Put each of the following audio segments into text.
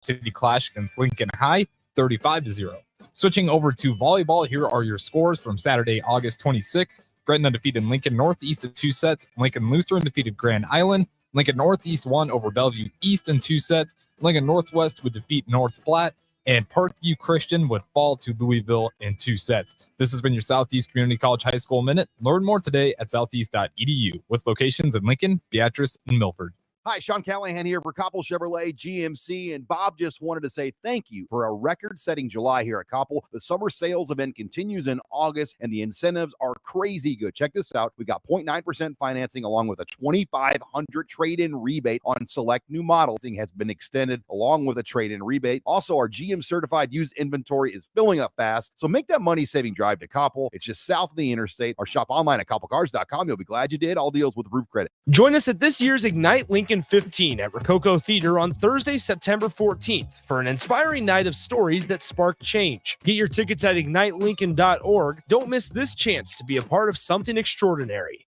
City clash against Lincoln High, 35-0. Switching over to volleyball, here are your scores from Saturday, August 26th. Gretna defeated Lincoln Northeast in 2 sets. Lincoln Lutheran defeated Grand Island. Lincoln Northeast won over Bellevue East in 2 sets. Lincoln Northwest would defeat North Platte. And Parkview Christian would fall to Louisville in 2 sets. This has been your Southeast Community College High School Minute. Learn more today at southeast.edu with locations in Lincoln, Beatrice, and Milford. Hi, Sean Callahan here for Koppel Chevrolet GMC, and Bob just wanted to say thank you for a record-setting July here at Koppel. The summer sales event continues in August, and the incentives are crazy good. Check this out. We got 0.9% financing along with a $2,500 trade-in rebate on select new models. It has been extended along with a trade-in rebate. Also, our GM-certified used inventory is filling up fast, so make that money-saving drive to Koppel. It's just south of the interstate, or shop online at koppelcars.com. You'll be glad you did. All deals with roof credit. Join us at this year's Ignite Lincoln 15 at Rococo Theater on Thursday, September 14th for an inspiring night of stories that spark change. Get your tickets at ignitelincoln.org. Don't miss this chance to be a part of something extraordinary.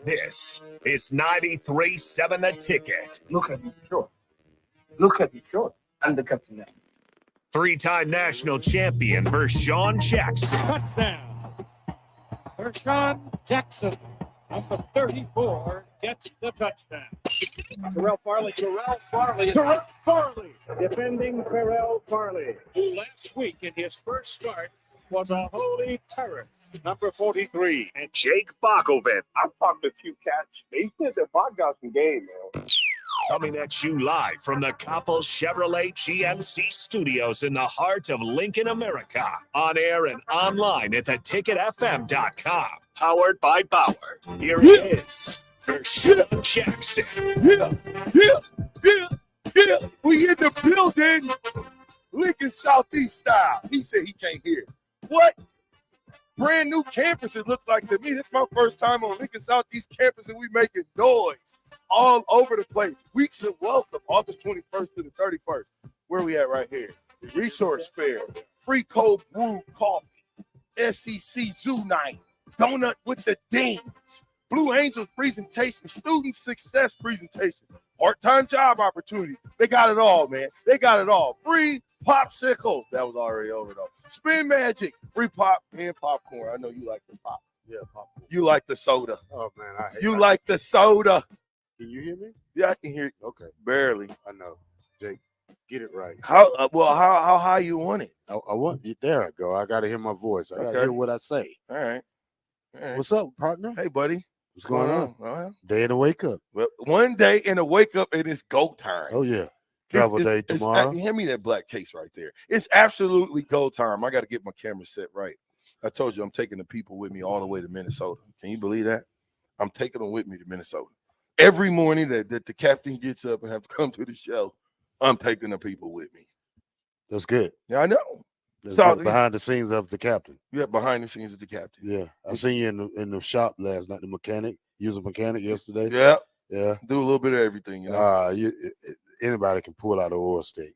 This is 93.7 The Ticket. Look at Detroit. Look at Detroit. And the captain now. 3-time national champion Vershawn Jackson. Touchdown. Vershawn Jackson, number 34, gets the touchdown. Terrell Farley, defending Terrell Farley, who last week in his first start was a holy terror. Number 43. And Jake Bakovic. I've talked to a few cats. They said that Bach got some game, man. Coming at you live from the Koppel Chevrolet GMC studios in the heart of Lincoln, America. On air and online at theticketfm.com. Powered by Bauer. Here he is, Vershawn Jackson. Yeah. We in the building. Lincoln Southeast style. He said he can't hear. What? Brand new campus it looked like to me. This is my first time on Lincoln Southeast campus, and we making noise all over the place. Weeks of welcome, August 21st to the 31st. Where we at right here? Resource Fair, free cold brew coffee, SEC Zoo Night, donut with the deans, Blue Angels presentation, student success presentation, part-time job opportunity. They got it all, man. They got it all. Free popsicles. That was already over, though. Spin Magic, free pop and popcorn. I know you like the pop. Yeah, popcorn. You like the soda. Oh, man. You like the soda. Can you hear me? Yeah, I can hear you. Okay. Barely. I know. Jake, get it right. How high you want it? I want it. There I go. I got to hear my voice. I got to hear what I say. All right. What's up, partner? Hey, buddy. What's going on? Well, Day to wake up. Well, one day in a wake up, and it's go time. Oh, yeah. Travel day tomorrow. Hand me that black case right there. It's absolutely go time. I got to get my camera set right. I told you I'm taking the people with me all the way to Minnesota. Can you believe that? I'm taking them with me to Minnesota. Every morning that the captain gets up and have to come to the show, I'm taking the people with me. That's good. Yeah, I know. So, behind the scenes of the captain. Yeah, behind the scenes of the captain. Yeah. I seen you in the shop last night, the mechanic. You was a mechanic yesterday. Yeah. Yeah. Do a little bit of everything, you know. Anybody can pull out an oil stick.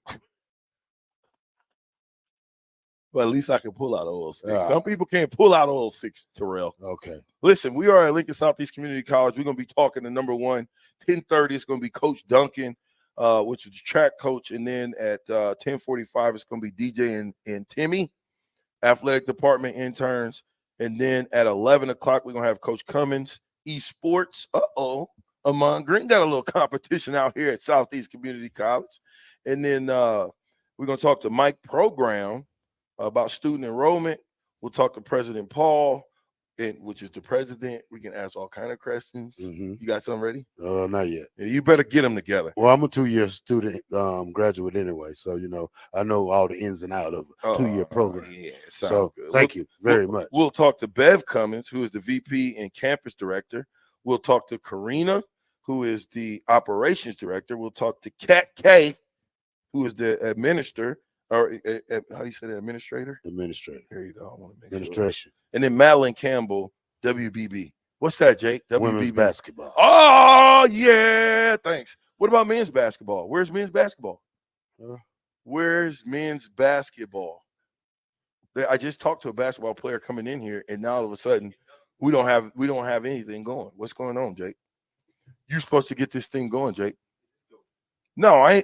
Well, at least I can pull out oil sticks. Some people can't pull out oil sticks, Terrell. Okay. Listen, we are at Lincoln Southeast Community College. We're going to be talking to number one, 10:30. It's going to be Coach Duncan, which is the track coach. And then at 10:45, it's going to be DJ and Timmy, athletic department interns. And then at 11 o'clock, we're going to have Coach Cummins, esports. Amon Green got a little competition out here at Southeast Community College. And then we're going to talk to Mike Program about student enrollment. We'll talk to President Paul, which is the president. We can ask all kind of questions. Mm-hmm. You got something ready? Not yet. Yeah, you better get them together. Well, I'm a 2-year student, graduate anyway. So, I know all the ins and outs of a 2-year program. Yeah, so thank you very much. We'll talk to Bev Cummins, who is the VP and campus director. We'll talk to Karina, who is the operations director. We'll talk to Kat K, who is the administrator. Or how do you say that? Administrator? Administrator. There you go. I want to make administration. Sure. And then Madeline Campbell, WBB. What's that, Jake? WBB. Women's basketball. Oh, yeah. Thanks. What about men's basketball? Where's men's basketball? Where's men's basketball? I just talked to a basketball player coming in here, and now all of a sudden we don't have anything going. What's going on, Jake? You're supposed to get this thing going, Jake. No,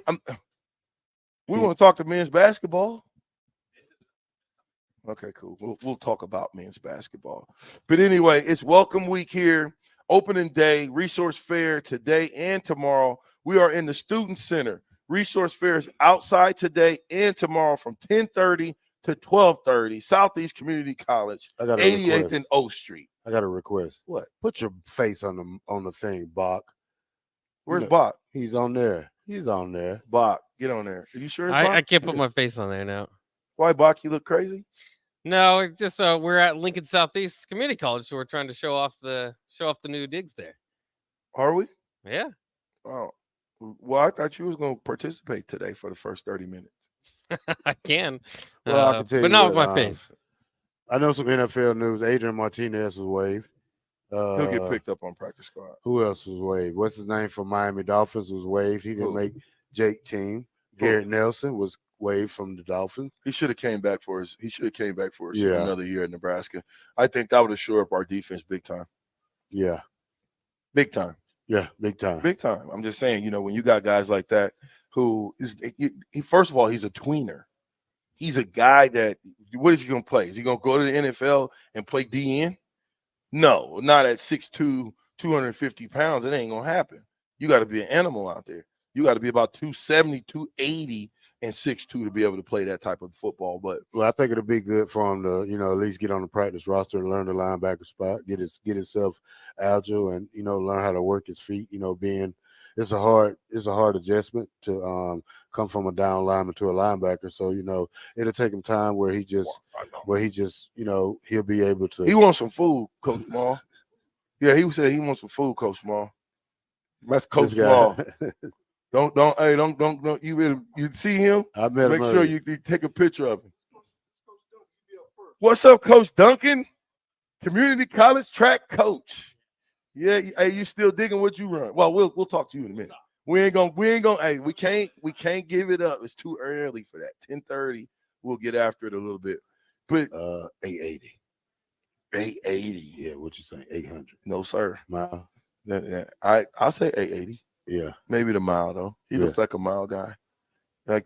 We want to talk to men's basketball. Okay, cool. We'll talk about men's basketball. But anyway, it's welcome week here, opening day, resource fair today and tomorrow. We are in the Student Center. Resource fair is outside today and tomorrow from 10:30 to 12:30. Southeast Community College, I got a 88th request. and O Street. I got a request. What? Put your face on the thing, Bach. Where's know- Bach? He's on there. He's on there. Bach, get on there. Are you sure it's I Bach? can't put my face on there now. Why, Bach? You look crazy? No, it's just we're at Lincoln Southeast Community College, so we're trying to show off the new digs there. Are we? Yeah. Oh, well, I thought you was going to participate today for the first 30 minutes. I can. Well, I can tell but you not with what, my face. I know some NFL news. Adrian Martinez was waived. He'll get picked up on practice squad. Who else was waived? What's his name from Miami Dolphins was waived. He didn't Who? make Jake team. Garrett Nelson was waived from the Dolphins. He should have came back for his. Yeah. Another year at Nebraska. I think that would have shored up our defense big time. Yeah. Big time. Yeah, big time. Big time. I'm just saying, when you got guys like that who is, he first of all, he's a tweener. He's a guy that, what is he going to play? Is he going to go to the NFL and play DN? No, not at 6'2", 250 pounds. It ain't going to happen. You got to be an animal out there. You got to be about 270, 280, and 6'2" to be able to play that type of football. But Well, I think it'll be good for him to, at least get on the practice roster and learn the linebacker spot, get himself agile and, learn how to work his feet, it's a hard adjustment to come from a down lineman to a linebacker. So, it'll take him time where he just he'll be able to. he wants some food, Coach Small. Yeah, he said he wants some food, Coach Small. That's Coach This guy. Small. Don't. You see him? I met Make him sure earlier. you take a picture of him. What's up, Coach Duncan? Community college track coach. Yeah, hey, you still digging what you run? Well, we'll talk to you in a minute. We ain't gonna. Hey, we can't give it up. It's too early for that. 10:30. We'll get after it a little bit. But 880. 880. Yeah, what you think? 800. no, sir. Mile. I'll say 880. Yeah. Maybe the mile though. He Yeah. looks like a mile guy.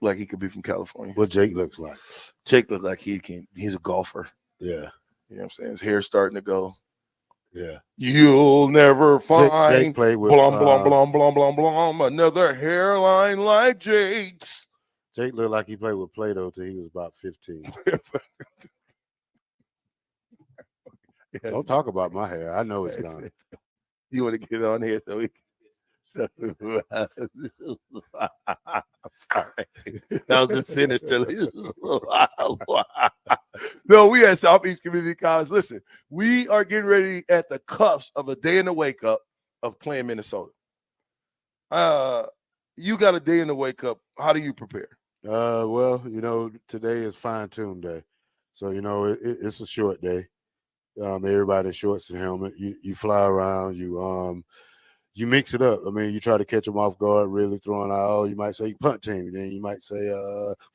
Like he could be from California. What Jake looks like. Jake looks like he's a golfer. Yeah. You know what I'm saying? His hair's starting to go. Yeah. You'll never Jake find played with blum, blum, blum, blum, blum, blum, another hairline like Jake's. Jake looked like he played with Plato till he was about 15. Don't talk about my hair. I know it's gone. You want to get on here so we sorry. That was the sinister. No, we at Southeast Community College. Listen, we are getting ready at the cusp of a day in the wake up of playing Minnesota. You got a day in the wake up. How do you prepare? Well, today is fine-tune day. So, it's a short day. Everybody in shorts and helmet. You fly around, you mix it up. I mean, you try to catch them off guard, really throwing out, you might say punt team, then you might say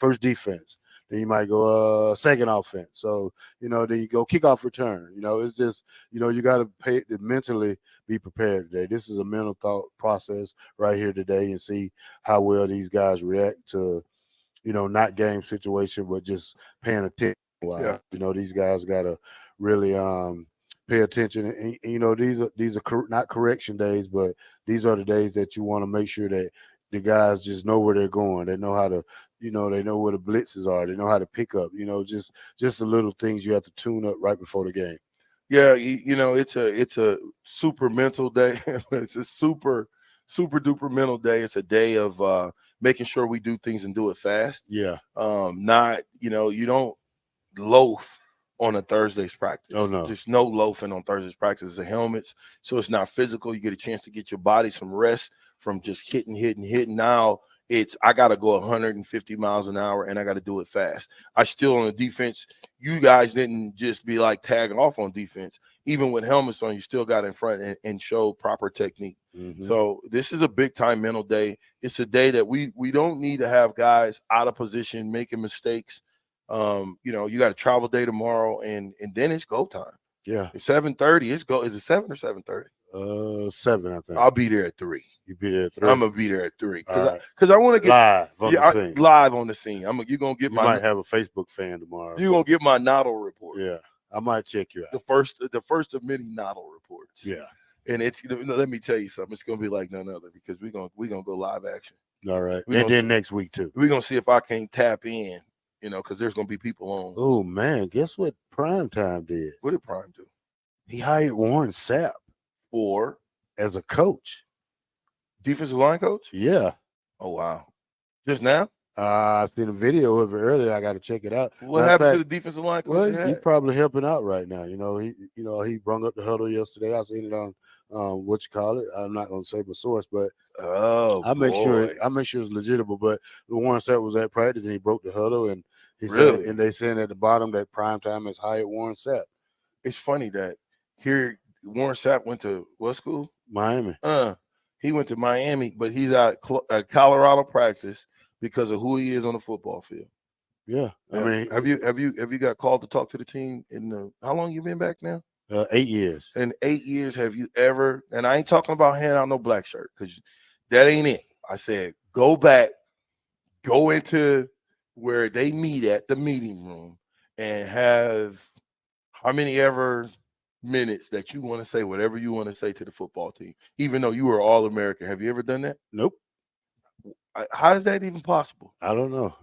first defense, then you might go second offense. So, then you go kickoff return. It's just, you got to mentally be prepared today. This is a mental thought process right here today and see how well these guys react to, not game situation, but just paying attention. Yeah. These guys got to really pay attention. And these are not correction days, but these are the days that you want to make sure that the guys just know where they're going. They know how to, they know where the blitzes are. They know how to pick up. Just the little things you have to tune up right before the game. Yeah, it's a super mental day. It's a super duper mental day. It's a day of making sure we do things and do it fast. Yeah. Not, you don't loaf on a Thursday's practice. Oh, no. Just no loafing on Thursday's practice. It's the helmets, so it's not physical. You get a chance to get your body some rest from just hitting. Now it's I got to go 150 miles an hour, and I got to do it fast. I still on the defense. You guys didn't just be like tagging off on defense. Even with helmets on, you still got in front and show proper technique. Mm-hmm. So this is a big-time mental day. It's a day that we don't need to have guys out of position, making mistakes. You got a travel day tomorrow, and then it's go time. Yeah. It's 7:30. It's go. Is it 7 or 7:30? 7, I think. I'll be there at 3. You be there at 3. I'm gonna be there at 3 All right. because I want to get live on the scene. live on the scene. You're gonna get You my might have a Facebook fan tomorrow. you're gonna get my Noddle report. Yeah, I might check you out. The first of many Noddle reports. Yeah. And it's let me tell you something. It's gonna be like none other because we're gonna go live action. All right. We And gonna- then next week too. We're gonna see if I can tap in, because there's gonna be people on. Oh man, guess what Primetime did? What did Prime do? He hired Warren Sapp Or as a coach. defensive line coach? Yeah. Oh wow. Just now? I seen a video of it earlier. I got to check it out. What Matter of happened fact, to the defensive line coach? Well, you he's had? probably helping out right now. He brung up the huddle yesterday. I seen it on what you call it. I'm not gonna say my source, but Oh, I make sure boy. it's legitimate. But the Warren Sapp was at practice and he broke the huddle and he Really? said, and they saying at the bottom that Primetime has hired Warren Sapp, It's funny that here Warren Sapp went to what school? Miami. He went to Miami, but he's out at Colorado practice because of who he is on the football field. Yeah, I mean, have you got called to talk to the team how long you been back now? 8 years. In 8 years, have you ever? And I ain't talking about handing out no black shirt because that ain't it. I said go back, go into where they meet at the meeting room, and have how many ever minutes that you want to say whatever you want to say to the football team, even though you were All-American. Have you ever done that? Nope. How is that even possible? I don't know.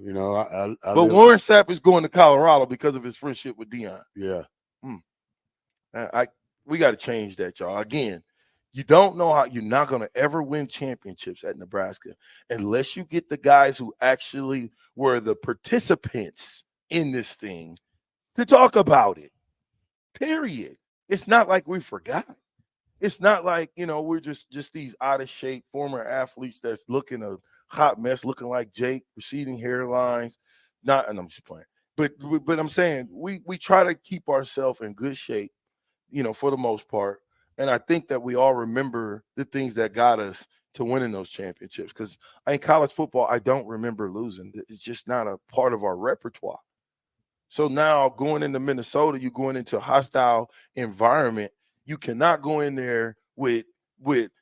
But Warren Sapp is going to Colorado because of his friendship with Deion. Yeah. We got to change that, y'all. Again, you don't know how you're not going to ever win championships at Nebraska unless you get the guys who actually were the participants in this thing to talk about it. Period. It's not like we forgot. It's not like, we're just these out of shape former athletes that's looking a hot mess, looking like Jake, receding hairlines. And I'm just playing. But I'm saying we try to keep ourselves in good shape, for the most part. And I think that we all remember the things that got us to winning those championships. Because in college football, I don't remember losing. It's just not a part of our repertoire. So now going into Minnesota, you're going into a hostile environment. You cannot go in there with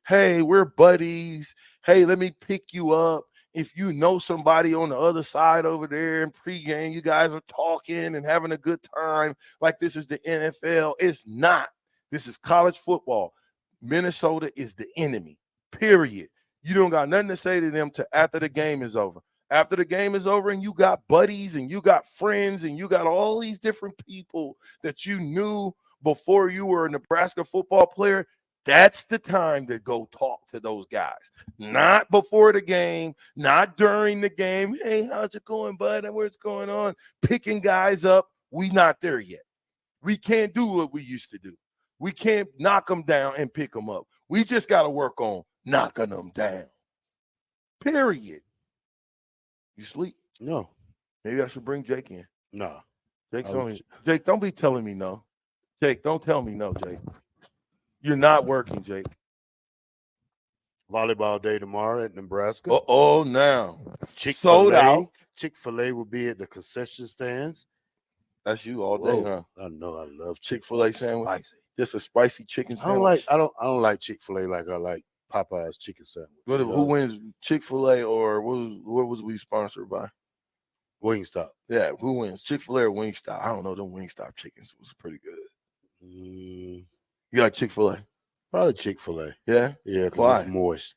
hey, we're buddies. Hey, let me pick you up. If you know somebody on the other side over there in pregame, you guys are talking and having a good time like this is the NFL. It's not. This is college football. Minnesota is the enemy, period. You don't got nothing to say to them after the game is over. After the game is over and you got buddies and you got friends and you got all these different people that you knew before you were a Nebraska football player, that's the time to go talk to those guys. Not before the game, not during the game. Hey, how's it going, bud? And what's going on? Picking guys up. We not there yet. We can't do what we used to do. We can't knock them down and pick them up. We just got to work on knocking them down. Period. You sleep? No. Maybe I should bring Jake in. No. Jake, don't be telling me no. Jake, don't tell me no, Jake. You're not working, Jake. Volleyball day tomorrow at Nebraska. Oh, now. Chick-fil-A. Sold out. Chick-fil-A will be at the concession stands. That's you all day, huh? I know. I love Chick-fil-A sandwich. Spicy. Just a spicy chicken sandwich. I don't like Chick-fil-A like I like Popeye's chicken sandwich. Who wins, Chick-fil-A or what was we sponsored by? Wingstop. Yeah, who wins, Chick-fil-A or Wingstop? I don't know. Them Wingstop chickens was pretty good. You like Chick-fil-A? Probably Chick-fil-A. Yeah? Yeah, because Why? it's moist.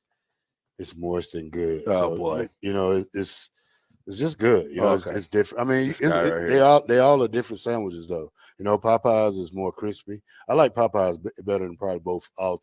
It's moist and good. Oh, boy. It's just good. Okay. It's different. I mean, This guy right here. they all are different sandwiches though. Popeyes is more crispy. I like Popeyes better than probably all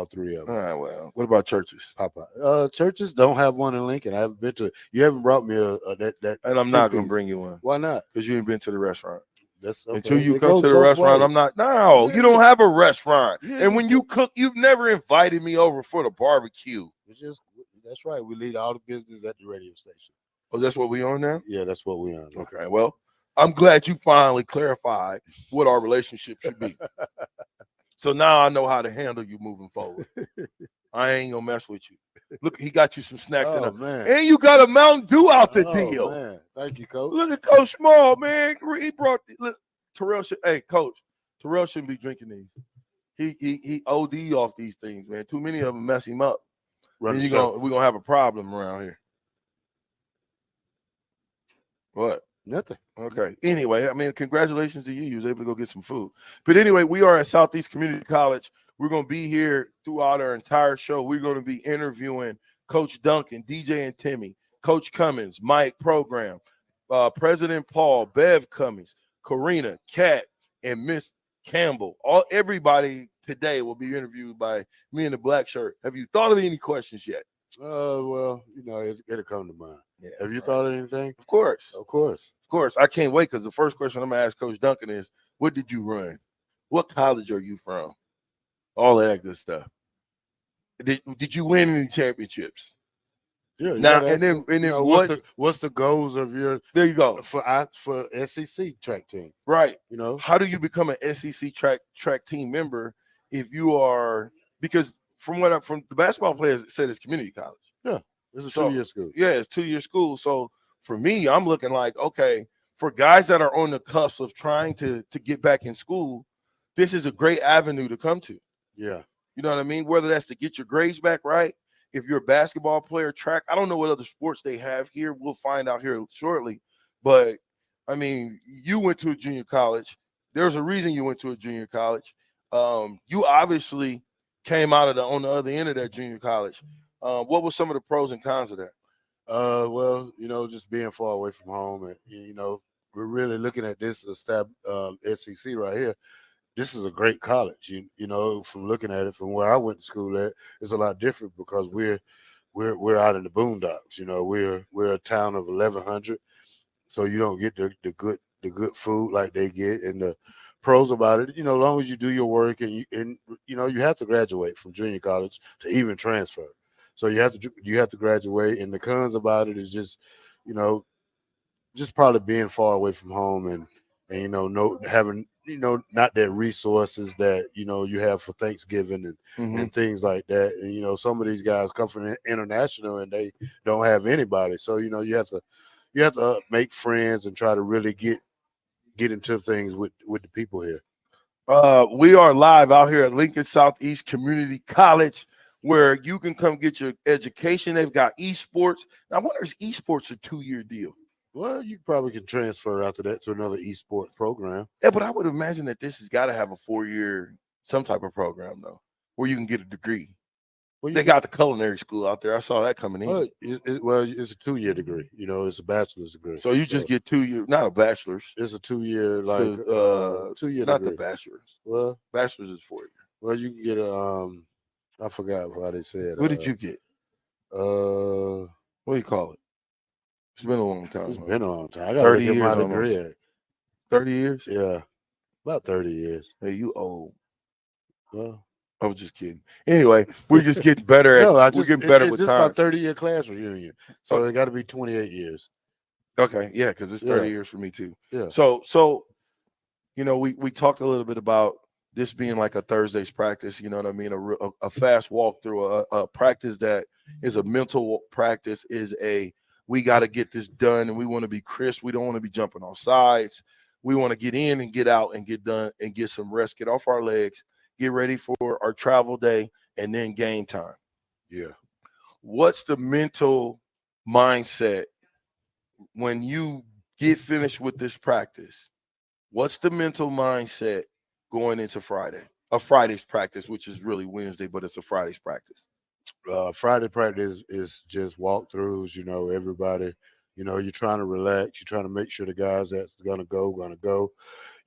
three of them. All right, well, what about Churches? Popeye. Churches don't have one in Lincoln. I haven't been to. You haven't brought me that. And I'm not going to two-piece. bring you one. Why not? Because you ain't been to the restaurant. That's okay. Until you It come goes to the both restaurant, ways. I'm not. No, you don't have a restaurant. Yeah, And when you cook, you've never invited me over for the barbecue. That's right. We lead all the business at the radio station. Oh, that's what we on now? Yeah, that's what we on. Now. Okay, well, I'm glad you finally clarified what our relationship should be. So now I know how to handle you moving forward. I ain't gonna mess with you. Look, he got you some snacks. Oh, man. And you got a Mountain Dew out the Oh, deal. man. Thank you, Coach. Look at Coach Small, man. He brought Terrell. Hey, Coach, Terrell shouldn't be drinking these. He OD off these things, man. Too many of them mess him up. Run Then the show. we're gonna have a problem around here. What? Nothing. Okay. Anyway, I mean, congratulations to you. You was able to go get some food. But anyway, we are at Southeast Community College. We're going to be here throughout our entire show. We're going to be interviewing Coach Duncan, DJ and Timmy, Coach Cummins, Mike Program, President Paul, Bev Cummins, Karina, Kat, and Miss Campbell. Everybody today will be interviewed by me in the black shirt. Have you thought of any questions yet? Well, it'll come to mind. Yeah, Have you thought of anything? Of course. Of course. Of course. I can't wait because the first question I'm going to ask Coach Duncan is, what did you run? What college are you from? All of that good stuff. Did you win any championships? Yeah. Now and then what's the goals of your? There you go for SEC track team. Right. You how do you become an SEC track team member if you are, because from the basketball players said it's community college. Yeah, it's a 2-year school. Yeah, it's 2-year school. So for me, I'm looking like, okay, for guys that are on the cusp of trying to get back in school, this is a great avenue to come to. Yeah. You know what I mean? Whether that's to get your grades back right. If you're a basketball player, track, I don't know what other sports they have here. We'll find out here shortly. But, I mean, you went to a junior college. There's a reason you went to a junior college. You obviously came out on the other end of that junior college. What were some of the pros and cons of that? Well, just being far away from home, and we're really looking at this SEC right here. This is a great college. From looking at it from where I went to school at, it's a lot different because we're out in the boondocks. We're a town of 1,100, so you don't get the good food like they get. And the pros about it, as long as you do your work and you have to graduate from junior college to even transfer. So you have to graduate. And the cons about it is just probably being far away from home and having not that resources that you have for Thanksgiving and things like that. And some of these guys come from international and they don't have anybody. So you have to make friends and try to really get into things with the people here. We are live out here at Lincoln Southeast Community College, where you can come get your education. They've got esports. Now, I wonder is esports a 2-year deal? Well, you probably can transfer after that to another esports program. Yeah, but I would imagine that this has got to have a 4-year some type of program though, where you can get a degree. Well, they got the culinary school out there. I saw that coming in. It's a 2-year degree. It's a bachelor's degree. So you just get 2 years, not a bachelor's. It's a 2-year, 2-year. Not the bachelor's. Well, bachelor's is 4 years. Well, you can get a I forgot how they said. What did you get? What do you call it? It's been a long time. It's been a long time. I got 30 years. My degree. 30 years? Yeah, about 30 years. Hey, you old. Well, I was just kidding. Anyway, we're just getting better at. We're getting better with time. It's about 30-year class reunion, so it got to be 28 years. Okay, yeah, because it's 30 years for me too. Yeah. So, we talked a little bit about this being like a Thursday's practice. You know what I mean? A fast walkthrough, a practice that is a mental practice, is we got to get this done, and we want to be crisp. We don't want to be jumping on sides. We want to get in and get out and get done and get some rest, get off our legs, get ready for our travel day, and then game time. Yeah. What's the mental mindset when you get finished with this practice? What's the mental mindset going into Friday? A Friday's practice, which is really Wednesday, but it's a Friday's practice. Friday practice is just walkthroughs. Everybody, you're trying to relax. You're trying to make sure the guys that's gonna go.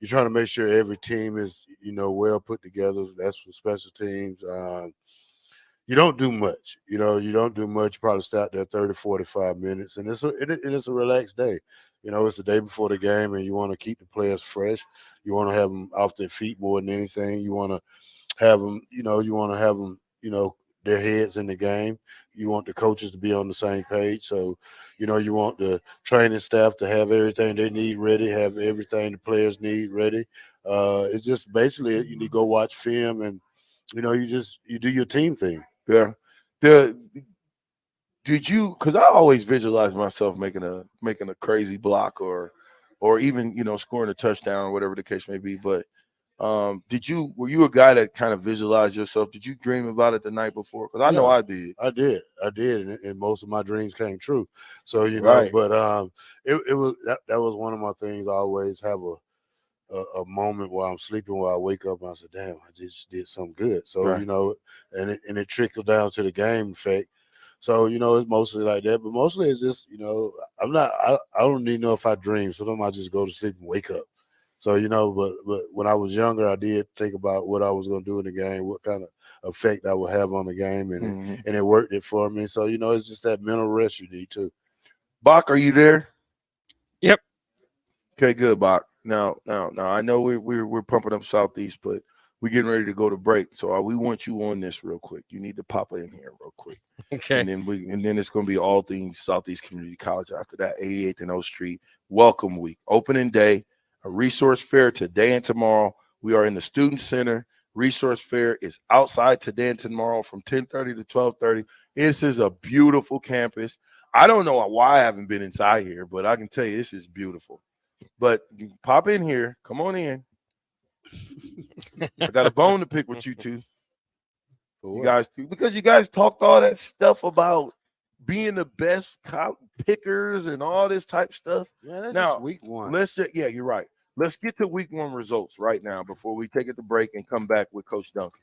You're trying to make sure every team is, well put together. That's for special teams. You don't do much. You don't do much. You probably start there 30, 45 minutes, and it's a relaxed day. It's the day before the game, and you want to keep the players fresh. You want to have them off their feet more than anything. You want to have them, their heads in the game. You want the coaches to be on the same page. So, you want the training staff to have everything they need ready, have everything the players need ready. It's just basically you go watch film and, you do your team thing. Yeah. Did you, because I always visualize myself making a crazy block or even, scoring a touchdown or whatever the case may be. But Were you a guy that kind of visualized yourself? Did you dream about it the night before? Because I know I did. I did, and most of my dreams came true. So you know, Right. but it was that was one of my things. I always have a moment while I'm sleeping, where I wake up and I say, "Damn, I just did something good." So Right. you know, and it trickled down to the game effect. So you know, it's mostly like that, but mostly it's just, you know, I don't even know if I dream. Sometimes I just go to sleep and wake up. So you know, but when I was younger, I did think about what I was going to do in the game, what kind of effect I would have on the game, and it worked it for me. So you know, it's just that mental rest you need too. Bach, are you there? Yep. Okay, good, Bach. Now, I know we're pumping up Southeast, but we're getting ready to go to break. So we want you on this real quick. You need to pop in here real quick. Okay. And then it's going to be all things Southeast Community College after that. 88th and O Street welcome week, opening day, a resource fair today and tomorrow. We are in the Student Center. Resource fair is outside today and tomorrow from 10:30 to 12:30. This is a beautiful campus. I don't know why I haven't been inside here, but I can tell you this is beautiful. But you pop in here. Come on in. I got a bone to pick with you two. You guys too, because you guys talked all that stuff about being the best pickers and all this type stuff. Yeah, that's now just week one. Yeah, you're right. Let's get to week one results right now before we take it to break and come back with Coach Duncan.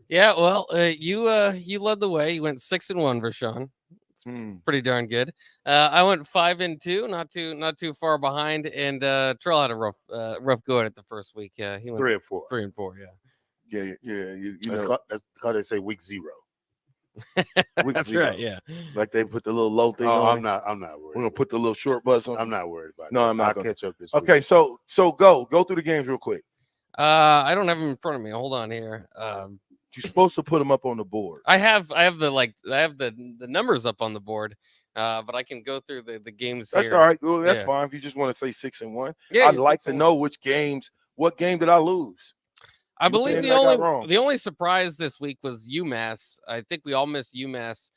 Yeah, well, you led the way. You went 6-1, Vershawn. It's pretty darn good. I went 5-2, not too far behind. And Terrell had a rough go at it the first week. He went 3 and 4. 3-4. Yeah. Yeah. You That's know, that's how they say week 0. Week That's 0. right. Yeah. like they put the little low thing Oh, on. I'm not worried. We're gonna put the little short bus on. I'm not worried about it. No, I'm not I'll gonna. catch up this Okay, week. so go through the games real quick. I don't have them in front of me. Hold on here. You're supposed to put them up on the board. I have the numbers up on the board, but I can go through the games. That's here. all right. Well, that's Yeah. fine. If you just want to say 6-1, Yeah, I'd you're like to 6-1. know which games. What game did I lose? I You believe said the I got wrong. only surprise this week was UMass. I think we all missed UMass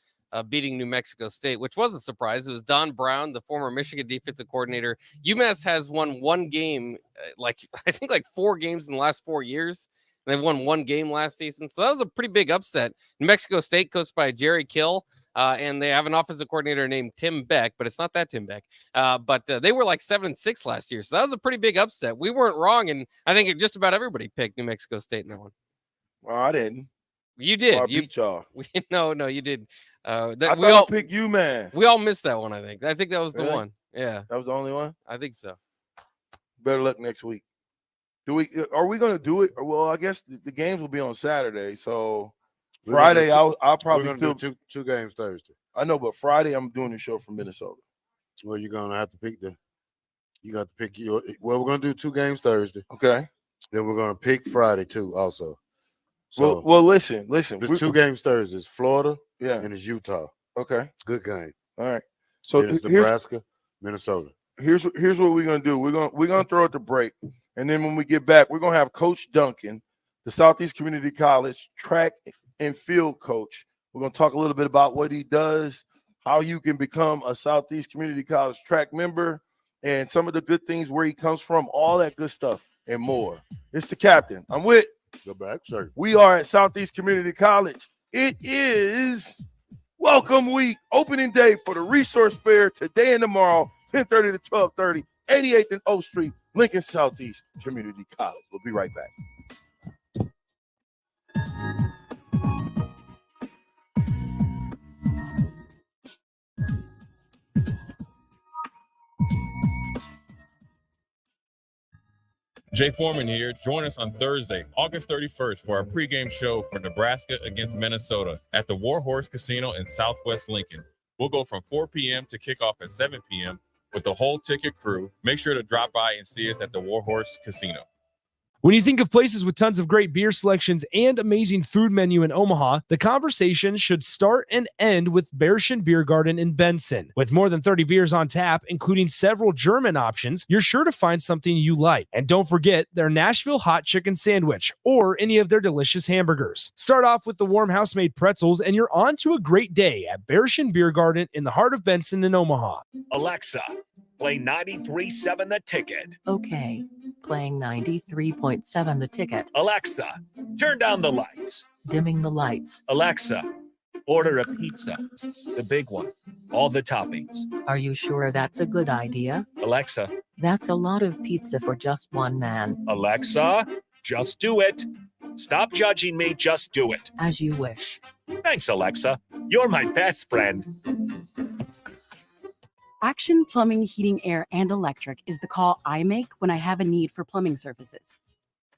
beating New Mexico State, which was a surprise. It was Don Brown, the former Michigan defensive coordinator. UMass has won one game, I think 4 games in the last 4 years. They've won one game last season, so that was a pretty big upset. New Mexico State, coached by Jerry Kill, and they have an offensive coordinator named Tim Beck, but it's not that Tim Beck. But they were 7-6 last year, so that was a pretty big upset. We weren't wrong, and I think just about everybody picked New Mexico State in that one. Well, I didn't. You did. I beat y'all. No, you did. I thought I picked UMass. We all missed that one. I think that was the Really? one. Yeah, That was the only one. I think so. Better luck next week. Are we going to do it? Well, I guess the games will be on Saturday. So We're gonna Friday, do I'll probably We're gonna still. do two games Thursday. I know, but Friday I'm doing the show from Minnesota. Well, you're gonna have to pick you got to pick your. Well, we're gonna do 2 games Thursday. Okay. Then we're gonna pick Friday too, also. So Well, listen. there's 2 games Thursday. It's Florida Yeah. and it's Utah. Okay. Good game. All right. So Then it's here's Nebraska, Minnesota. here's what we're gonna do. We're gonna throw it the break, and then when we get back, we're gonna have Coach Duncan, the Southeast Community College track and field coach. We're gonna talk a little bit about what he does, how you can become a Southeast Community College track member, and some of the good things where he comes from, all that good stuff and more. It's the captain. I'm with. Go back, sir. We are at Southeast Community College. It is welcome week, opening day for the resource fair today and tomorrow, 10:30 to 12:30, 88th and O Street, Lincoln Southeast Community College. We'll be right back. Jay Foreman here. Join us on Thursday, August 31st for our pregame show for Nebraska against Minnesota at the Warhorse Casino in Southwest Lincoln. We'll go from 4 p.m. to kickoff at 7 p.m. with the whole ticket crew. Make sure to drop by and see us at the Warhorse Casino. When you think of places with tons of great beer selections and amazing food menu in Omaha, the conversation should start and end with Bärschen Beer Garden in Benson. With more than 30 beers on tap, including several German options, you're sure to find something you like. And don't forget their Nashville hot chicken sandwich or any of their delicious hamburgers. Start off with the warm house-made pretzels and you're on to a great day at Bärschen Beer Garden in the heart of Benson in Omaha. Alexa, Play 93.7 The Ticket. Okay, playing 93.7 The Ticket. Alexa, turn down the lights. Dimming the lights. Alexa, order a pizza. The big one. All the toppings. Are you sure that's a good idea? Alexa. That's a lot of pizza for just one man. Alexa, just do it. Stop judging me, just do it. As you wish. Thanks, Alexa. You're my best friend. Action Plumbing, Heating, Air, and Electric is the call I make when I have a need for plumbing services.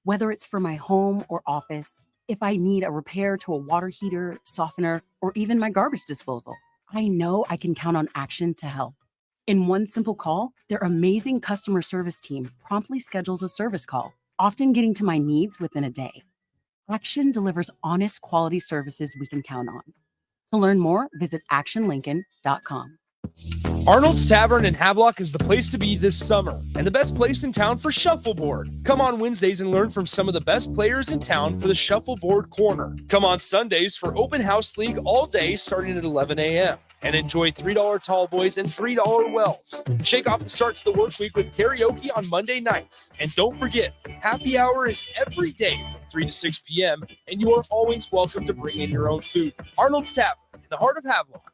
Whether it's for my home or office, if I need a repair to a water heater, softener, or even my garbage disposal, I know I can count on Action to help. In one simple call, their amazing customer service team promptly schedules a service call, often getting to my needs within a day. Action delivers honest, quality services we can count on. To learn more, visit actionlincoln.com. Arnold's Tavern in Havelock is the place to be this summer and the best place in town for shuffleboard. Come on Wednesdays and learn from some of the best players in town for the Shuffleboard Corner. Come on Sundays for Open House League all day starting at 11 a.m. and enjoy $3 tall boys and $3 wells. Shake off the start to the work week with karaoke on Monday nights. And don't forget, happy hour is every day from 3 to 6 p.m. and you are always welcome to bring in your own food. Arnold's Tavern in the heart of Havelock.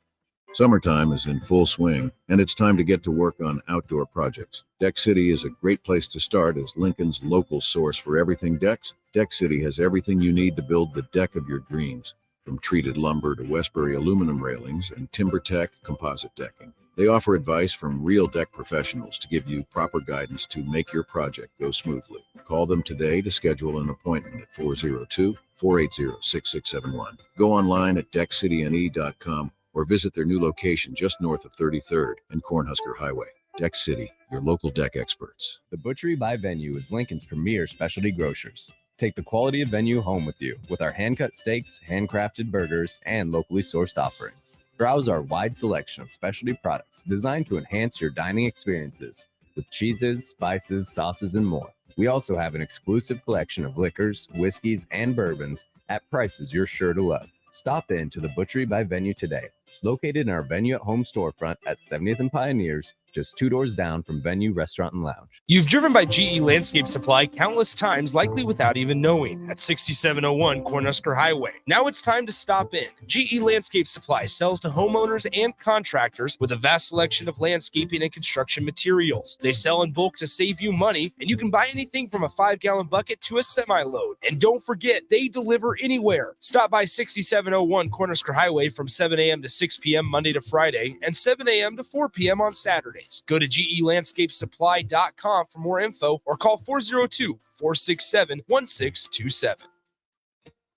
Summertime is in full swing, and it's time to get to work on outdoor projects. Deck City is a great place to start as Lincoln's local source for everything decks. Deck City has everything you need to build the deck of your dreams, from treated lumber to Westbury aluminum railings and TimberTech composite decking. They offer advice from real deck professionals to give you proper guidance to make your project go smoothly. Call them today to schedule an appointment at 402-480-6671. Go online at deckcityne.com or visit their new location just north of 33rd and Cornhusker Highway. Deck City, your local deck experts. The Butchery by Venue is Lincoln's premier specialty grocers. Take the quality of Venue home with you with our hand-cut steaks, handcrafted burgers, and locally sourced offerings. Browse our wide selection of specialty products designed to enhance your dining experiences with cheeses, spices, sauces, and more. We also have an exclusive collection of liquors, whiskeys, and bourbons at prices you're sure to love. Stop in to the Butchery by Venue today, located in our Venue at Home storefront at 70th and Pioneers, just 2 doors down from Venue Restaurant and Lounge. You've driven by GE Landscape Supply countless times, likely without even knowing, at 6701 Cornhusker Highway. Now it's time to stop in. GE Landscape Supply sells to homeowners and contractors with a vast selection of landscaping and construction materials. They sell in bulk to save you money, and you can buy anything from a 5-gallon bucket to a semi-load. And don't forget, they deliver anywhere. Stop by 6701 Cornhusker Highway from 7 a.m. to 6 p.m. Monday to Friday and 7 a.m. to 4 p.m. on Saturday. Go to GELandscapeSupply.com for more info or call 402-467-1627.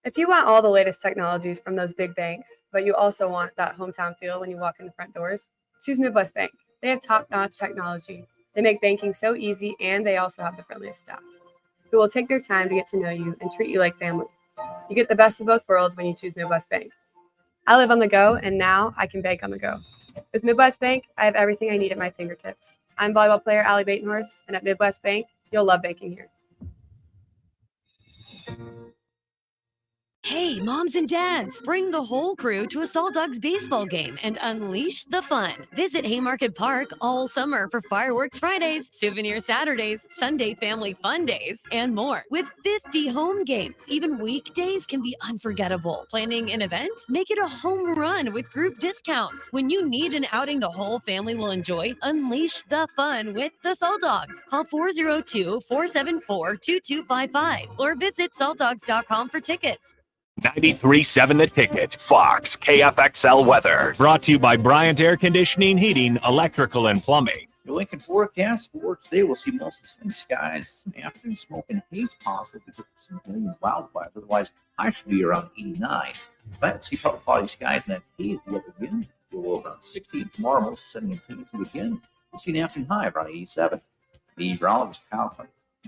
If you want all the latest technologies from those big banks, but you also want that hometown feel when you walk in the front doors, choose Midwest Bank. They have top-notch technology. They make banking so easy, and they also have the friendliest staff who will take their time to get to know you and treat you like family. You get the best of both worlds when you choose Midwest Bank. I live on the go, and now I can bank on the go. With Midwest Bank, I have everything I need at my fingertips. I'm volleyball player Allie Batenhorst, and at Midwest Bank, you'll love banking here. Hey, moms and dads, bring the whole crew to a Salt Dogs baseball game and unleash the fun. Visit Haymarket Park all summer for fireworks Fridays, souvenir Saturdays, Sunday family fun days, and more. With 50 home games, even weekdays can be unforgettable. Planning an event? Make it a home run with group discounts. When you need an outing the whole family will enjoy, unleash the fun with the Salt Dogs. Call 402-474-2255 or visit saltdogs.com for tickets. 93.7 The Ticket, Fox, KFXL weather. Brought to you by Bryant Air Conditioning, Heating, Electrical, and Plumbing. Your Lincoln forecast for today, we'll see mostly sunny skies, some afternoon smoke and haze possible because of some wildfires. Otherwise, high should be around 89. But see partly cloudy skies and that haze look again. We'll around 60 tomorrow, setting in haze again. We'll see an afternoon high around 87. The meteorologist Kyle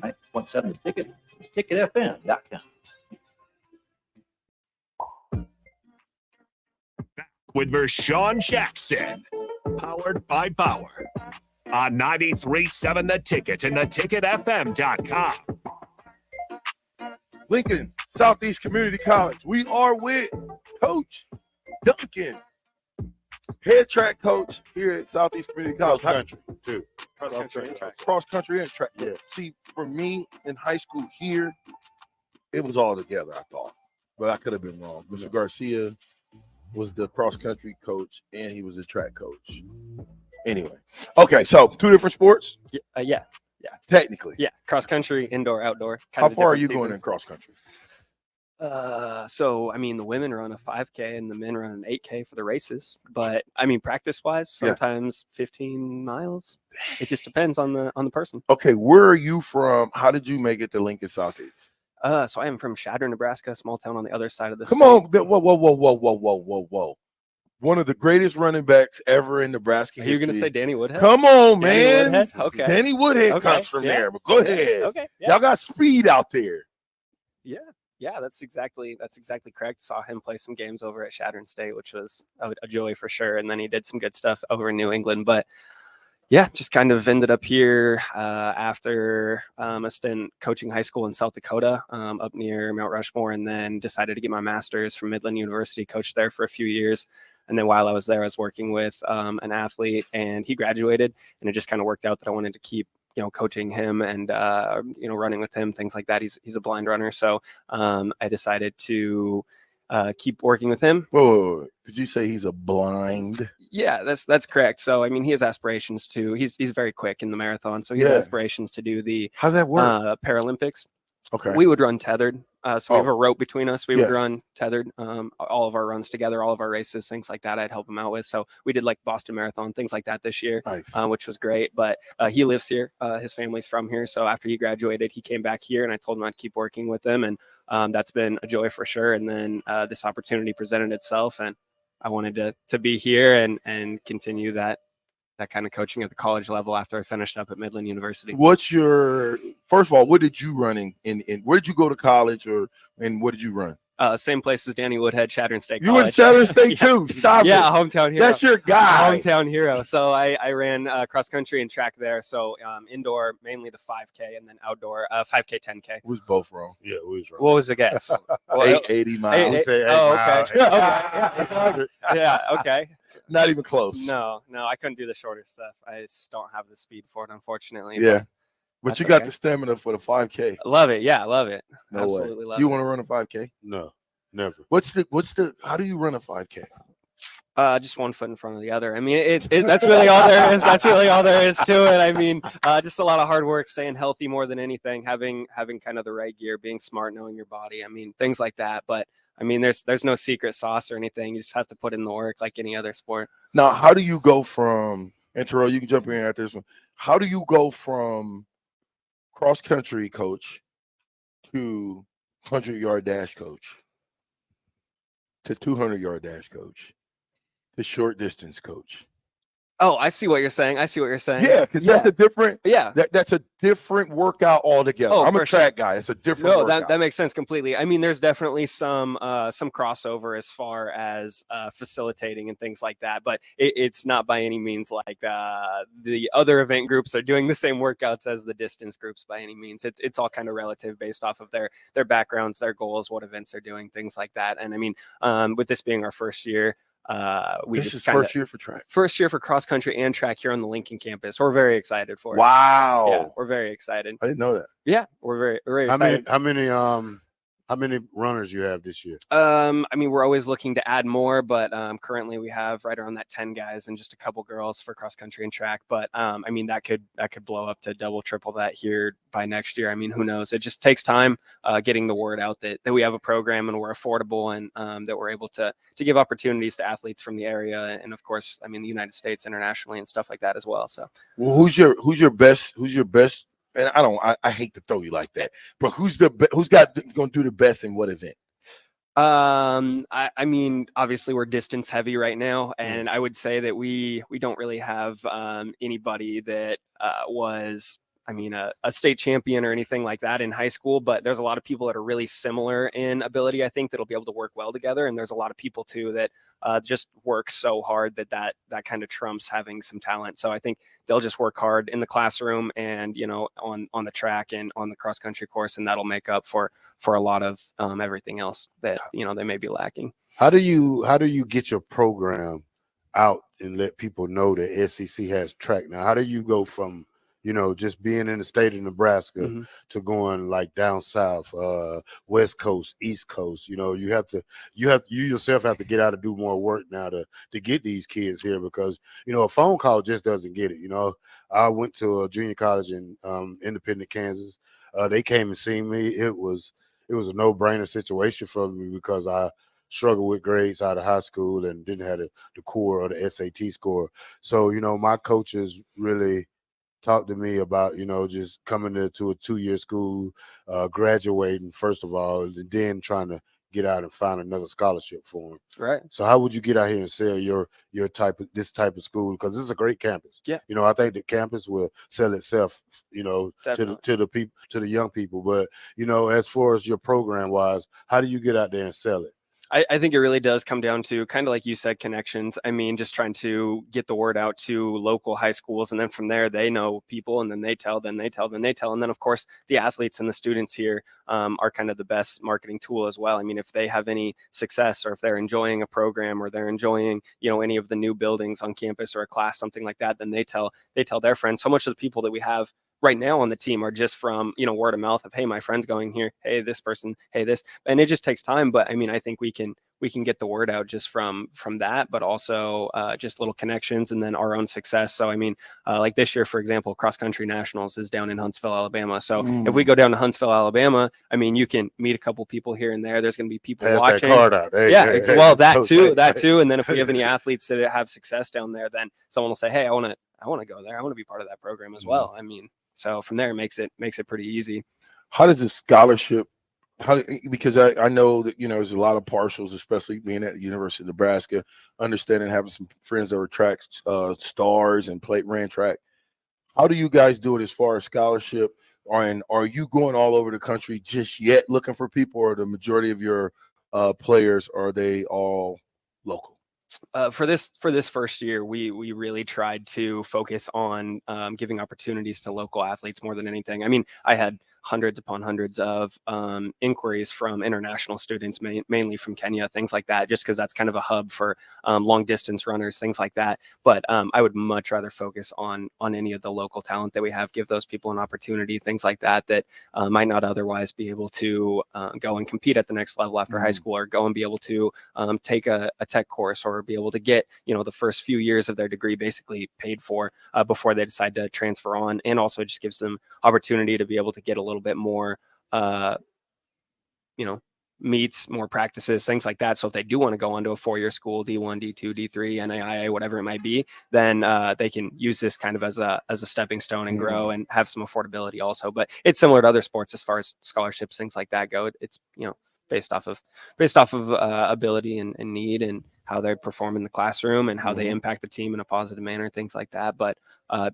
9.7 The Ticket, ticketfm.com. With Vershawn Jackson, powered by Bauer, on 93.7 The Ticket and theticketfm.com. Lincoln Southeast Community College. We are with Coach Duncan. head track coach here at Southeast Community College. Cross country too. Cross country and track. Yeah. See, for me in high school here, it was all together, I thought. But I could have been wrong. Mr. Garcia was the cross country coach and he was the track coach. Anyway. Okay, so 2 different sports? Yeah. Technically. Yeah. Cross country, indoor, outdoor. How far are you going in cross country? So I mean, the women run a 5K and the men run an 8K for the races. But I mean, practice wise, sometimes 15 miles. It just depends on the person. Okay, where are you from? How did you make it to Lincoln Southeast? So I am from Chadron, Nebraska, a small town on the other side of the Come state. on, whoa. One of the greatest running backs ever in Nebraska Are you going to history. say Danny Woodhead? Come on, Danny man. Woodhead? Okay. Danny Woodhead Okay, comes from yeah. there, but go ahead. Okay. Yeah. Y'all got speed out there. Yeah, that's exactly correct. Saw him play some games over at Chadron State, which was a joy for sure. And then he did some good stuff over in New England. But yeah, just kind of ended up here after a stint coaching high school in South Dakota, up near Mount Rushmore, and then decided to get my master's from Midland University. Coached there for a few years. And then while I was there, I was working with an athlete, and he graduated, and it just kind of worked out that I wanted to keep coaching him and running with him, things like that. He's a blind runner, so I decided to keep working with him. Whoa, did you say he's a blind? Yeah, that's correct. So I mean, he has aspirations to. He's very quick in the marathon, so he has aspirations to do the How's that work? Paralympics. Okay. We would run tethered. So we have a rope between us. We Yeah. would run tethered, all of our runs together, all of our races, things like that. I'd help him out with. So we did like Boston Marathon, things like that this year, Nice. which was great. But he lives here. His family's from here. So after he graduated, he came back here, and I told him I'd keep working with him. And that's been a joy for sure. And then this opportunity presented itself, and I wanted to be here and continue that kind of coaching at the college level after I finished up at Midland University. What's your first of all? What did you run in? Where did you go to college, and what did you run? Same place as Danny Woodhead, Chadron State. You went to Chadron State Yeah. too. Stop it. Yeah, hometown hero. That's your guy. Hometown hero. So I ran cross country and track there. So indoor, mainly the 5K, and then outdoor 5K, 10K. Was both wrong. Yeah, we was wrong. What was the guess? 80 miles. Yeah, okay. Not even close. No, I couldn't do the shorter stuff. I just don't have the speed for it, unfortunately. Yeah. But that's you got okay. the stamina for the 5K. Love it. Yeah, love it. No Absolutely way. love Do you it. want to run a 5K? No, never. What's the how do you run a 5K? Just one foot in front of the other. I mean, that's really all there is. That's really all there is to it. I mean, just a lot of hard work, staying healthy more than anything, having kind of the right gear, being smart, knowing your body. I mean, things like that. But I mean, there's no secret sauce or anything. You just have to put in the work like any other sport. Now, how do you go from and Terrell, you can jump in at this one. How do you go from cross country coach to 100-yard dash coach to 200-yard dash coach to short distance coach? Oh, I see what you're saying. Yeah, because that's a different. Yeah, that's a different workout altogether. Oh, I'm a for track sure. guy. It's a different. No, workout. that makes sense completely. I mean, there's definitely some crossover as far as facilitating and things like that, but it's not by any means like the other event groups are doing the same workouts as the distance groups by any means. It's all kind of relative based off of their backgrounds, their goals, what events they're doing, things like that. And I mean, with this being our first year. This is first year for track. First year for cross country and track here on the Lincoln campus. We're very excited for it. Wow. Yeah, we're very excited. I didn't know that. Yeah, we're very How excited. How many runners you have this year? I mean, we're always looking to add more, but currently we have right around that 10 guys and just a couple girls for cross country and track. But I mean, that could blow up to double, triple that here by next year. I mean, who knows? It just takes time getting the word out that we have a program and we're affordable and that we're able to give opportunities to athletes from the area and of course, I mean, the United States internationally and stuff like that as well. So, well, who's your best? And I hate to throw you like that, but who's going to do the best in what event? I mean, obviously we're distance heavy right now, and I would say that we don't really have anybody that was, I mean, a state champion or anything like that in high school, but there's a lot of people that are really similar in ability, I think, that'll be able to work well together. And there's a lot of people too that just work so hard that kind of trumps having some talent. So I think they'll just work hard in the classroom and, you know, on the track and on the cross country course, and that'll make up for a lot of everything else that, you know, they may be lacking. How do you get your program out and let people know that SEC has track now? How do you go from, you know, just being in the state of Nebraska to going like down south, West Coast, East Coast? You know, you yourself have to get out and do more work now to get these kids here, because, you know, a phone call just doesn't get it. You know, I went to a junior college in Independent, Kansas. They came and seen me. It was a no-brainer situation for me because I struggled with grades out of high school and didn't have the core or the SAT score. So, you know, my coaches really talked to me about, you know, just coming to a 2-year school, graduating first of all, and then trying to get out and find another scholarship for them. Right. So how would you get out here and sell this type of school? Because this is a great campus. Yeah. You know, I think the campus will sell itself, you know, Definitely. to the young people. But, you know, as far as your program wise, how do you get out there and sell it? I think it really does come down to, kind of like you said, connections. I mean, just trying to get the word out to local high schools. And then from there, they know people, and then they tell, then they tell, then they tell. And then, of course, the athletes and the students here are kind of the best marketing tool as well. I mean, if they have any success, or if they're enjoying a program, or they're enjoying, you know, any of the new buildings on campus or a class, something like that, then they tell their friends. So much of the people that we have right now on the team are just from, you know, word of mouth of, hey, my friend's going here, hey, this person, hey, this, and it just takes time. But I mean, I think we can get the word out just from that, but also just little connections, and then our own success. So I mean, like this year, for example, cross country nationals is down in Huntsville, Alabama. So if we go down to Huntsville, Alabama, I mean, you can meet a couple people here and there. There's going to be people Pass watching. that card out. Hey, yeah, hey, well, hey, that too. And then if we have any athletes that have success down there, then someone will say, hey, I want to go there. I want to be part of that program as well. I mean, so from there, it makes it pretty easy. How does a scholarship? Because I know that, you know, there's a lot of partials, especially being at the University of Nebraska, understanding, having some friends that were track stars and ran track. How do you guys do it as far as scholarship? And are you going all over the country just yet looking for people, or the majority of your players, are they all local? For this first year, we really tried to focus on giving opportunities to local athletes more than anything. I mean, I had hundreds upon hundreds of inquiries from international students, mainly from Kenya, things like that, just because that's kind of a hub for long distance runners, things like that. But I would much rather focus on any of the local talent that we have, give those people an opportunity, things like that might not otherwise be able to go and compete at the next level after high school, or go and be able to take a tech course, or be able to get, you know, the first few years of their degree basically paid for before they decide to transfer on. And also it just gives them opportunity to be able to get a little bit more, you know, meets, more practices, things like that. So if they do want to go on to a 4-year school, D1, D2, D3, NAIA, whatever it might be, then they can use this kind of as a stepping stone and grow and have some affordability also. But it's similar to other sports as far as scholarships, things like that go. It's, you know, based off of ability and need, and how they perform in the classroom, and how they impact the team in a positive manner, things like that. But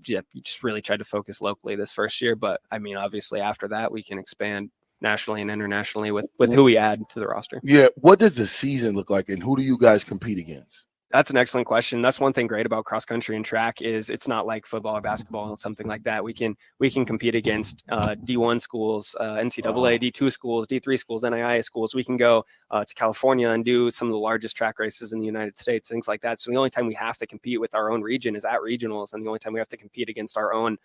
yeah, you just really tried to focus locally this first year. But I mean, obviously after that, we can expand nationally and internationally with who we add to the roster. Yeah. What does the season look like, and who do you guys compete against? That's an excellent question. That's one thing great about cross country and track is it's not like football or basketball and something like that. We can compete against D1 schools, NCAA, D2 schools, D3 schools, NAIA schools. We can go to California and do some of the largest track races in the United States, things like that. So the only time we have to compete with our own region is at regionals, and the only time we have to compete against our own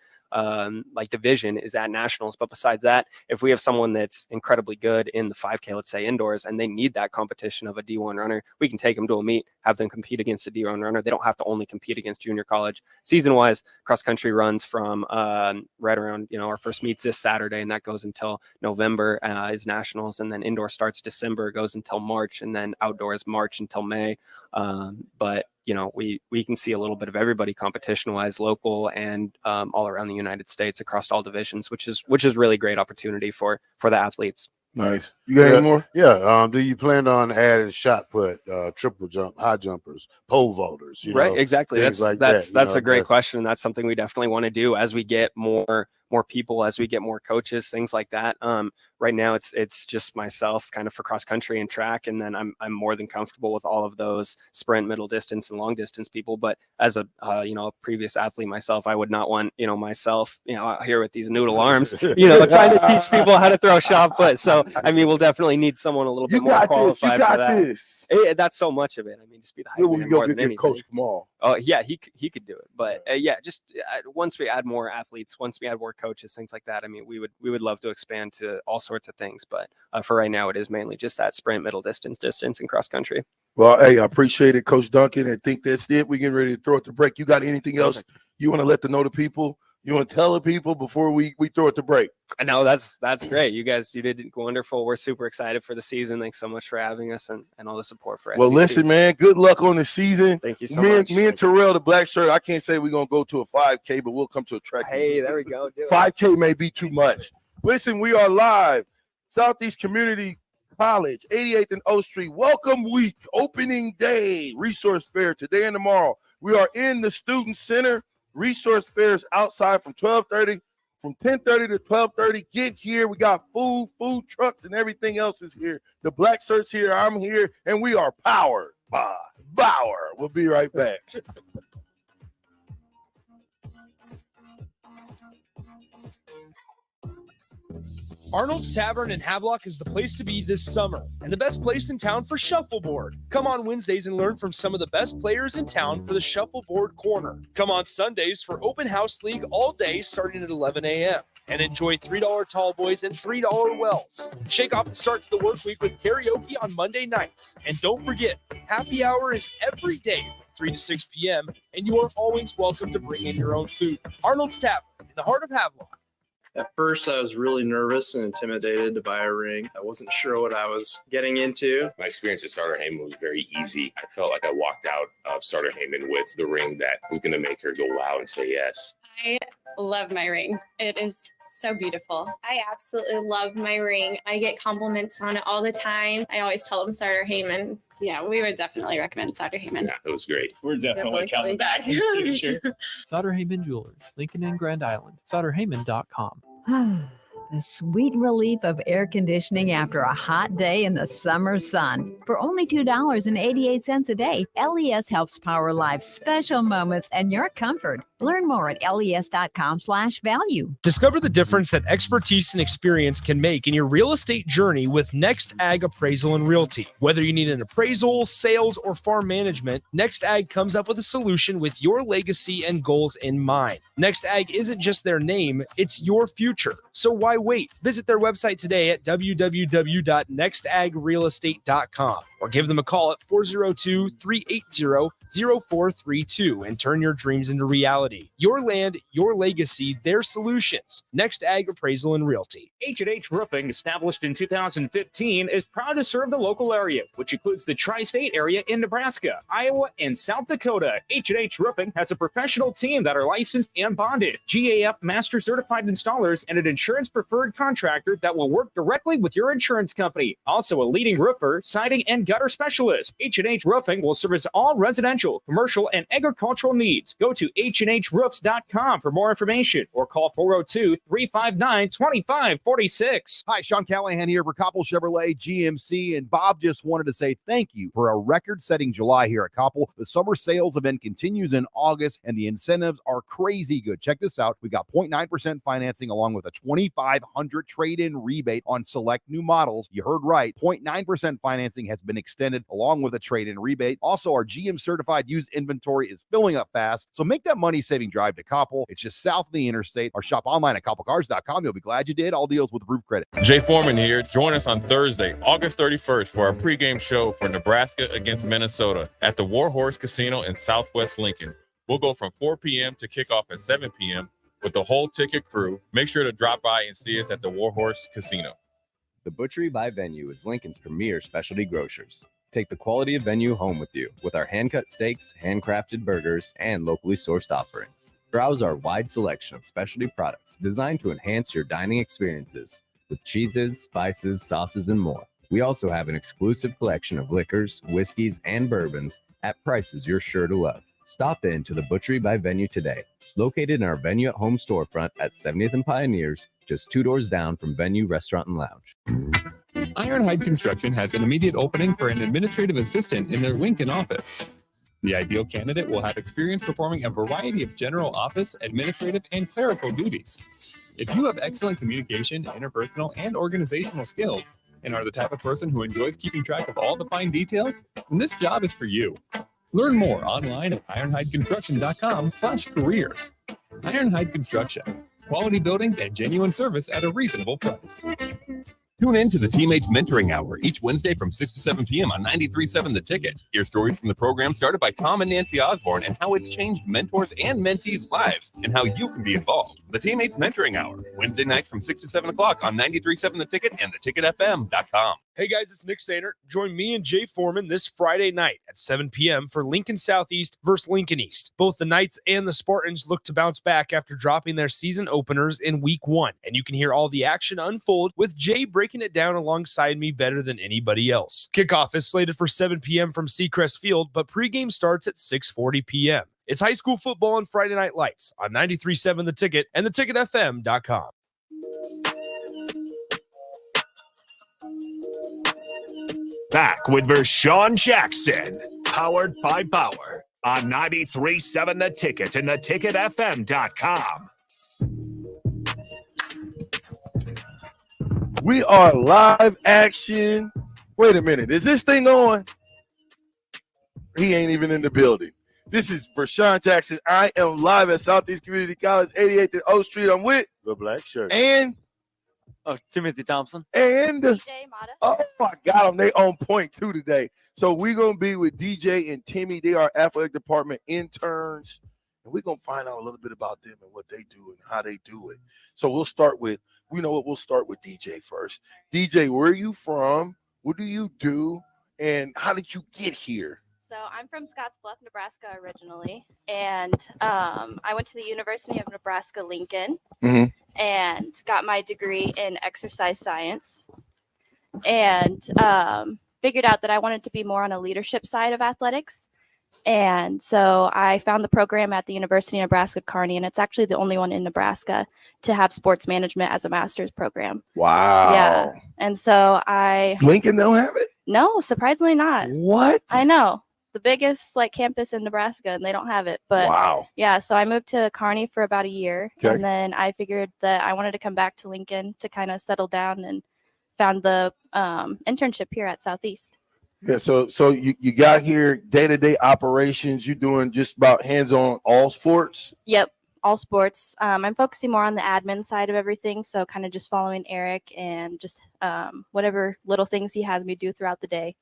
like division is at nationals. But besides that, if we have someone that's incredibly good in the 5K, let's say indoors, and they need that competition of a D1 runner, we can take them to a meet, have them compete against a D1 runner. They don't have to only compete against junior college. Season wise, cross country runs from right around, you know, our first meets this Saturday, and that goes until November is nationals, and then indoor starts December, goes until March, and then outdoors March until May. But you know, we can see a little bit of everybody competition wise, local and all around the United States across all divisions, which is really great opportunity for the athletes. Nice. You got any more? Yeah. Do you plan on adding shot put, triple jump, high jumpers, pole vaulters? Right. Exactly. That's a great question. question. That's something we definitely want to do as we get more more people as we get more coaches, things like that. Right now it's just myself kind of for cross country and track, and then I'm more than comfortable with all of those sprint, middle distance, and long distance people. But as a a previous athlete myself, I would not want myself out here with these noodle arms trying to teach people how to throw shot put. So I mean, we'll definitely need someone a little bit more qualified for that. That's so much of it. I mean, just be the hype man more than anything. Coach Kamal. Oh yeah, he could do it. But just once we add more athletes, once we add more coaches, things like that, I mean, we would love to expand to all sorts of things. But for right now, it is mainly just that sprint, middle distance, and cross country. Well, hey, I appreciate it, Coach Duncan. I think that's it. We're getting ready to throw it to break. You got anything else you want to let the people? You want to tell the people before we throw it to break? No, that's great. You guys, you did wonderful. We're super excited for the season. Thanks so much for having us and all the support for us. Well, listen, man, good luck on the season. Thank you so much. Me and Terrell, the black shirt, I can't say we're going to go to a 5K, but we'll come to a track. Hey, there we go. 5K may be too much. Listen, we are live. Southeast Community College, 88th and O Street. Welcome week, opening day, resource fair today and tomorrow. We are in the Student Center. Resource fairs outside from 10:30 to 12:30. Get here. We got food trucks, and everything else is here. The black shirt's here. I'm here, and we are powered by Bauer. We'll be right back. Arnold's Tavern in Havelock is the place to be this summer and the best place in town for shuffleboard. Come on Wednesdays and learn from some of the best players in town for the Shuffleboard Corner. Come on Sundays for Open House League all day starting at 11 a.m. and enjoy $3 tall boys and $3 wells. Shake off the start to the work week with karaoke on Monday nights. And don't forget, happy hour is every day from 3 to 6 p.m. and you are always welcome to bring in your own food. Arnold's Tavern in the heart of Havelock. At first, I was really nervous and intimidated to buy a ring. I wasn't sure what I was getting into. My experience at Starter Heyman was very easy. I felt like I walked out of Starter Heyman with the ring that was going to make her go wow and say yes. I love my ring. It is so beautiful. I absolutely love my ring. I get compliments on it all the time. I always tell them Starter Heyman. Yeah, we would definitely recommend Starter Heyman. Yeah, it was great. We're definitely coming back in the future. Sauter Heyman Jewelers, Lincoln and Grand Island. SauterHeyman.com. The sweet relief of air conditioning after a hot day in the summer sun. For only $2.88 a day, LES helps power life's special moments and your comfort. Learn more at les.com/value. Discover the difference that expertise and experience can make in your real estate journey with Next Ag Appraisal and Realty. Whether you need an appraisal, sales, or farm management, Next Ag comes up with a solution with your legacy and goals in mind. Next Ag isn't just their name, it's your future. So why wait? Visit their website today at www.nextagrealestate.com or give them a call at 402-380-0432 and turn your dreams into reality. Your land, your legacy, their solutions. Next Ag Appraisal and Realty. H&H Roofing, established in 2015, is proud to serve the local area, which includes the tri-state area in Nebraska, Iowa, and South Dakota. H&H Roofing has a professional team that are licensed and bonded, GAF Master Certified Installers, and an insurance preferred contractor that will work directly with your insurance company. Also a leading roofer, siding, and gutter specialist. H&H Roofing will service all residential, commercial, and agricultural needs. Go to HNHroofs.com for more information or call 402-359-2546. Hi, Sean Callahan here for Koppel Chevrolet GMC, and Bob just wanted to say thank you for a record-setting July here at Koppel. The summer sales event continues in August, and the incentives are crazy good. Check this out. We got 0.9% financing along with a $2,500 trade-in rebate on select new models. You heard right. 0.9% financing has been extended along with a trade-in rebate. Also, our GM certified used inventory is filling up fast, so make that money-saving drive to Koppel. It's just south of the interstate, or shop online at koppelcars.com. You'll be glad you did. All deals with roof credit. Jay Foreman here. Join us on Thursday, August 31st for our pregame show for Nebraska against Minnesota at the Warhorse Casino in Southwest Lincoln. We'll go from 4 p.m. to kickoff at 7 p.m. with the whole ticket crew. Make sure to drop by and see us at the Warhorse Casino. The Butchery by Venue is Lincoln's premier specialty grocers. Take the quality of Venue home with you with our hand-cut steaks, handcrafted burgers, and locally sourced offerings. Browse our wide selection of specialty products designed to enhance your dining experiences with cheeses, spices, sauces, and more. We also have an exclusive collection of liquors, whiskeys, and bourbons at prices you're sure to love. Stop in to the Butchery by Venue today, located in our Venue at Home storefront at 70th and Pioneers, just 2 doors down from Venue Restaurant and Lounge. Ironhide Construction has an immediate opening for an administrative assistant in their Lincoln office. The ideal candidate will have experience performing a variety of general office, administrative, and clerical duties. If you have excellent communication, interpersonal, and organizational skills, and are the type of person who enjoys keeping track of all the fine details, then this job is for you. Learn more online at ironhideconstruction.com/careers. Ironhide Construction, quality buildings and genuine service at a reasonable price. Tune in to the Teammates Mentoring Hour each Wednesday from 6 to 7 p.m. on 93.7 The Ticket. Hear stories from the program started by Tom and Nancy Osborne and how it's changed mentors and mentees' lives and how you can be involved. The Teammates Mentoring Hour, Wednesday nights from 6 to 7 o'clock on 93.7 The Ticket and theticketfm.com. Hey guys, it's Nick Sainer. Join me and Jay Foreman this Friday night at 7 p.m. for Lincoln Southeast versus Lincoln East. Both the Knights and the Spartans look to bounce back after dropping their season openers in week 1. And you can hear all the action unfold with Jay breaking it down alongside me better than anybody else. Kickoff is slated for 7 p.m. from Seacrest Field, but pregame starts at 6:40 p.m. It's high school football on Friday Night Lights on 93.7 The Ticket and theticketfm.com. Back with Vershawn Jackson, powered by Bauer on 93.7 The Ticket and theticketfm.com. We are live action. Wait a minute. Is this thing on? He ain't even in the building. This is Vershawn Jackson. I am live at Southeast Community College, 88th and O Street. I'm with the black shirt. And Timothy Thompson. And DJ Mata. oh my God, they on point too today. So we're gonna be with DJ and Timmy. They are athletic department interns, and we're gonna find out a little bit about them and what they do and how they do it. So we'll start with, we'll start with DJ first. DJ, where are you from? What do you do? And how did you get here? So I'm from Scottsbluff, Nebraska originally, and I went to the University of Nebraska-Lincoln and got my degree in exercise science, and figured out that I wanted to be more on a leadership side of athletics. And so I found the program at the University of Nebraska-Kearney, and it's actually the only one in Nebraska to have sports management as a master's program. Wow. Yeah. And so Lincoln don't have it? No, surprisingly not. What? I know. The biggest campus in Nebraska, and they don't have it. But wow. Yeah, so I moved to Kearney for about a year, Okay. and then I figured that I wanted to come back to Lincoln to kind of settle down, and found the internship here at Southeast. Yeah, so you got here, day-to-day operations. You're doing just about hands-on all sports? Yep, all sports. I'm focusing more on the admin side of everything, so kind of just following Eric and just whatever little things he has me do throughout the day.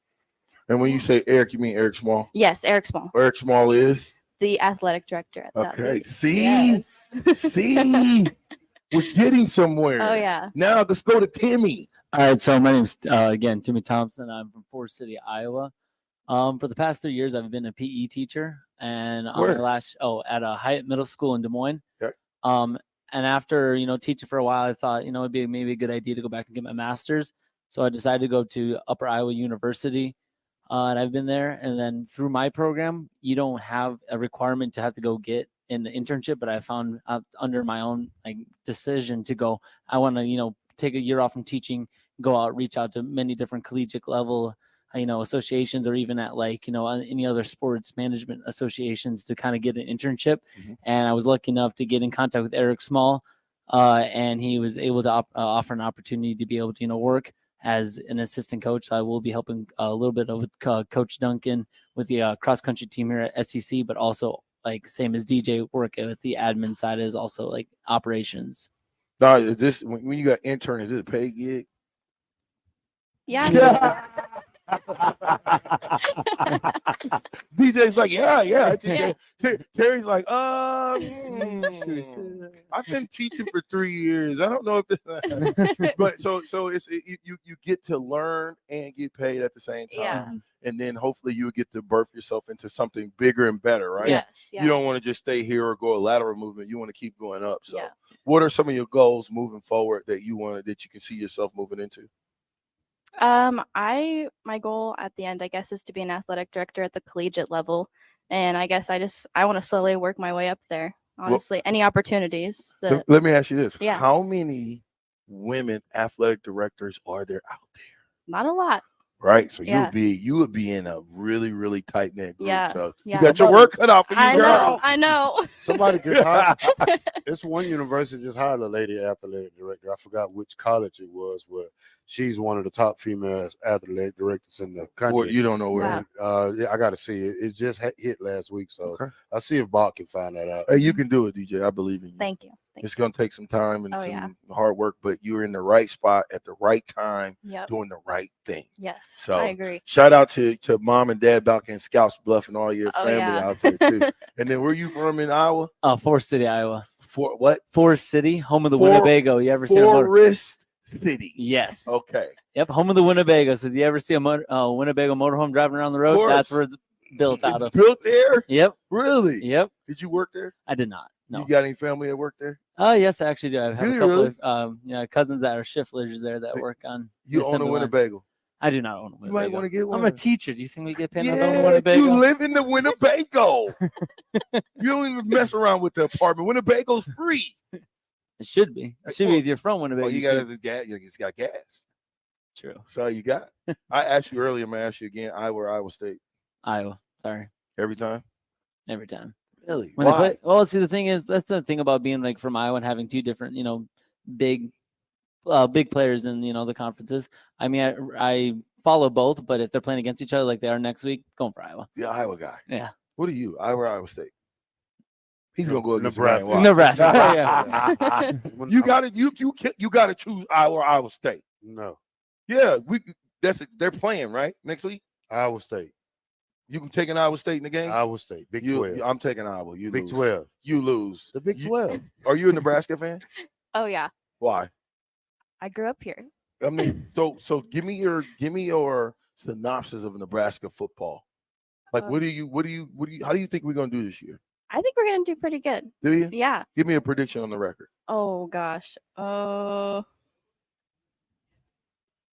And when you say Eric, you mean Eric Small? Yes, Eric Small, Eric Small is? the athletic director at Okay. Southeast. See? Yes. See? We're getting somewhere. Oh, yeah. Now let's go to Timmy. All right, so my name's again Timmy Thompson. I'm from Forest City, Iowa. For the past 3 years, I've been a PE teacher, and on Where? my at a Hyatt Middle School in Des Moines. Okay. And after teaching for a while, I thought it'd be maybe a good idea to go back and get my master's. So I decided to go to Upper Iowa University, and I've been there. And then through my program, you don't have a requirement to have to go get an internship, but I found under my own decision to go. I want to take a year off from teaching, go out, reach out to many different collegiate level, associations, or even at any other sports management associations to kind of get an internship. And I was lucky enough to get in contact with Eric Small, and he was able to offer an opportunity to be able to, work as an assistant coach. I will be helping a little bit with Coach Duncan with the cross country team here at SEC, but also same as DJ, work with the admin side is also operations. No, is this when you got intern? Is it a paid gig? Yeah. DJ's like, yeah. Terry's like, I've been teaching for 3 years. I don't know if this, but so it's you get to learn and get paid at the same time. Yeah. And then hopefully you get to birth yourself into something bigger and better, right? Yes. Yeah. You don't want to just stay here or go a lateral movement. You want to keep going up. So Yeah. what are some of your goals moving forward that you can see yourself moving into? My goal at the end, I guess, is to be an athletic director at the collegiate level. And I guess I want to slowly work my way up there. Honestly, any opportunities. Let me ask you this. Yeah. How many women athletic directors are there out there? Not a lot. Right. So Yeah. you would be in a really, really tight knit group. Yeah. So Yeah. you got your work cut out for you, I girl. know. I know. Somebody just hired. It's one university just hired a lady athletic director. I forgot which college it was, but she's one of the top female athletic directors in the country. Well, you don't know where. Yeah, I got to see it. It just hit last week, so I'll see if Bob can find that out. Hey, you can do it, DJ. I believe in you. Thank you. It's going to take some time and Oh, some yeah. hard work, but you're in the right spot at the right time, Yep. doing the right thing. Yes. So I agree. shout out to mom and dad back in Scouts Bluff and all your Oh, family yeah. out there too. And then where you from in Iowa? Forest City, Iowa. What? Forest City, home of the Winnebago. You ever seen a motor? Forest City. Yes. Okay. Yep, home of the Winnebago. So if you ever see a Winnebago motorhome driving around the road, course. that's where it's built out of. Built there? Yep. Really? Yep. Did you work there? I did not. No. You got any family that worked there? Oh, yes, I actually do. I have Do a you couple really? of cousins that are shift leaders there that work on. You this own end a of the line. Winnebago. I do not own a Winnebago. You might want to get one. I'm a teacher. Do you think we get paid on a Yeah, Winnebago? you live in the Winnebago. You don't even mess around with the apartment. Winnebago's free. It should be. It should be if you're from Winnebago. Well, you you got should- the gas. You just got gas. True. So all you got. I asked you earlier. I'm gonna ask you again. Iowa or Iowa State? Iowa. Sorry. Every time. Every time. Really? When they Why? play, well, see, the thing is, that's the thing about being like from Iowa and having two different, big players in, the conferences. I mean, I follow both, but if they're playing against each other like they are next week, going for Iowa. The Iowa guy. Yeah. What are you? Iowa or Iowa State? He's gonna go against Nebraska. Ryan Watts. Nebraska. You got to you got to choose Iowa or Iowa State. No, Yeah, they're playing right next week. Iowa State. You can take an Iowa State in the game. Iowa State. Big 12. I'm taking Iowa. You Big lose. 12. You lose. The Big 12. Are you a Nebraska fan? Oh yeah. Why? I grew up here. I mean, so give me your synopsis of Nebraska football. Like, how do you think we're gonna do this year? I think we're gonna do pretty good. Do you? Yeah. Give me a prediction on the record. Oh gosh. I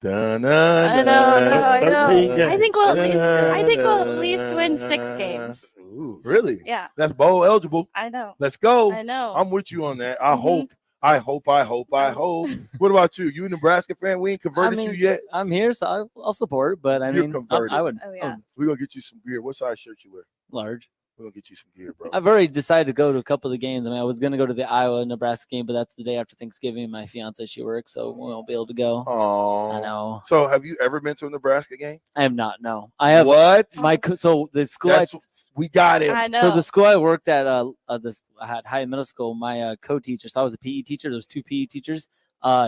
I know. I think we'll at least win 6 games. Really? Yeah. That's bowl eligible. I know. Let's go. I know. I'm with you on that. I hope. What about you? You a Nebraska fan? We ain't converted you yet. I'm here, so I'll support. But I You're mean, converted. I would. Oh yeah. We're gonna get you some gear. What size shirt you wear? Large. We're gonna get you some gear, bro. I've already decided to go to a couple of the games. I mean, I was gonna go to the Iowa-Nebraska game, but that's the day after Thanksgiving. My fiance, she works, so we won't be able to go. Oh, I know. So, have you ever been to a Nebraska game? I have not. No, I have. What? So the school. We got it. I know. So the school I worked at, I had High Middle School. My co-teacher. So I was a PE teacher. There was 2 PE teachers.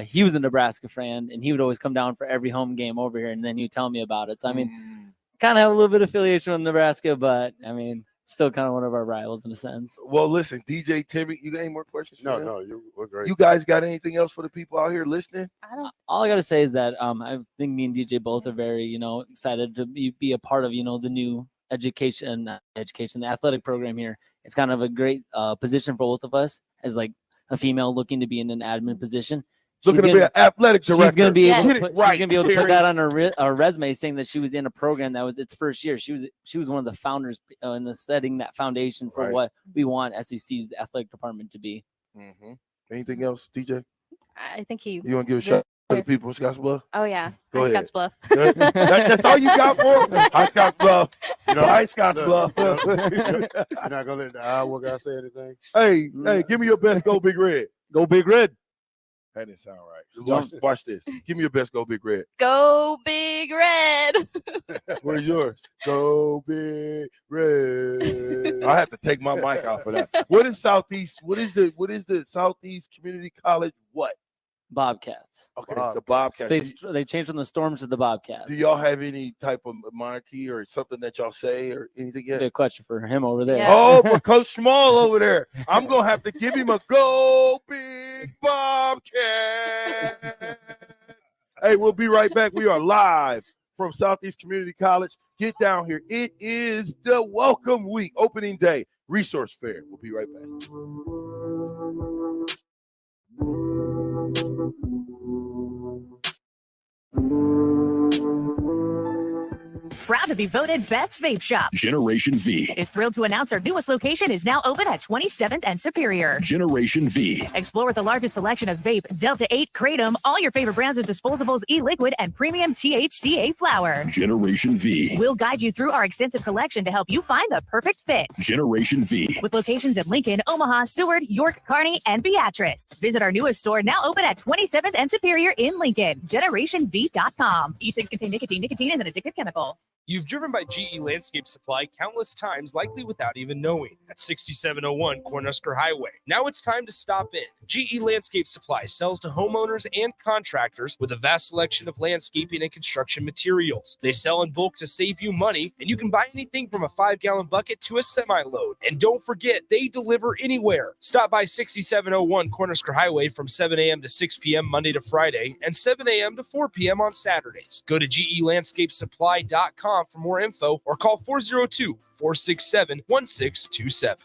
He was a Nebraska fan, and he would always come down for every home game over here, and then he'd tell me about it. So I mean, kind of have a little bit of affiliation with Nebraska, but I mean, still kind of one of our rivals in a sense. Well, listen, DJ Timmy, you got any more questions? For them? No, we're great. You guys got anything else for the people out here listening? All I gotta say is that I think me and DJ both are very, excited to be a part of, the new the athletic program here. It's kind of a great position for both of us as like a female looking to be in an admin position. Looking to be an athletic director. She's gonna be able Get to it put, right, she's gonna be able to Terry. put that on her resume, saying that she was in a program that was its first year. She was one of the founders in the setting that foundation for Right. what we want SEC's athletic department to be. Mm-hmm. Anything else, DJ? I think he. You want to give a shout out to the people in Scottsbluff? Oh yeah. Go ahead. Scottsbluff. That's all you got for him? High Scottsbluff. High Scottsbluff. You're not gonna let the Iowa guy say anything? Hey, give me your best Go Big Red. Go Big Red. That didn't sound right. Watch this. Give me your best Go Big Red. Go Big Red. Where's yours? Go Big Red. I have to take my mic out for that. What is Southeast? What is the Southeast Community College? What? Bobcats. Okay, the Bobcats. They changed from the Storms to the Bobcats. Do y'all have any type of monarchy or something that y'all say or anything yet? Good question for him over there. Oh, for Coach Small over there. I'm going to have to give him a Go Big Bobcat. Hey, we'll be right back. We are live from Southeast Community College. Get down here. It is the welcome week, opening day, resource fair. We'll be right back. Proud proud to be voted Best Vape Shop. Generation V. Is thrilled to announce our newest location is now open at 27th and Superior. Generation V. Explore the largest selection of vape, Delta 8, Kratom, all your favorite brands of disposables, e-liquid, and premium THCA flower. Generation V. We'll guide you through our extensive collection to help you find the perfect fit. Generation V. With locations in Lincoln, Omaha, Seward, York, Kearney, and Beatrice. Visit our newest store now open at 27th and Superior in Lincoln. GenerationV.com. E6 contain nicotine. Nicotine is an addictive chemical. You've driven by GE Landscape Supply countless times, likely without even knowing, at 6701 Cornhusker Highway. Now it's time to stop in. GE Landscape Supply sells to homeowners and contractors with a vast selection of landscaping and construction materials. They sell in bulk to save you money, and you can buy anything from a 5-gallon bucket to a semi-load. And don't forget, they deliver anywhere. Stop by 6701 Cornhusker Highway from 7 a.m. to 6 p.m. Monday to Friday, and 7 a.m. to 4 p.m. on Saturdays. Go to GELandscapeSupply.com for more info or call 402-467-1627.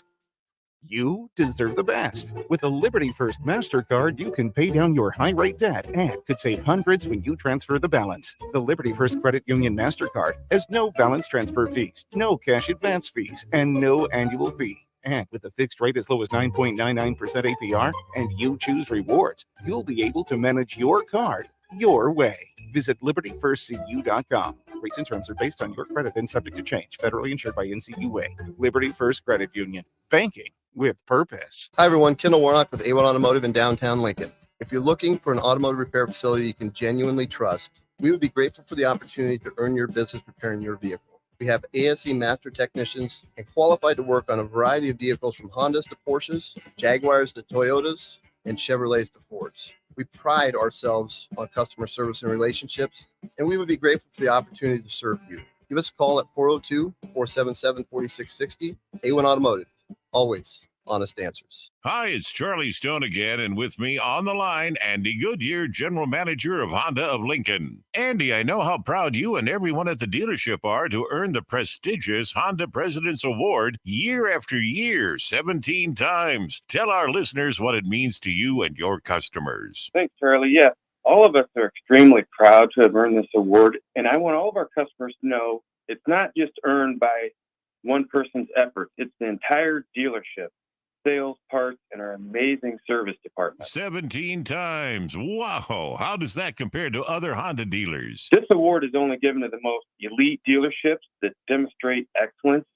You deserve the best. With a Liberty First MasterCard, you can pay down your high-rate debt and could save hundreds when you transfer the balance. The Liberty First Credit Union MasterCard has no balance transfer fees, no cash advance fees, and no annual fee. And with a fixed rate as low as 9.99% APR and you choose rewards, you'll be able to manage your card your way. Visit LibertyFirstCU.com. Rates and terms are based on your credit and subject to change. Federally insured by NCUA. Liberty First Credit Union. Banking with purpose. Hi, everyone. Kendall Warnock with A1 Automotive in downtown Lincoln. If you're looking for an automotive repair facility you can genuinely trust, we would be grateful for the opportunity to earn your business repairing your vehicle. We have ASE master technicians and qualified to work on a variety of vehicles from Hondas to Porsches, Jaguars to Toyotas, and Chevrolets to Fords. We pride ourselves on customer service and relationships, and we would be grateful for the opportunity to serve you. Give us a call at 402-477-4660. A1 Automotive, always honest answers. Hi, it's Charlie Stone again, and with me on the line, Andy Goodyear, General Manager of Honda of Lincoln. Andy, I know how proud you and everyone at the dealership are to earn the prestigious Honda President's Award year after year, 17 times. Tell our listeners what it means to you and your customers. Thanks, Charlie. Yeah, all of us are extremely proud to have earned this award, and I want all of our customers to know it's not just earned by one person's effort. It's the entire dealership. Sales, parts, and our amazing service department. 17 times. Wow. How does that compare to other Honda dealers? This award is only given to the most elite dealerships that demonstrate excellence.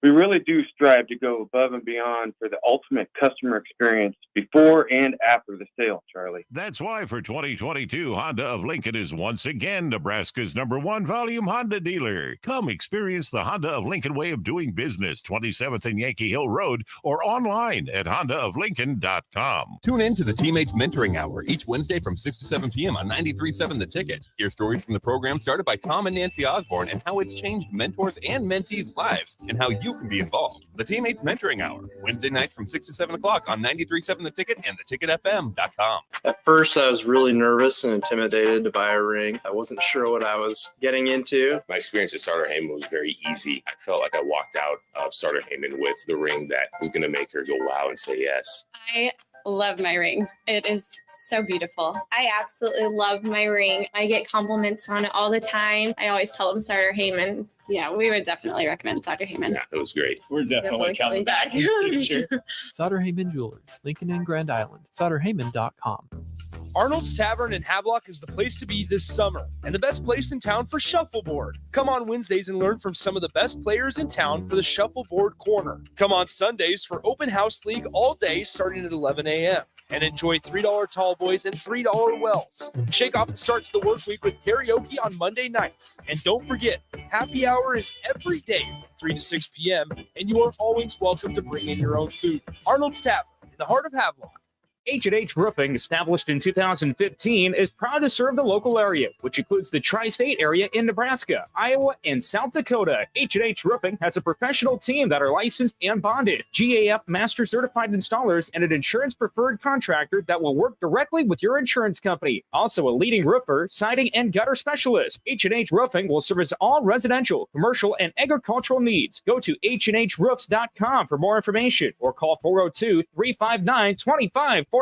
We really do strive to go above and beyond for the ultimate customer experience before and after the sale, Charlie. That's why for 2022, Honda of Lincoln is once again Nebraska's #1 volume Honda dealer. Come experience the Honda of Lincoln way of doing business, 27th and Yankee Hill Road, or online at hondaoflincoln.com. Tune in to the Teammates Mentoring Hour each Wednesday from 6 to 7 p.m. on 93.7 The Ticket. Hear stories from the program started by Tom and Nancy Osborne and how it's changed mentors and mentees' lives and how you can be involved. The Teammates Mentoring Hour, Wednesday nights from 6 to 7 o'clock on 93.7 The Ticket and theticketfm.com. At first, I was really nervous and intimidated to buy a ring. I wasn't sure what I was getting into. My experience at Starter Heyman was very easy. I felt like I walked out of Starter Heyman with the ring that was going to make her go wow and say yes. I love my ring. It is so beautiful. I absolutely love my ring. I get compliments on it all the time. I always tell them Starter Heyman. Yeah, we would definitely recommend Starter Heyman. Yeah, it was great. We're definitely coming back. Sure. Sauter Heyman Jewelers, Lincoln and Grand Island. SauterHeyman.com. Arnold's Tavern in Havelock is the place to be this summer and the best place in town for shuffleboard. Come on Wednesdays and learn from some of the best players in town for the Shuffleboard Corner. Come on Sundays for Open House League all day starting at 11 a.m. and enjoy $3 tall boys and $3 wells. Shake off the start to the work week with karaoke on Monday nights. And don't forget, happy hour is every day from 3 to 6 p.m. and you are always welcome to bring in your own food. Arnold's Tavern in the heart of Havelock. H&H Roofing, established in 2015, is proud to serve the local area, which includes the tri-state area in Nebraska, Iowa, and South Dakota. H&H Roofing has a professional team that are licensed and bonded, GAF Master Certified Installers, and an insurance-preferred contractor that will work directly with your insurance company. Also a leading roofer, siding, and gutter specialist. H&H Roofing will service all residential, commercial, and agricultural needs. Go to HNHroofs.com for more information or call 402-359-2546.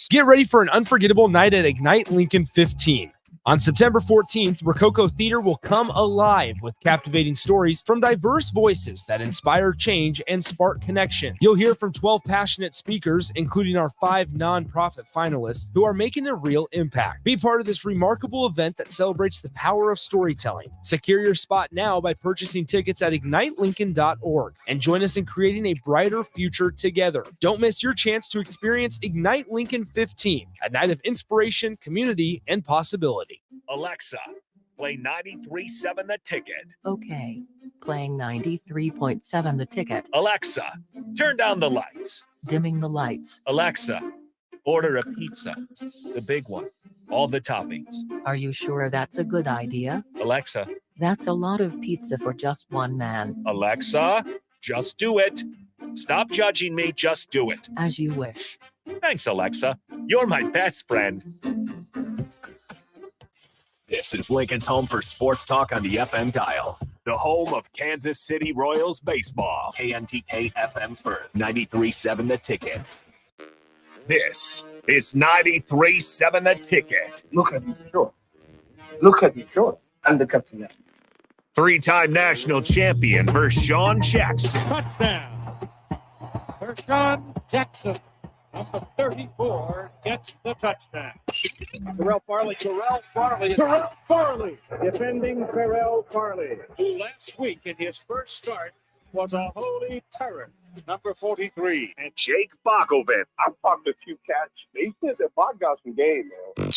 Get ready for an unforgettable night at Ignite Lincoln 15. On September 14th, Rococo Theater will come alive with captivating stories from diverse voices that inspire change and spark connection. You'll hear from 12 passionate speakers, including our 5 nonprofit finalists, who are making a real impact. Be part of this remarkable event that celebrates the power of storytelling. Secure your spot now by purchasing tickets at ignitelincoln.org and join us in creating a brighter future together. Don't miss your chance to experience Ignite Lincoln 15, a night of inspiration, community, and possibility. Alexa, play 93.7 The Ticket. Okay, playing 93.7 The Ticket. Alexa, turn down the lights. Dimming the lights. Alexa, order a pizza, the big one, all the toppings. Are you sure that's a good idea? Alexa. That's a lot of pizza for just one man. Alexa, just do it. Stop judging me, just do it. As you wish. Thanks, Alexa. You're my best friend. This is Lincoln's home for sports talk on the FM dial. The home of Kansas City Royals baseball. KNTK FM Firth, 93.7 The Ticket. This is 93.7 The Ticket. Look at me, sure. Look at me, sure. I'm the captain now. 3-time national champion Vershawn Jackson. Touchdown. Vershawn Jackson, number 34, gets the touchdown. Terrell Farley, defending Terrell Farley, who last week in his first start was a holy terror. Number 43. And Jake Bakovic. I popped a few cats. They said that Bach got some game, man.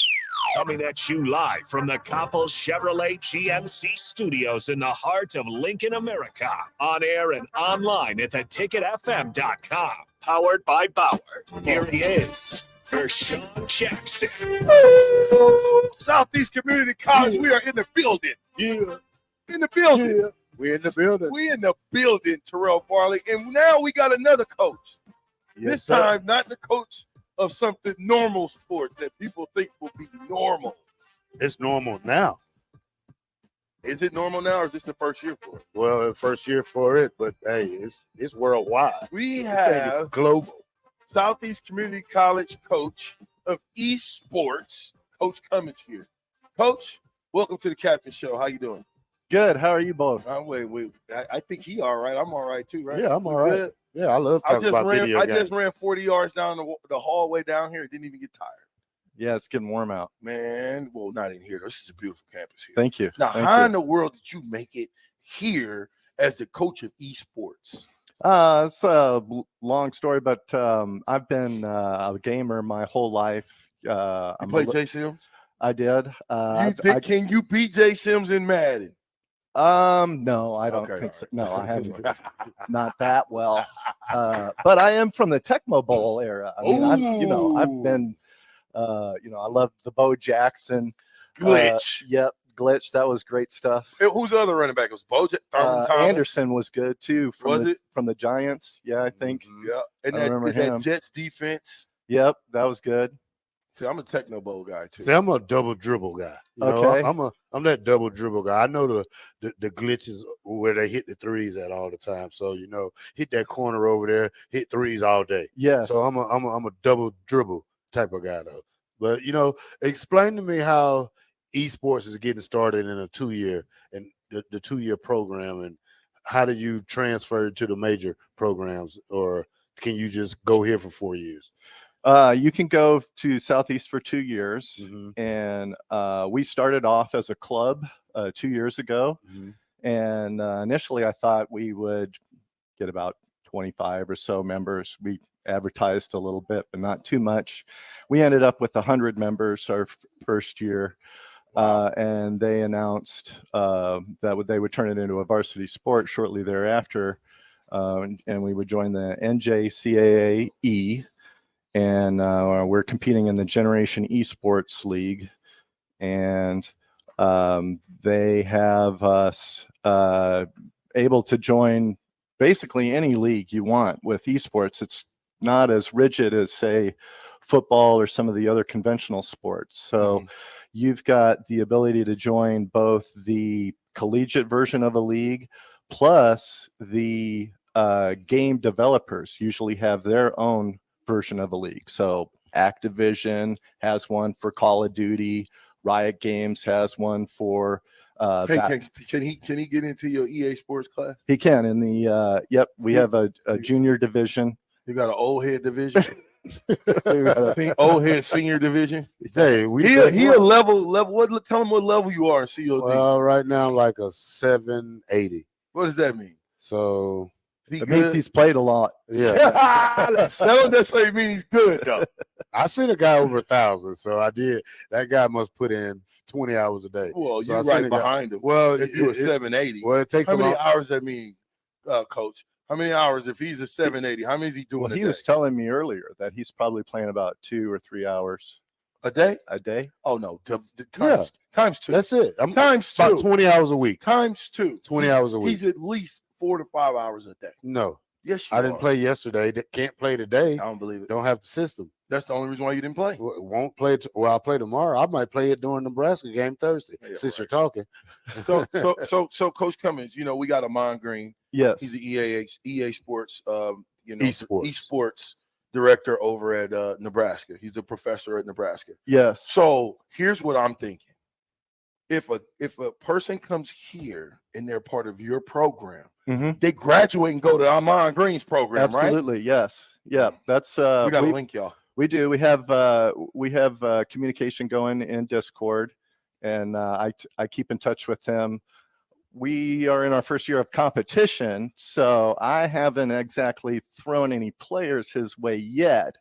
Coming at you live from the Coppels Chevrolet GMC studios in the heart of Lincoln, America. On air and online at theticketfm.com. Powered by Bauer. Here he is, Vershawn Jackson. Southeast Community College, we are in the building. Yeah. In the building. Yeah. We're in the building. We in the building, Terrell Farley. And now we got another coach. Yes, this sir. time, not the coach of something normal sports that people think will be normal. It's normal now. Is it normal now, or is this the first year for it? Well, first year for it, but hey, it's worldwide. We This thing is have global. Southeast Community College coach of esports, Coach Cummins here. Coach, welcome to the Captain Show. How you doing? Good. How are you both? Wait. I think he all right. I'm all right too, right? Yeah, I'm all You right. good? Yeah, I love talking about video I games. just ran 40 yards down the hallway down here. Didn't even get tired. Yeah, it's getting warm out. Man, well, not in here. This is a beautiful campus here. Thank you. Now, Thank how you. in the world did you make it here as the coach of esports? It's a long story, but I've been a gamer my whole life. You played Jay Sims? I did. Can you beat Jay Sims in Madden? No, I don't think so. No, I haven't. Not that well. But I am from the Tecmo Bowl era. I mean, I've been, I love the Bo Jackson Glitch. Yep, Glitch. That was great stuff. Who's the other running back? It was Bo Thomas. Anderson was good too. Was it from the Giants? Yeah, I think. Yeah, and I remember him. that Jets defense. Yep, that was good. See, I'm a Techno Bowl guy too. See, I'm a double dribble guy. You Okay. know, I'm that double dribble guy. I know the glitches where they hit the threes at all the time. So hit that corner over there, hit threes all day. Yes. So I'm a double dribble type of guy though. But explain to me how esports is getting started in a 2-year and the 2-year program, and how do you transfer to the major programs, or can you just go here for 4 years? You can go to Southeast for 2 years, and we started off as a club 2 years ago. And initially, I thought we would get about 25 or so members. We advertised a little bit, but not too much. We ended up with 100 members our first year, and they announced that they would turn it into a varsity sport shortly thereafter, and we would join the NJCAA. And we're competing in the Generation Esports League, and they have us able to join basically any league you want with esports. It's not as rigid as, say, football or some of the other conventional sports. So you've got the ability to join both the collegiate version of a league, plus the game developers usually have their own version of a league. So Activision has one for Call of Duty, Riot Games has one for Hey, that. can he get into your EA Sports class? He can in the we have a junior division. You got an old head division. Old head senior division. Hey, he a level. What? Tell him what level you are in COD. Well, right now I'm like a 780. What does that mean? So It means he's played a lot. yeah. So don't necessarily mean he's good though. I seen a guy over 1,000, so I did. That guy must put in 20 hours a day. Well, So you're I seen right a guy- behind him. Well, if you were 780, well, it takes how a many long- hours that mean, Coach? How many hours if he's a 780? How many is he doing Well, a he day? was telling me earlier that he's probably playing about 2 or 3 hours a day. A day? Oh no, Yeah. times two. That's it. I'm Times about two. 20 hours a week. Times two. 20 hours a week. He's at least 4 to 5 hours a day. No. Yes, you I didn't are. play yesterday. Can't play today. I don't believe it. Don't have the system. That's the only reason why you didn't play. Won't play it. Well, I'll play tomorrow. I might play it during Nebraska game Thursday. Since you're talking. So Coach Cummins, we got Amon Green. Yes. He's the EA Sports, Esports. esports director over at Nebraska. He's a professor at Nebraska. Yes. So here's what I'm thinking. If a person comes here and they're part of your program, they graduate and go to Amon Green's program, right? Absolutely, yes. Yeah, that's We got to link y'all. We do. We have communication going in Discord, and I keep in touch with them. We are in our first year of competition, so I haven't exactly thrown any players his way yet.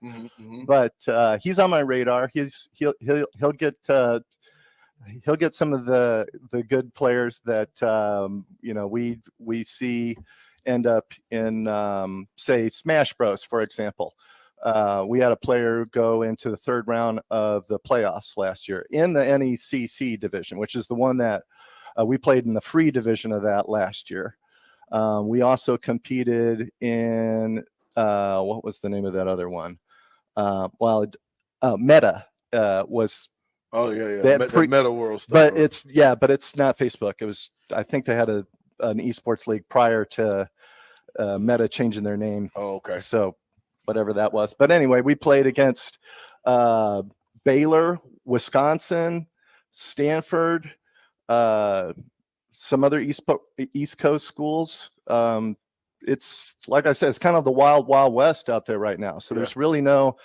But he's on my radar. He'll get some of the good players that we see end up in say Smash Bros, for example. We had a player go into the third round of the playoffs last year in the NECC division, which is the one that we played in the free division of that last year. We also competed in what was the name of that other one? Meta was. Oh yeah. That The Meta World stuff. But it's not Facebook. It was. I think they had an esports league prior to Meta changing their name. Oh, okay. So whatever that was. But anyway, we played against Baylor, Wisconsin, Stanford, some other East Coast schools. It's like I said, it's kind of the wild west out there right now. So there's really no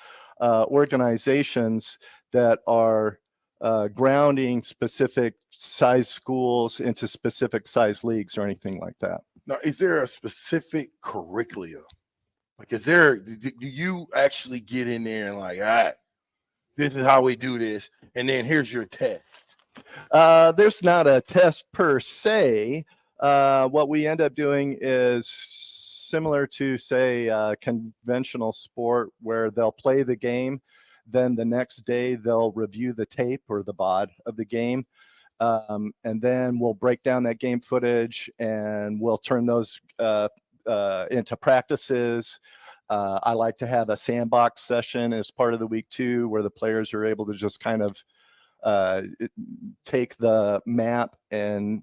organizations that are grounding specific size schools into specific size leagues or anything like that. Now, is there a specific curriculum? Like, do you actually get in there and like, all right, this is how we do this, and then here's your test? There's not a test per se. What we end up doing is similar to, say, conventional sport where they'll play the game. Then the next day they'll review the tape or the VOD of the game. And then we'll break down that game footage and we'll turn those into practices. I like to have a sandbox session as part of the week too, where the players are able to just kind of take the map and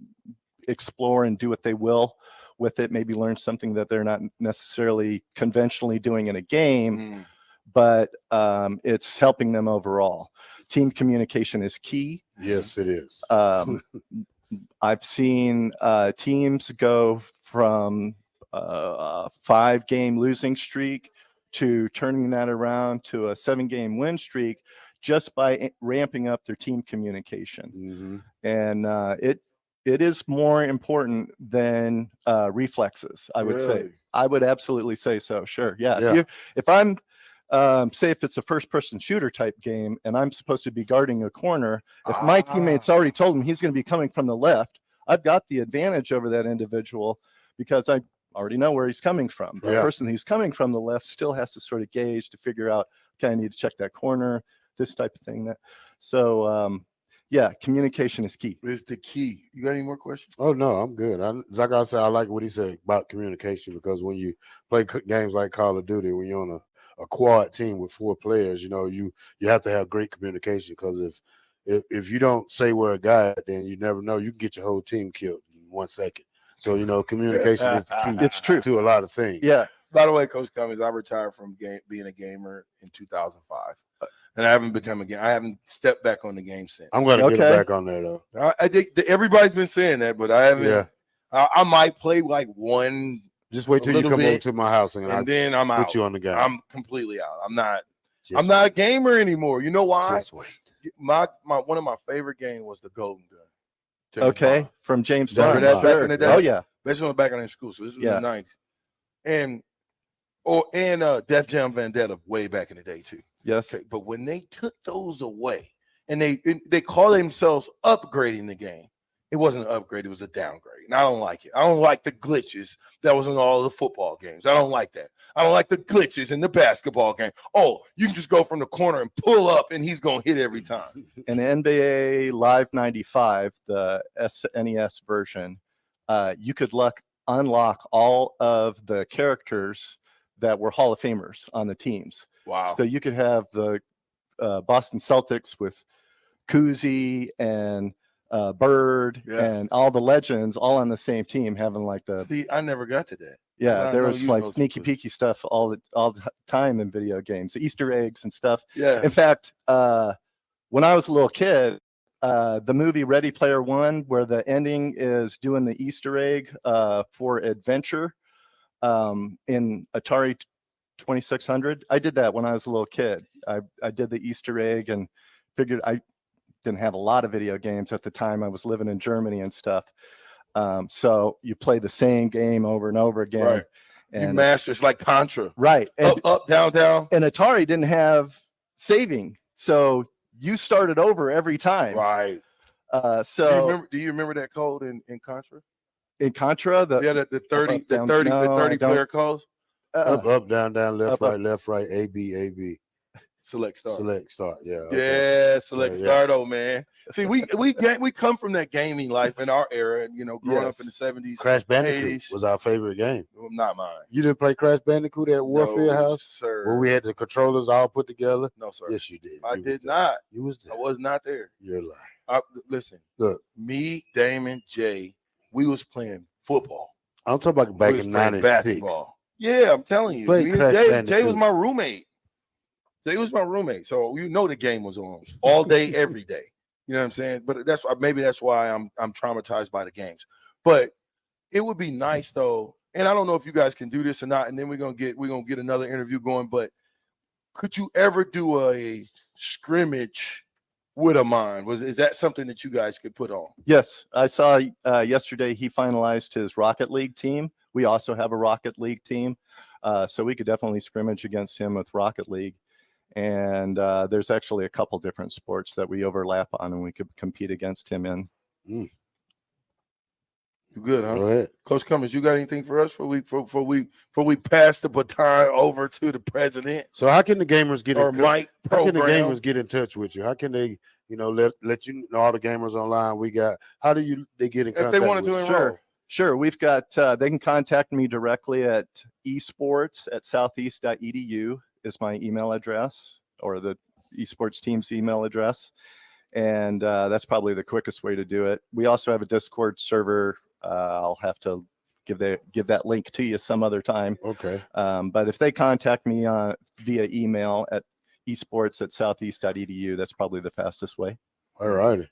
explore and do what they will with it, maybe learn something that they're not necessarily conventionally doing in a game, but it's helping them overall. Team communication is key. Yes, it is. I've seen teams go from a 5-game losing streak to turning that around to a 7-game win streak just by ramping up their team communication. And it is more important than reflexes, I would say. Really? I would absolutely say so. Sure. Yeah. Yeah. If I'm say if it's a first-person shooter type game and I'm supposed to be guarding a corner, if my teammates already told him he's going to be coming from the left, I've got the advantage over that individual because I already know where he's coming from. The person who's coming from the left still has to sort of gauge to figure out, okay, I need to check that corner, this type of thing. Yeah, communication is key. It's the key. You got any more questions? Oh no, I'm good. Like I said, I like what he said about communication because when you play games like Call of Duty, when you're on a quad team with 4 players, you have to have great communication because if you don't say where a guy, then you never know. You can get your whole team killed in 1 second. So communication is key. It's true to a lot of things. Yeah. By the way, Coach Cummings, I retired from being a gamer in 2005, and I haven't become a gamer. I haven't stepped back on the game since. I'm going to get back on there though. I think everybody's been saying that, but I haven't. Yeah. I might play like one. Just wait till you come over to my house and then I'm out. Put you on the game. I'm completely out. I'm not a gamer anymore. You know why? Just wait. My one of my favorite games was the Golden Gun. Okay, from James Bond. Remember that back in the day? Oh yeah, that's when back in school. So this was in the 90s, and Def Jam Vendetta way back in the day too. Yes, okay, but when they took those away and they call themselves upgrading the game, it wasn't an upgrade; it was a downgrade. And I don't like it. I don't like the glitches that was in all the football games. I don't like that. I don't like the glitches in the basketball game. Oh, you can just go from the corner and pull up, and he's gonna hit every time. In NBA Live 95, the SNES version, you could unlock all of the characters that were Hall of Famers on the teams. Wow! So you could have the Boston Celtics with Cousy and Bird and all the legends all on the same team, having like the. See, I never got to that. Yeah, there was like sneaky peeky stuff all the time in video games, Easter eggs and stuff. Yeah. In fact, when I was a little kid, the movie Ready Player One, where the ending is doing the Easter egg for Adventure in Atari 2600. I did that when I was a little kid. I did the Easter egg and figured I didn't have a lot of video games at the time. I was living in Germany and stuff. So you play the same game over and over again. Right. And you master. It's like Contra. Right. And, up, down, down. And Atari didn't have saving. So you started over every time. Right. So do you remember that code in Contra? In Contra, the 30 player code? Up, down, left, right, A, B. Select start. Select start. Yeah. Yeah, select start. Oh man. See, we come from that gaming life in our era, and growing up in the 70s. Crash Bandicoot 80s. was our favorite game. Not mine. You didn't play Crash Bandicoot at Warfield House, sir. Where we had the controllers all put together. No, sir. Yes, you did. I did not. You was there. I was not there. You're lying. Listen. Look, me, Damon, Jay, we was playing football. I'm talking about back in '96. Basketball. Yeah, I'm telling you. Me and Jay was my roommate. Jay was my roommate, so the game was on all day, every day. You know what I'm saying? But maybe that's why I'm traumatized by the games. But it would be nice though, and I don't know if you guys can do this or not. And then we're gonna get another interview going. But could you ever do a scrimmage with Amon? Is that something that you guys could put on? Yes, I saw yesterday he finalized his Rocket League team. We also have a Rocket League team, so we could definitely scrimmage against him with Rocket League. And there's actually a couple different sports that we overlap on, and we could compete against him in. You good, huh? Go ahead. Coach Cummings, you got anything for us before we pass the baton over to the president? So how can the gamers get or Mike how can the program? gamers get in touch with you? How can they, let you know all the gamers online? How do they get in contact? If they wanted to enroll. Sure. We've got they can contact me directly at esports@southeast.edu is my email address, or the esports team's email address. And that's probably the quickest way to do it. We also have a Discord server. I'll have to give that link to you some other time. Okay. But if they contact me via email at esports@southeast.edu, that's probably the fastest way. All righty.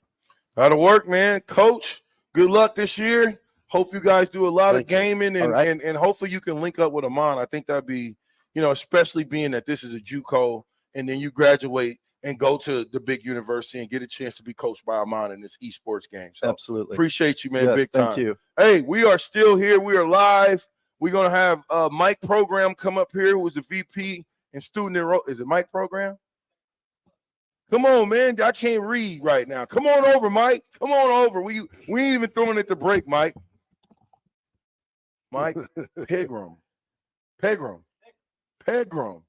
That'll work, man. Coach, good luck this year. Hope you guys do a lot of gaming, and hopefully you can link up with Amon. I think that'd be, especially being that this is a JUCO, and then you graduate and go to the big university and get a chance to be coached by Amon in this esports game. So absolutely. Appreciate you, man. Yes, big time. thank you. Hey, we are still here. We are live. We're going to have Mike Program come up here, who is the VP and student enroll. Is it Mike Program? Come on, man. I can't read right now. Come on over, Mike. Come on over. We ain't even throwing it to break, Mike. Mike Pegram. Pegram. Right.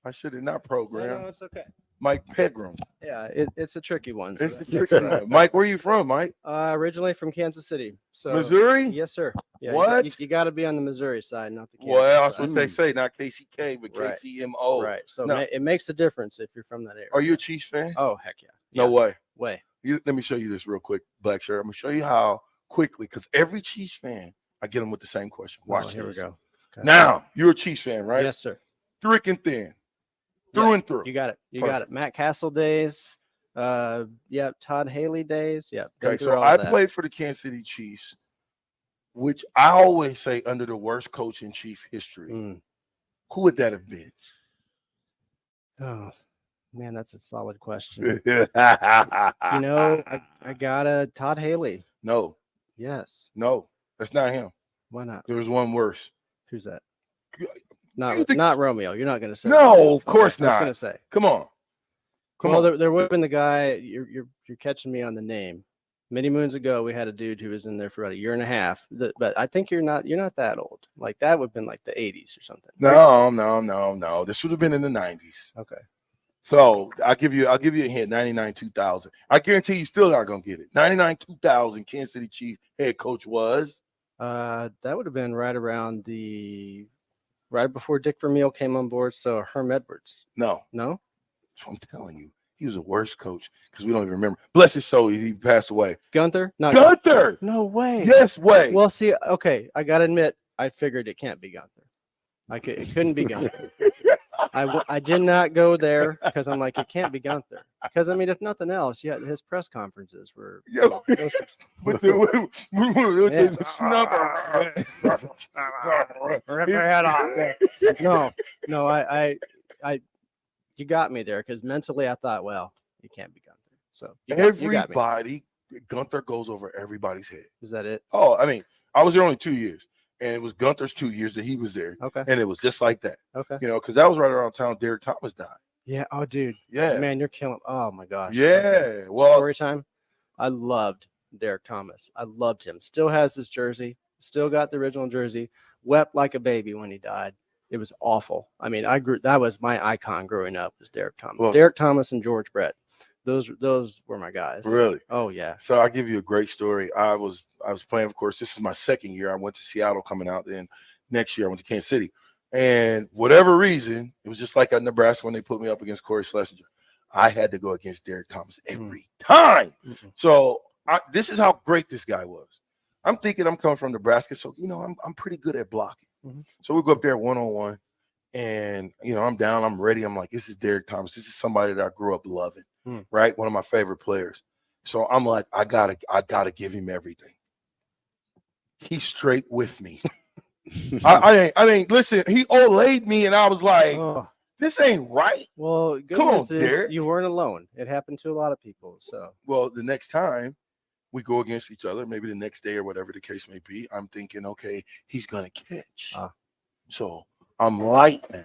I should have not programmed. No, it's okay. Mike Pegram. Yeah, it's a tricky one. It's a tricky one. Mike, where are you from, Mike? Originally from Kansas City. So Missouri? Yes, sir. Yeah, what? You got to be on the Missouri side, not the Kansas Well, that's side. what they say, not KCK, but Right. KCMO. Right. So Now, it makes a difference if you're from that area. are you a Chiefs fan? Oh, heck yeah. No way. Way. Let me show you this real quick, Black Shirt. I'm going to show you how quickly, because every Chiefs fan, I get them with the same question. Watch here we this. go. Now you're a Chiefs fan, right? Yes, sir. Thick and thin, through and through. You got it. You got it. Matt Castle days. Yeah. Todd Haley days. Yeah. been Okay, through so all I that. played for the Kansas City Chiefs, which I always say under the worst coach in Chief history. Who would that have been? Oh, man, that's a solid question. I got a Todd Haley. No. Yes. No, that's not him. Why not? There's one worse. Who's that? Not Romeo. You're not going to say. No, Romeo. of course I was not. going to say. Come on. Well, there would have been the guy. You're catching me on the name. Many moons ago, we had a dude who was in there for about a year and a half. But I think you're not that old. Like that would have been like the 80s or something. No. This would have been in the 90s. Okay. So I'll give you a hint. 99 2000. I guarantee you still not gonna get it. 99 2000. Kansas City Chief head coach was. That would have been right before Dick Vermeil came on board. So Herm Edwards. No. That's what I'm telling you. He was a worse coach because we don't even remember. Bless his soul, he passed away. Gunther? Not Gunther. No way. Yes way. Well, see, okay, I gotta admit, I figured it can't be Gunther. It couldn't be Gunther. I did not go there because I'm like, it can't be Gunther. Because I mean, if nothing else, yeah, his press conferences were. With the snubber. Rip your head off. No, I you got me there because mentally I thought, well, it can't be Gunther. So you got me. Everybody, Gunther goes over everybody's head. Is that it? Oh, I mean, I was there only 2 years, and it was Gunther's 2 years that he was there. Okay. And it was just like that. Okay. Because that was right around the time Derek Thomas died. Yeah. Oh, dude. Yeah. Man, you're killing. Oh my gosh. Yeah. Okay. Well, story time. I loved Derek Thomas. I loved him. Still has his jersey. Still got the original jersey. Wept like a baby when he died. It was awful. I mean, that was my icon growing up was Derek Thomas. Well, Derek Thomas and George Brett. Those were my guys. Really? Oh yeah. So I'll give you a great story. I was playing, of course, this was my second year. I went to Seattle coming out. Then next year I went to Kansas City. And whatever reason, it was just like at Nebraska when they put me up against Corey Schlesinger. I had to go against Derek Thomas every time. So this is how great this guy was. I'm thinking I'm coming from Nebraska, so I'm pretty good at blocking. So we go up there one-on-one, and I'm down, I'm ready. I'm like, this is Derek Thomas. This is somebody that I grew up loving, right? One of my favorite players. So I'm like, I gotta give him everything. He's straight with me. I mean, listen, he olayed me, and I was like, this ain't right. Well, come on, news is Derek. you weren't alone. It happened to a lot of people. So well, the next time we go against each other, maybe the next day or whatever the case may be, I'm thinking, okay, he's gonna catch. So I'm light now.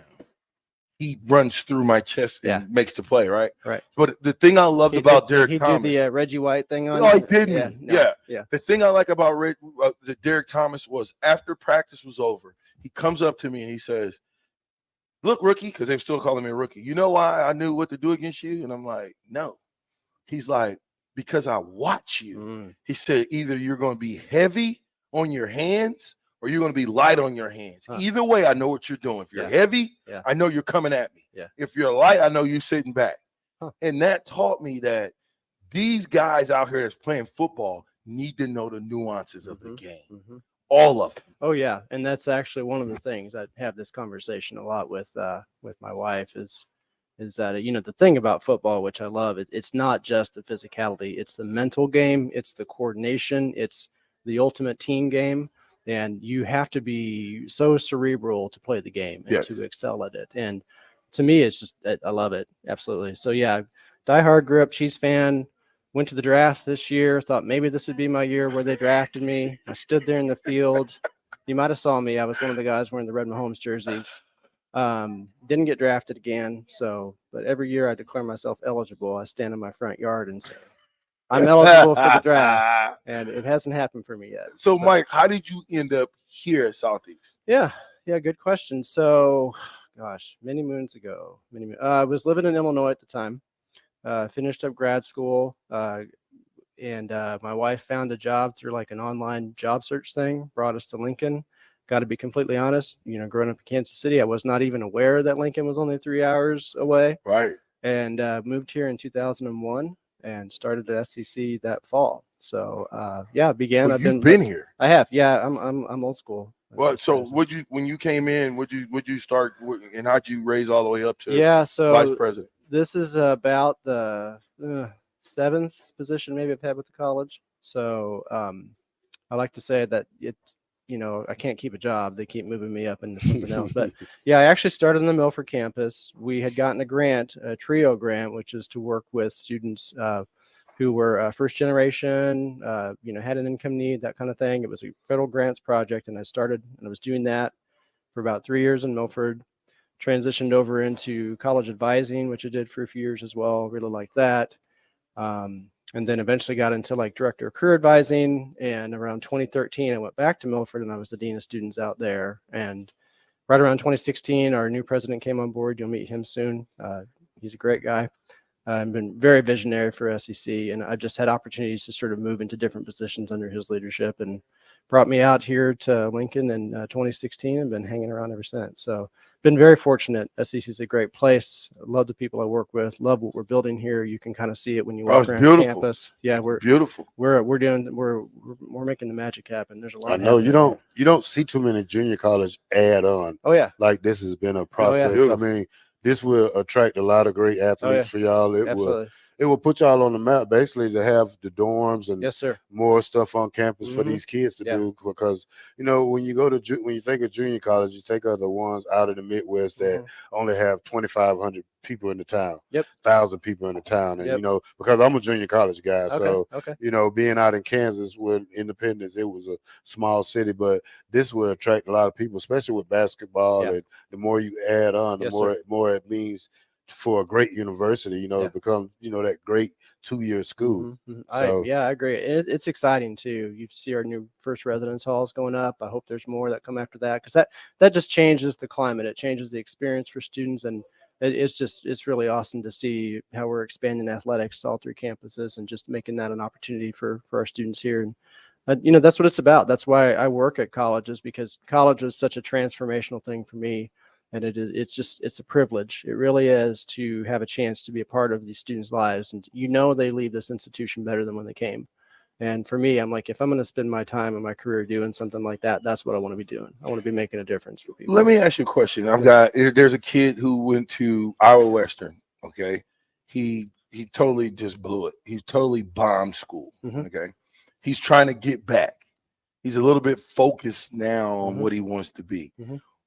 He runs through my chest and makes the play, right? Right. But the thing I loved about Derek Thomas, did the Reggie White thing on. no, I didn't. Yeah. The thing I like about the Derek Thomas was after practice was over, he comes up to me and he says, "Look, rookie," because they're still calling me a rookie. You know why I knew what to do against you? And I'm like, no. He's like, because I watch you. He said, either you're going to be heavy on your hands or you're going to be light on your hands. Either way, I know what you're doing. If you're heavy, I know you're coming at me. If you're light, I know you're sitting back. And that taught me that these guys out here that's playing football need to know the nuances of the game. All of them. Oh yeah, and that's actually one of the things I have this conversation a lot with my wife is that the thing about football, which I love, it's not just the physicality, it's the mental game, it's the coordination, it's the ultimate team game, and you have to be so cerebral to play the game and to excel at it. And to me, it's just I love it absolutely. So yeah, diehard, grew up Chiefs fan. Went to the draft this year, thought maybe this would be my year where they drafted me. I stood there in the field. You might have saw me. I was one of the guys wearing the Red Mahomes jerseys. Didn't get drafted again. But every year I declare myself eligible. I stand in my front yard and say, I'm eligible for the draft. And it hasn't happened for me yet. So Mike, how did you end up here at Southeast? Yeah, good question. So, gosh, many moons ago, I was living in Illinois at the time. Finished up grad school, and my wife found a job through like an online job search thing, brought us to Lincoln. Got to be completely honest, growing up in Kansas City, I was not even aware that Lincoln was only 3 hours away. Right. And moved here in 2001 and started at SEC that fall. So began. Well, I've been here. I have. Yeah, I'm old school. Well, so when you came in, would you start and how'd you raise all the way up to So vice president? This is about the seventh position maybe I've had with the college. So I like to say that I can't keep a job. They keep moving me up into something else. But yeah, I actually started on the Milford campus. We had gotten a grant, a TRIO grant, which is to work with students who were first generation, had an income need, that kind of thing. It was a federal grants project, and I started and I was doing that for about 3 years in Milford. Transitioned over into college advising, which I did for a few years as well. Really liked that. And then eventually got into like director of career advising. And around 2013, I went back to Milford and I was the dean of students out there. And right around 2016, our new president came on board. You'll meet him soon. He's a great guy. I've been very visionary for SEC, and I've just had opportunities to sort of move into different positions under his leadership, and brought me out here to Lincoln in 2016 and been hanging around ever since. So been very fortunate. SEC is a great place. I love the people I work with, love what we're building here. You can kind of see it when you walk around campus. Yeah, we're beautiful. We're making the magic happen. There's a lot. I know you don't see too many junior college add on. Oh yeah. Like this has been a process. Oh, yeah. I mean, this will attract a lot of great athletes for y'all. It will put y'all on the map basically to have the dorms and yes, sir, more stuff on campus for these kids to do, because when you when you think of junior college, you think of the ones out of the Midwest that only have 2,500 people in the town, 1,000 people in the town, and because I'm a junior college guy, so being out in Kansas with Independence, it was a small city, but this will attract a lot of people, especially with basketball, and the more you add on, the more it means for a great university, to become, that great 2-year school. So, I agree. It's exciting too. You see our new first residence halls going up. I hope there's more that come after that, because that just changes the climate. It changes the experience for students, and it's really awesome to see how we're expanding athletics to all 3 campuses and just making that an opportunity for our students here. And that's what it's about. That's why I work at colleges, because college was such a transformational thing for me. And it's a privilege. It really is, to have a chance to be a part of these students' lives. And they leave this institution better than when they came. And for me, I'm like, if I'm going to spend my time and my career doing something like that, that's what I want to be doing. I want to be making a difference for people. Let me ask you a question. There's a kid who went to Iowa Western. Okay. He totally just blew it. He totally bombed school. Okay. He's trying to get back. He's a little bit focused now on what he wants to be.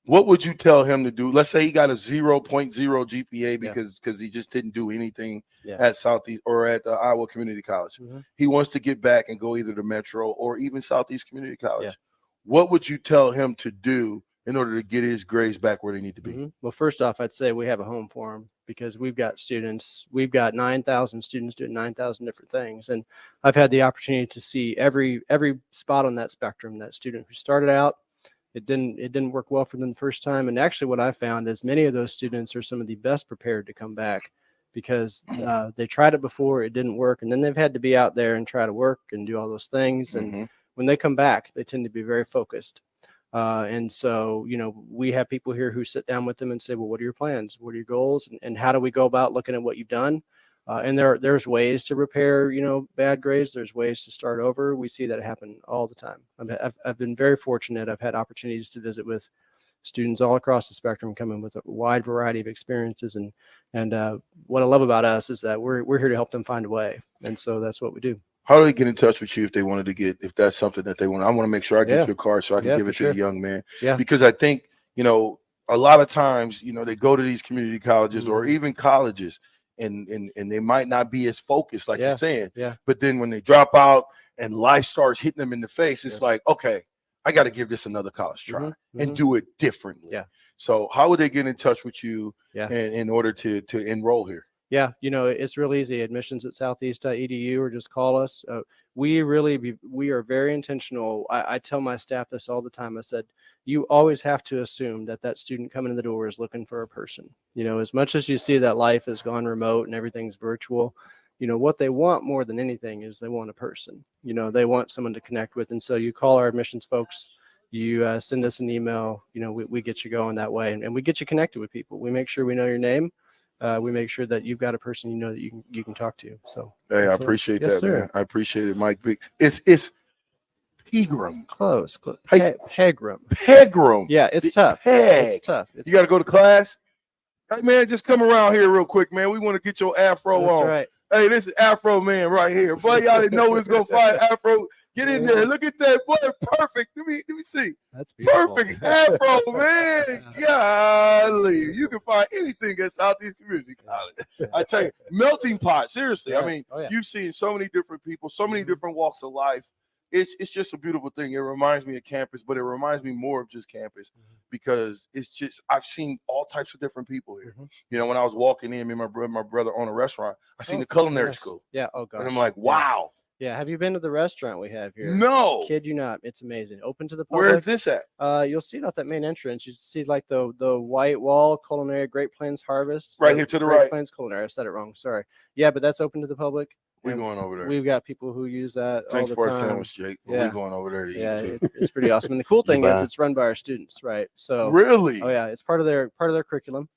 What would you tell him to do? Let's say he got a 0.0 GPA because he just didn't do anything at Southeast or at the Iowa Community College. He wants to get back and go either to Metro or even Southeast Community College. What would you tell him to do in order to get his grades back where they need to be? Well, first off, I'd say we have a home for him, because we've got students. We've got 9,000 students doing 9,000 different things. And I've had the opportunity to see every spot on that spectrum. That student who started out, it didn't work well for them the first time. And actually what I found is many of those students are some of the best prepared to come back, because they tried it before, it didn't work. And then they've had to be out there and try to work and do all those things. And when they come back, they tend to be very focused. And so, we have people here who sit down with them and say, well, what are your plans? What are your goals? And how do we go about looking at what you've done? And there's ways to repair, bad grades. There's ways to start over. We see that happen all the time. I've been very fortunate. I've had opportunities to visit with students all across the spectrum, coming with a wide variety of experiences. And what I love about us is that we're here to help them find a way. And so that's what we do. How do they get in touch with you if they wanted to if that's something that they want? I want to make sure I get your card so I can give it to the young man. Because I think, a lot of times, they go to these community colleges or even colleges, and they might not be as focused, like you're saying. But then when they drop out and life starts hitting them in the face, it's like, okay, I got to give this another college try and do it differently. So how would they get in touch with you in order to enroll here? It's real easy. Admissions@southeast.edu, or just call us. We are very intentional. I tell my staff this all the time. I said, you always have to assume that student coming in the door is looking for a person. As much as you see that life has gone remote and everything's virtual, what they want more than anything is they want a person. They want someone to connect with. And so you call our admissions folks, you send us an email, we get you going that way, and we get you connected with people. We make sure we know your name. We make sure that you've got a person that you can talk to. So hey, I appreciate that, man. I appreciate it, Mike. Pegram. Close. Hey. Pegram. Pegram. Yeah, it's tough. Peg. It's tough. It's You got to go to class? Hey, man, just come around here real quick, man. We want to get your afro That's on. right. Hey, this is Afro Man right here. Boy, y'all didn't know we was going to find Afro. Get in there. Look at that. Boy, perfect. Let me see. That's beautiful. Perfect Afro, man. Golly. You can find anything at Southeast Community College. I tell you, melting pot. Seriously. I Yeah. mean, Oh, yeah. you've seen so many different people, so many different walks of life. It's just a beautiful thing. It reminds me of campus, but it reminds me more of just campus because it's just I've seen all types of different people here. You know, when I was walking in, me and my brother own a restaurant. I seen the culinary yes. school, Yeah. Oh gosh. and I'm like, Yeah. wow. Yeah. Have you been to the restaurant we have here? No. Kid you not. It's amazing. Open to the public. Where is this at? You'll see it out that main entrance. You see like the white wall culinary Great Plains Harvest. Right here to the Great right. Plains Culinary. I said it wrong. Sorry. Yeah, but that's open to the public. We and going over there. We've got people who use that Thanks all for the our time. sandwich, Jake. Yeah. We going over there to eat. Yeah, it's pretty awesome. And the cool thing is it's run by our students, right? So Really? Oh yeah, it's part of their curriculum.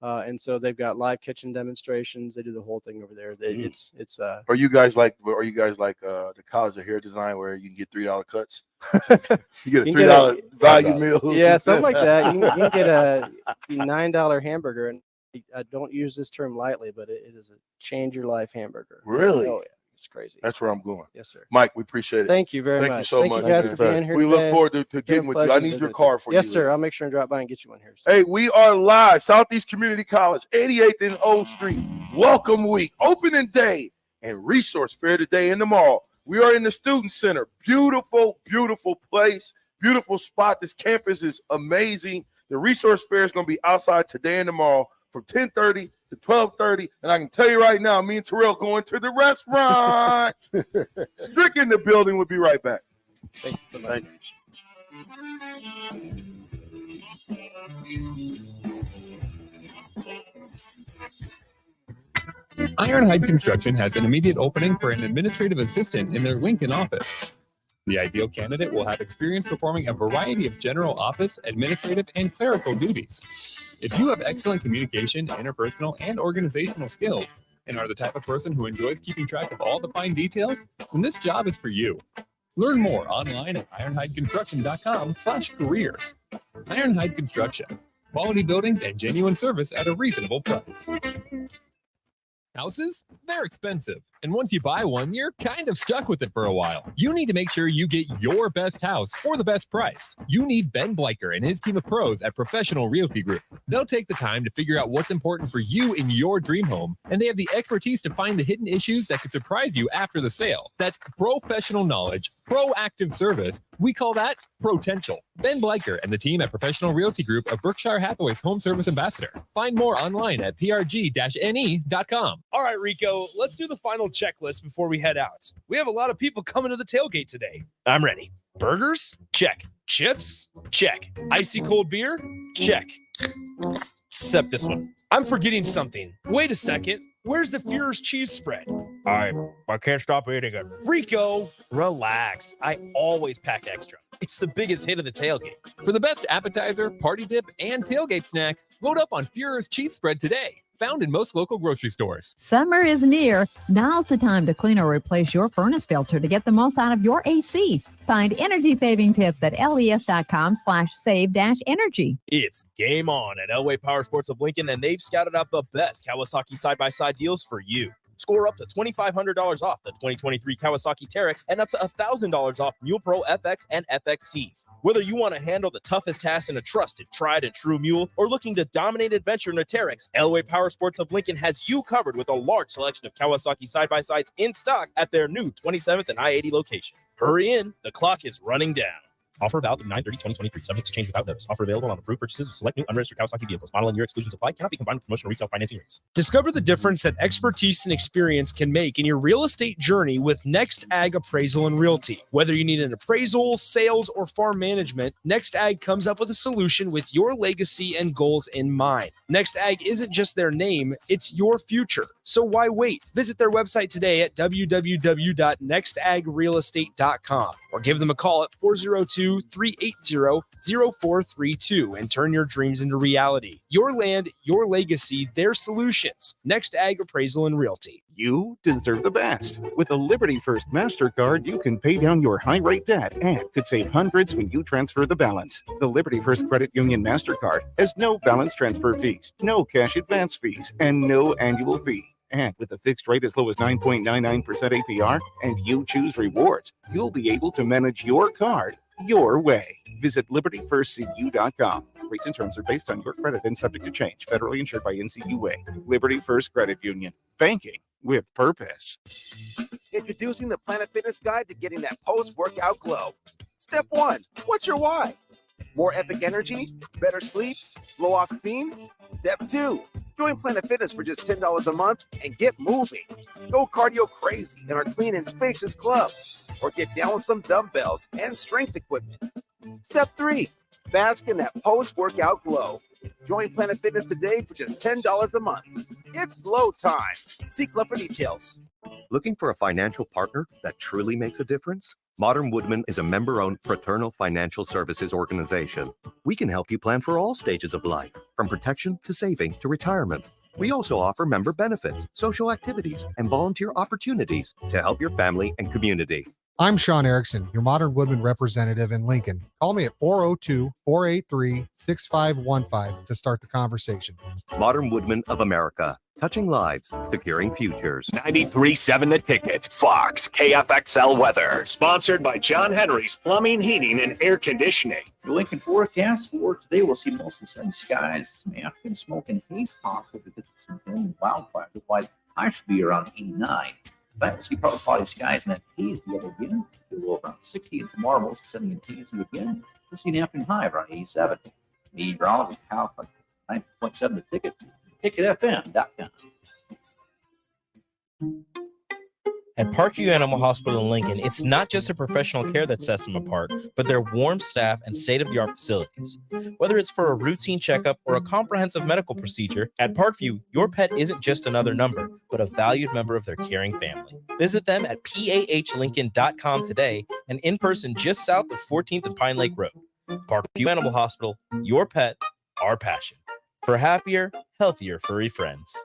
And so they've got live kitchen demonstrations. They do the whole thing over there. It's Are you guys like the College of Hair Design where you can get $3 cuts? You get a you can $3 value meal. Yeah, something like that. You can get a $9 hamburger, and I don't use this term lightly, but it is a change your life hamburger. Really? Oh yeah, it's crazy. That's where I'm going. Yes, sir. Mike, we appreciate it. Thank you very Thank much. you so Thank much. you guys for being here We today. look forward to Been a getting with you. pleasure I to need visit your with car you. for Yes, you. sir. I'll make sure and drop by and get you one here. Hey, we are live, Southeast Community College, 88th and O Street. Welcome week, opening day, and resource fair today and tomorrow. We are in the Student Center. Beautiful, beautiful place, beautiful spot. This campus is amazing. The resource fair is going to be outside today and tomorrow from 10:30 to 12:30. And I can tell you right now, me and Terrell going to the restaurant. Strick in the building. We'll be right back. Thank you so much. Ironhide Construction has an immediate opening for an administrative assistant in their Lincoln office. The ideal candidate will have experience performing a variety of general office, administrative, and clerical duties. If you have excellent communication, interpersonal, and organizational skills, and are the type of person who enjoys keeping track of all the fine details, then this job is for you. Learn more online at ironhideconstruction.com/careers. Ironhide Construction. Quality buildings and genuine service at a reasonable price. Houses? They're expensive. And once you buy one, you're kind of stuck with it for a while. You need to make sure you get your best house for the best price. You need Ben Bleicher and his team of pros at Professional Realty Group. They'll take the time to figure out what's important for you in your dream home, and they have the expertise to find the hidden issues that could surprise you after the sale. That's professional knowledge, proactive service. We call that potential. Ben Bleicher and the team at Professional Realty Group of Berkshire Hathaway's home service ambassador. Find more online at prg-ne.com. All right, Rico, let's do the final checklist before we head out. We have a lot of people coming to the tailgate today. I'm ready. Burgers? Check. Chips? Check. Icy cold beer? Check. Except this one. I'm forgetting something. Wait a second. Where's the Führer's cheese spread? I can't stop eating it. Rico, relax. I always pack extra. It's the biggest hit of the tailgate. For the best appetizer, party dip, and tailgate snack, load up on Führer's cheese spread today. Found in most local grocery stores. Summer is near. Now's the time to clean or replace your furnace filter to get the most out of your AC. Find energy saving tips at les.com/save-energy. It's game on at Elway Power Sports of Lincoln, and they've scouted out the best Kawasaki side-by-side deals for you. Score up to $2,500 off the 2023 Kawasaki Terex and up to $1,000 off Mule Pro FX and FXCs. Whether you want to handle the toughest task in a trusted, tried and true mule or looking to dominate adventure in a Terex, Elway Power Sports of Lincoln has you covered with a large selection of Kawasaki side-by-sides in stock at their new 27th and I-80 location. Hurry in, the clock is running down. Offer valid through 9/30/2023, subject to change without notice. Offer available on approved purchases of select new unregistered Kawasaki vehicles. Model and year exclusions apply. Cannot be combined with promotional retail financing rates. Discover the difference that expertise and experience can make in your real estate journey with Next Ag Appraisal and Realty. Whether you need an appraisal, sales, or farm management, Next Ag comes up with a solution with your legacy and goals in mind. Next Ag isn't just their name, it's your future. So why wait? Visit their website today at www.nextagrealestate.com or give them a call at 402 402-380-0432 and turn your dreams into reality. Your land, your legacy, their solutions. Next Ag Appraisal and Realty. You deserve the best. With a Liberty First MasterCard, you can pay down your high-rate debt and could save hundreds when you transfer the balance. The Liberty First Credit Union MasterCard has no balance transfer fees, no cash advance fees, and no annual fee. And with a fixed rate as low as 9.99% APR and you choose rewards, you'll be able to manage your card your way. Visit libertyfirstcu.com. Rates and terms are based on your credit and subject to change. Federally insured by NCUA. Liberty First Credit Union. Banking with purpose. Introducing the Planet Fitness Guide to getting that post-workout glow. Step 1. What's your why? More epic energy? Better sleep? Blow off steam? Step 2. Join Planet Fitness for just $10 a month and get moving. Go cardio crazy in our clean and spacious clubs, or get down with some dumbbells and strength equipment. Step 3. Bask in that post-workout glow. Join Planet Fitness today for just $10 a month. It's glow time. See Club for details. Looking for a financial partner that truly makes a difference? Modern Woodman is a member-owned fraternal financial services organization. We can help you plan for all stages of life, from protection to saving to retirement. We also offer member benefits, social activities, and volunteer opportunities to help your family and community. I'm Sean Erickson, your Modern Woodman representative in Lincoln. Call me at 402-483-6515 to start the conversation. Modern Woodman of America, touching lives, securing futures. 93.7 The Ticket, Fox, KFXL weather. Sponsored by John Henry's Plumbing, Heating, and Air Conditioning. The Lincoln forecast for today, we'll see mostly sunny skies, some afternoon smoke and haze possible because of some thin wildfires. Otherwise, high should be around 89. Tonight we'll see partly cloudy skies and then haze the other again. It will around 60, and tomorrow mostly sunny and hazy again. We'll see the afternoon high around 87. Meteorologist Kyle 9.7 The Ticket, ticketfm.com. At Parkview Animal Hospital in Lincoln, it's not just a professional care that sets them apart, but their warm staff and state-of-the-art facilities. Whether it's for a routine checkup or a comprehensive medical procedure, at Parkview, your pet isn't just another number, but a valued member of their caring family. Visit them at pahlincoln.com today and in person just south of 14th and Pine Lake Road. Parkview Animal Hospital, your pet, our passion. For happier, healthier furry friends.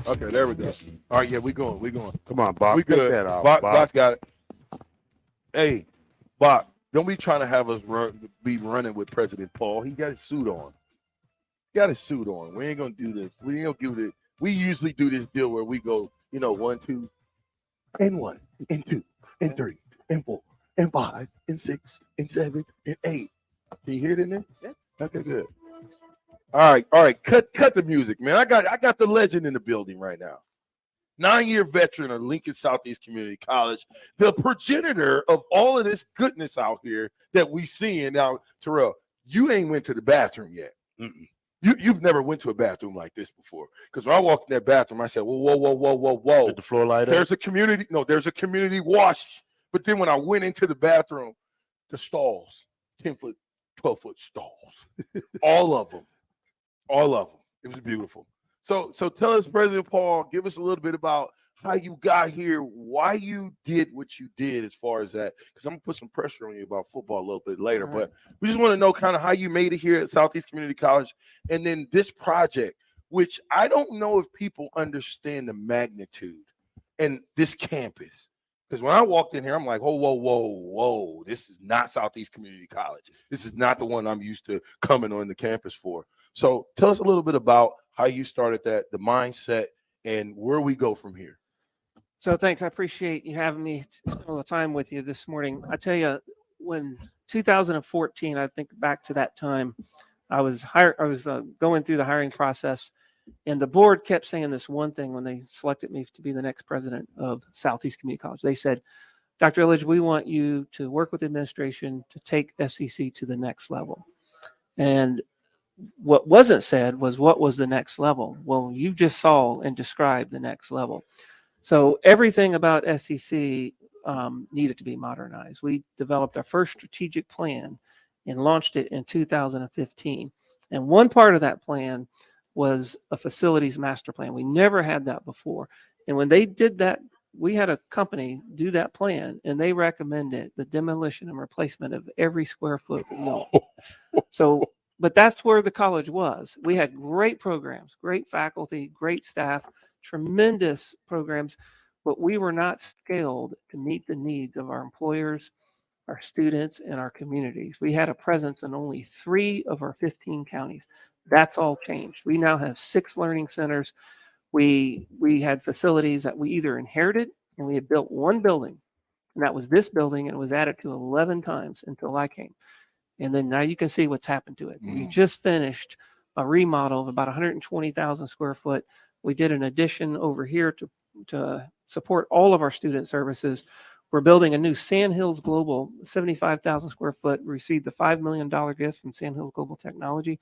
Okay, there we go. All right, yeah, we going. Come on, Bob. We Take good. that out, Bob, Bob. Bob's got it. Hey, Bob, don't be trying to have us be running with President Paul. He got his suit on. We ain't gonna do this. We ain't gonna do this. We usually do this deal where we go, 1, 2, and 1, and 2, and 3, and 4, and 5, and 6, and 7, and 8. Can you hear it in there? Yeah. Okay, good. All right. Cut the music, man. I got the legend in the building right now. 9-year veteran of Lincoln Southeast Community College, the progenitor of all of this goodness out here that we seeing now. Terrell, you ain't went to the bathroom yet. You've never went to a bathroom like this before. Because when I walked in that bathroom, I said, whoa. Did the floor light up? There's a community wash. But then when I went into the bathroom, the stalls, 10-foot, 12-foot stalls, all of them. It was beautiful. So tell us, President Paul, give us a little bit about how you got here, why you did what you did as far as that, because I'm going to put some pressure on you about football a little bit later, but we just want to know kind of how you made it here at Southeast Community College, and then this project, which I don't know if people understand the magnitude and this campus. Because when I walked in here, I'm like, whoa. This is not Southeast Community College. This is not the one I'm used to coming on the campus for. So tell us a little bit about how you started that, the mindset, and where we go from here. So thanks. I appreciate you having me spend a little time with you this morning. I tell you, when 2014, I think back to that time, I was going through the hiring process. And the board kept saying this one thing when they selected me to be the next president of Southeast Community College. They said, Dr. Illich, we want you to work with the administration to take SCC to the next level. And what wasn't said was, what was the next level? Well, you just saw and described the next level. So everything about SCC needed to be modernized. We developed our first strategic plan and launched it in 2015. And one part of that plan was a facilities master plan. We never had that before. And when they did that, we had a company do that plan, and they recommended the demolition and replacement of every square foot we own. So, but that's where the college was. We had great programs, great faculty, great staff, tremendous programs, but we were not scaled to meet the needs of our employers, our students, and our communities. We had a presence in only 3 of our 15 counties. That's all changed. We now have 6 learning centers. We had facilities that we either inherited, and we had built one building, and that was this building, and it was added to 11 times until I came. And then now you can see what's happened to it. We just finished a remodel of about 120,000 square foot. We did an addition over here to support all of our student services. We're building a new Sandhills Global, 75,000 square foot, received the $5 million gift from Sandhills Global Technology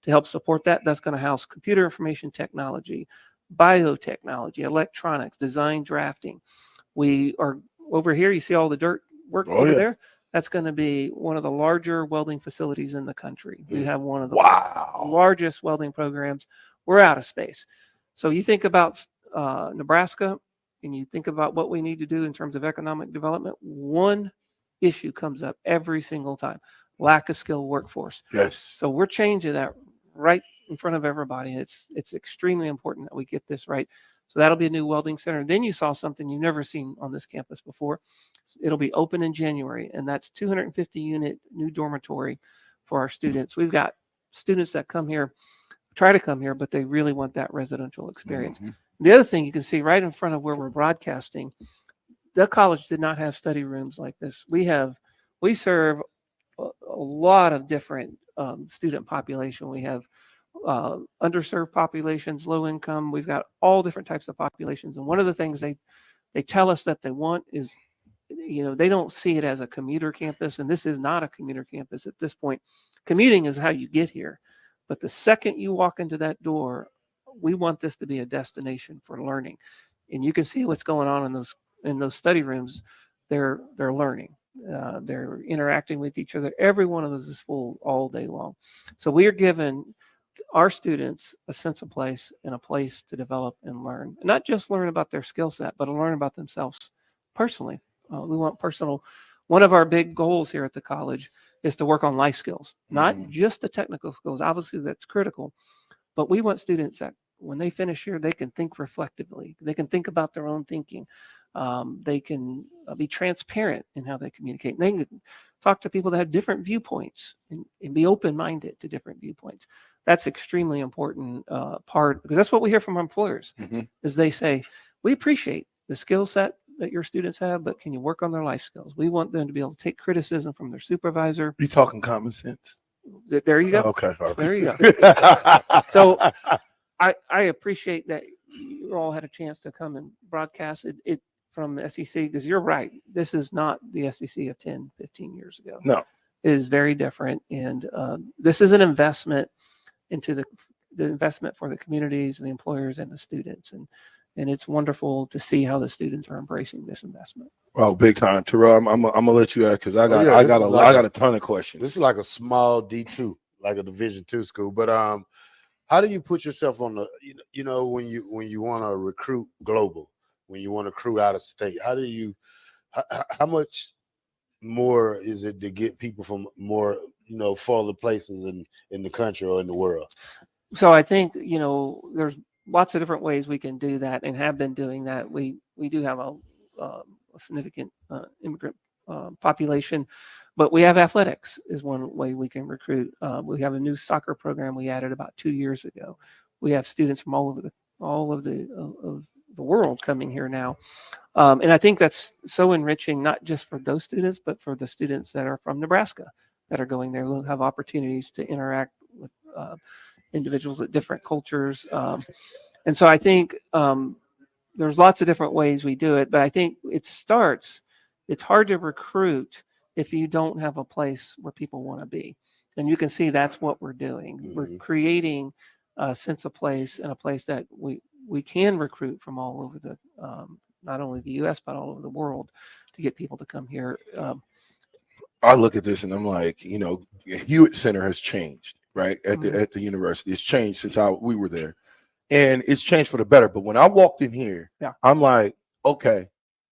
to help support that. That's going to house computer information technology, biotechnology, electronics, design, drafting. We are over here. You see all the dirt work over there? That's going to be one of the larger welding facilities in the country. We have one of the largest welding programs. We're out of space. So you think about Nebraska, and you think about what we need to do in terms of economic development, one issue comes up every single time: lack of skilled workforce. Yes. So we're changing that right in front of everybody. It's extremely important that we get this right. So that'll be a new welding center. Then you saw something you've never seen on this campus before. It'll be open in January, and that's 250 unit new dormitory for our students. We've got students that come here, try to come here, but they really want that residential experience. The other thing you can see right in front of where we're broadcasting, the college did not have study rooms like this. We serve a lot of different student population. We have underserved populations, low income. We've got all different types of populations. And one of the things they tell us that they want is, they don't see it as a commuter campus. And this is not a commuter campus at this point. Commuting is how you get here. But the second you walk into that door, we want this to be a destination for learning. And you can see what's going on in those study rooms. They're learning. They're interacting with each other. Every one of those is full all day long. So we are giving our students a sense of place and a place to develop and learn. And not just learn about their skill set, but to learn about themselves personally. We want personal. One of our big goals here at the college is to work on life skills, not just the technical skills. Obviously, that's critical. But we want students that when they finish here, they can think reflectively. They can think about their own thinking. They can be transparent in how they communicate. And they can talk to people that have different viewpoints and be open-minded to different viewpoints. That's extremely important part, because that's what we hear from our employers, is they say, we appreciate the skill set that your students have, but can you work on their life skills? We want them to be able to take criticism from their supervisor. You talking common sense? There you go. Okay. All right. There you go. So I appreciate that you all had a chance to come and broadcast it from SEC, because you're right. This is not the SEC of 10, 15 years ago. No. It is very different. And this is an investment into the investment for the communities and the employers and the students. And it's wonderful to see how the students are embracing this investment. Oh, big time, Terrell. I'm gonna let you add, because I got a ton of questions. This is like a small D2, like a Division II school. But how do you put yourself on the, when you want to recruit global, when you want to recruit out of state? How much more is it to get people from more farther places in the country or in the world? So I think there's lots of different ways we can do that, and have been doing that. We do have a significant immigrant population, but we have athletics is one way we can recruit. We have a new soccer program we added about 2 years ago. We have students from all of the world coming here now, and I think that's so enriching, not just for those students, but for the students that are from Nebraska that are going there. They'll have opportunities to interact with individuals with different cultures. And so I think there's lots of different ways we do it, but I think it's hard to recruit if you don't have a place where people want to be. And you can see that's what we're doing. We're creating a sense of place, and a place that we can recruit from all over not only the U.S. but all over the world to get people to come here. I look at this and I'm like, you know, Hewitt Center has changed, right? At the university, it's changed since we were there, and it's changed for the better. But when I walked in here, I'm like, okay,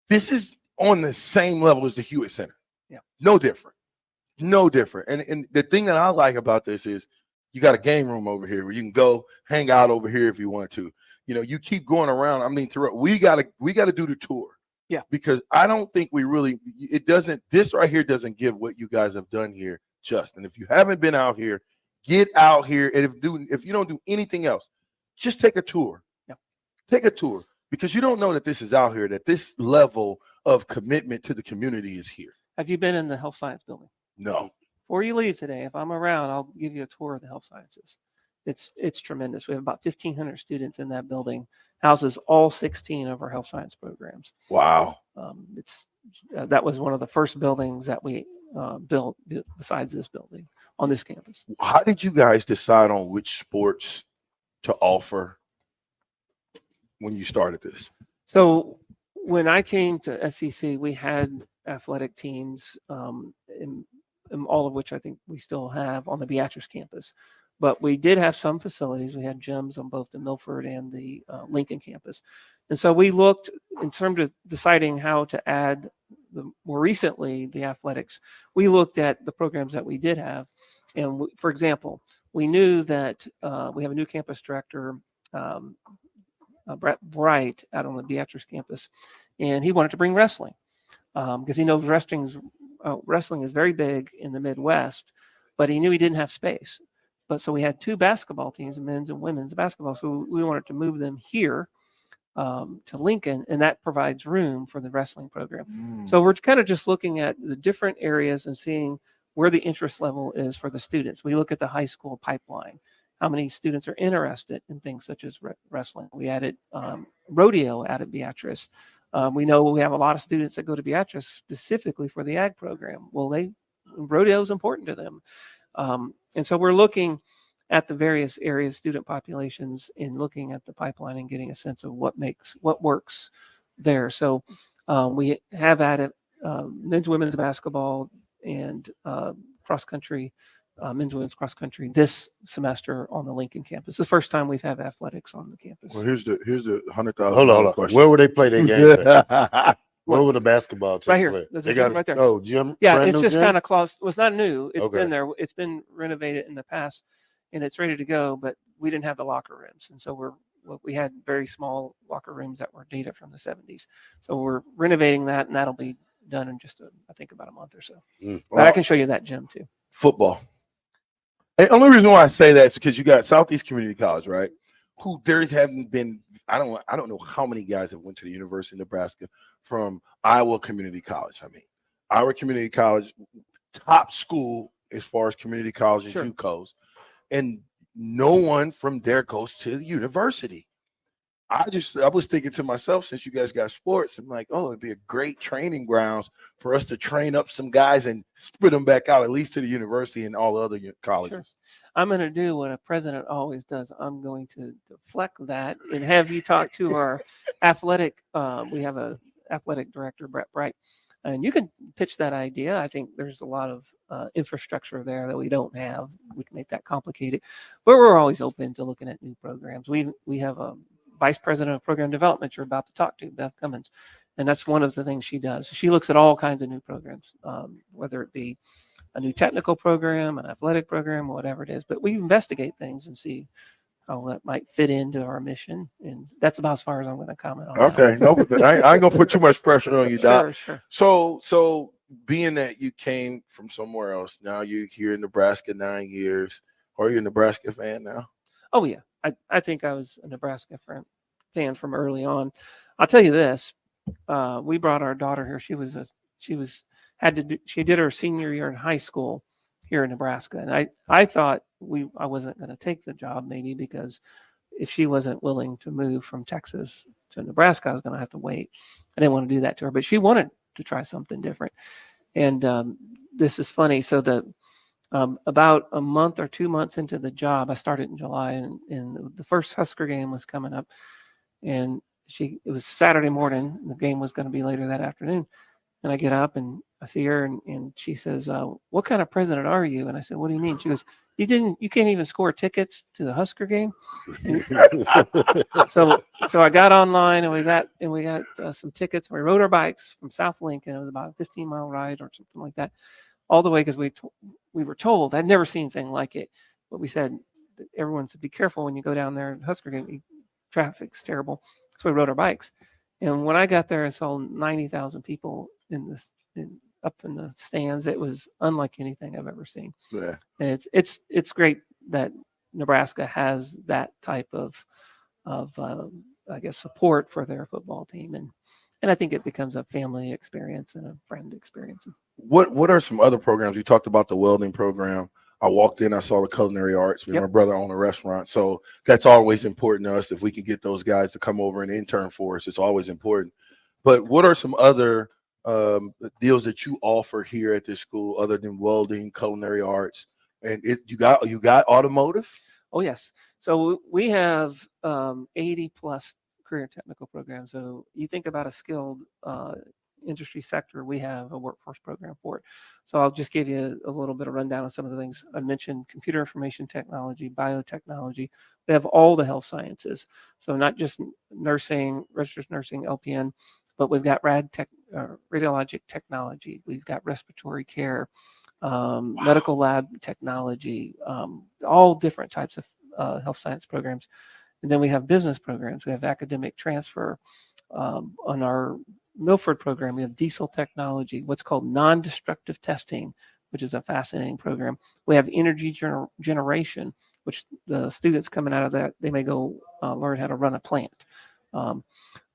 this is on the same level as the Hewitt Center. Yeah, no different. And the thing that I like about this is you got a game room over here where you can go hang out over here if you want to. You know, you keep going around. I mean, we gotta do the tour. Yeah, because I don't think this right here doesn't give what you guys have done here just. And if you haven't been out here, get out here. And if you don't do anything else, just take a tour. Yeah, take a tour, because you don't know that this is out here, that this level of commitment to the community is here. Have you been in the health science building? No. Before you leave today, if I'm around, I'll give you a tour of the health sciences. It's tremendous. We have about 1,500 students in that building, houses all 16 of our health science programs. Wow. That was one of the first buildings that we built besides this building on this campus. How did you guys decide on which sports to offer when you started this? So when I came to SEC, we had athletic teams, in all of which I think we still have on the Beatrice campus. But we did have some facilities. We had gyms on both the Milford and the Lincoln campus. And so we looked in terms of deciding how to add more recently the athletics. We looked at the programs that we did have. And for example, we knew that we have a new campus director, Brett Bright, out on the Beatrice campus. And he wanted to bring wrestling because he knows wrestling is very big in the Midwest, but he knew he didn't have space. But so we had two basketball teams, men's and women's basketball. So we wanted to move them here to Lincoln, and that provides room for the wrestling program. So we're kind of just looking at the different areas and seeing where the interest level is for the students. We look at the high school pipeline, how many students are interested in things such as wrestling. We added rodeo out at Beatrice. We know we have a lot of students that go to Beatrice specifically for the ag program. Well, rodeo is important to them. And so we're looking at the various areas, student populations, and looking at the pipeline and getting a sense of what works there. So we have added men's, women's basketball and cross country, men's, women's cross country this semester on the Lincoln campus. It's the first time we've had athletics on the campus. Well, here's the $100,000 Hold on. question. Where would they play their games? Where would the basketball take right here? place? There's They a got gym right there. Oh, gym. Yeah, brand it's new just gym? kind of close. Well, it's not new. It's Okay. been there. It's been renovated in the past, and it's ready to go. But we didn't have the locker rooms, and so we had very small locker rooms that were dated from the 70s. So we're renovating that, and that'll be done in just I think about a month or so. But I can show you that gym too. Football. And the only reason why I say that is because you got Southeast Community College, right? Who there haven't been. I don't know how many guys have went to the University of Nebraska from Iowa Community College. I mean, Iowa Community College, top school as far as community colleges, Sure. JUCOs, and no one from there goes to the university. I was thinking to myself, since you guys got sports, I'm like, oh, it'd be a great training grounds for us to train up some guys and spit them back out, at least to the university and all other colleges. I'm going to do what a president always does. I'm going to deflect that and have you talk to our athletic. We have a athletic director, Brett Bright, and you can pitch that idea. I think there's a lot of infrastructure there that we don't have, which make that complicated. But we're always open to looking at new programs. We have a vice president of program development you're about to talk to, Beth Cummins, and that's one of the things she does. She looks at all kinds of new programs, whether it be a new technical program, an athletic program, whatever it is. But we investigate things and see how that might fit into our mission, and that's about as far as I'm going to comment on. Okay, no, but I ain't gonna put too much pressure on you, Doc. Sure. So being that you came from somewhere else, now you're here in Nebraska 9 years. Are you a Nebraska fan now? Oh yeah, I think I was a Nebraska fan from early on. I'll tell you this: we brought our daughter here. She did her senior year in high school here in Nebraska, and I thought I wasn't going to take the job, maybe because if she wasn't willing to move from Texas to Nebraska, I was going to have to wait. I didn't want to do that to her, but she wanted to try something different. And this is funny. So about a month or 2 months into the job, I started in July, and the first Husker game was coming up, and it was Saturday morning. The game was going to be later that afternoon. And I get up and I see her and she says, what kind of president are you? And I said, what do you mean? She goes, you can't even score tickets to the Husker game. so I got online and we got some tickets. We rode our bikes from South Lincoln. It was about a 15-mile ride or something like that, all the way, because we were told, I'd never seen anything like it. But we said, everyone said, be careful when you go down there. Husker game, traffic's terrible. So we rode our bikes. And when I got there, I saw 90,000 people up in the stands. It was unlike anything I've ever seen. Yeah. And it's great that Nebraska has that type of I guess support for their football team, and I think it becomes a family experience and a friend experience. What are some other programs? You talked about the welding program. I walked in, I saw the culinary arts. My brother owned a restaurant, so that's always important to us. If we can get those guys to come over and intern for us, it's always important. But what are some other deals that you offer here at this school other than welding, culinary arts, and you got automotive? Oh yes, so we have 80 plus career technical programs. So you think about a skilled industry sector, we have a workforce program for it. So I'll just give you a little bit of rundown of some of the things I mentioned: computer information technology, biotechnology. We have all the health sciences. So not just nursing, registered nursing, LPN, but we've got radiologic technology. We've got respiratory care, medical lab technology, all different types of health science programs. And then we have business programs. We have academic transfer. On our Milford program, we have diesel technology, what's called non-destructive testing, which is a fascinating program. We have energy generation, which the students coming out of that, they may go learn how to run a plant.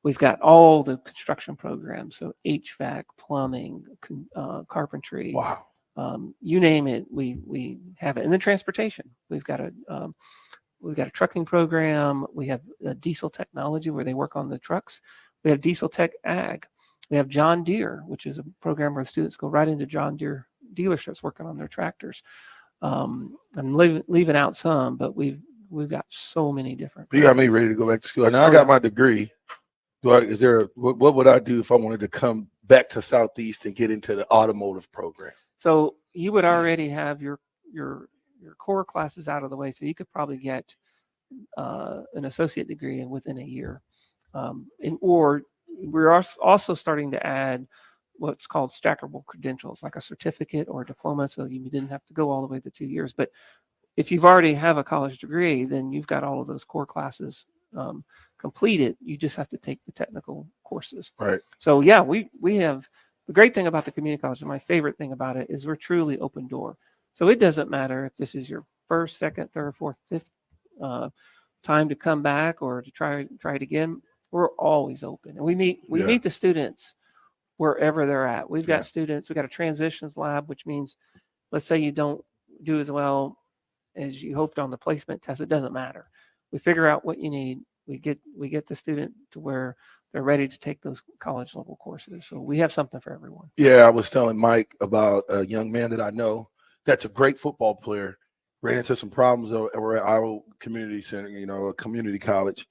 We've got all the construction programs, so HVAC, plumbing, carpentry. Wow. You name it, we have it. And then transportation. We've got a trucking program. We have diesel technology where they work on the trucks. We have diesel tech ag. We have John Deere, which is a program where students go right into John Deere dealerships working on their tractors. I'm leaving out some, but we've got so many different. You got me ready to go back to school. Now I got my degree. What would I do if I wanted to come back to Southeast and get into the automotive program? So you would already have your core classes out of the way, so you could probably get an associate degree within a year. Or we're also starting to add what's called stackable credentials, like a certificate or a diploma, so you didn't have to go all the way to 2 years. But if you've already have a college degree, then you've got all of those core classes completed. You just have to take the technical courses. Right. So yeah, we have the great thing about the community college, and my favorite thing about it, is we're truly open door. So it doesn't matter if this is your first, second, third, fourth, fifth time to come back or to try it again. We're always open, and we meet the students wherever they're at. We've got students. We've got a transitions lab, which means, let's say you don't do as well as you hoped on the placement test. It doesn't matter. We figure out what you need. We get the student to where they're ready to take those college level courses. So we have something for everyone. Yeah, I was telling Mike about a young man that I know that's a great football player, ran into some problems over at our community center, a community college,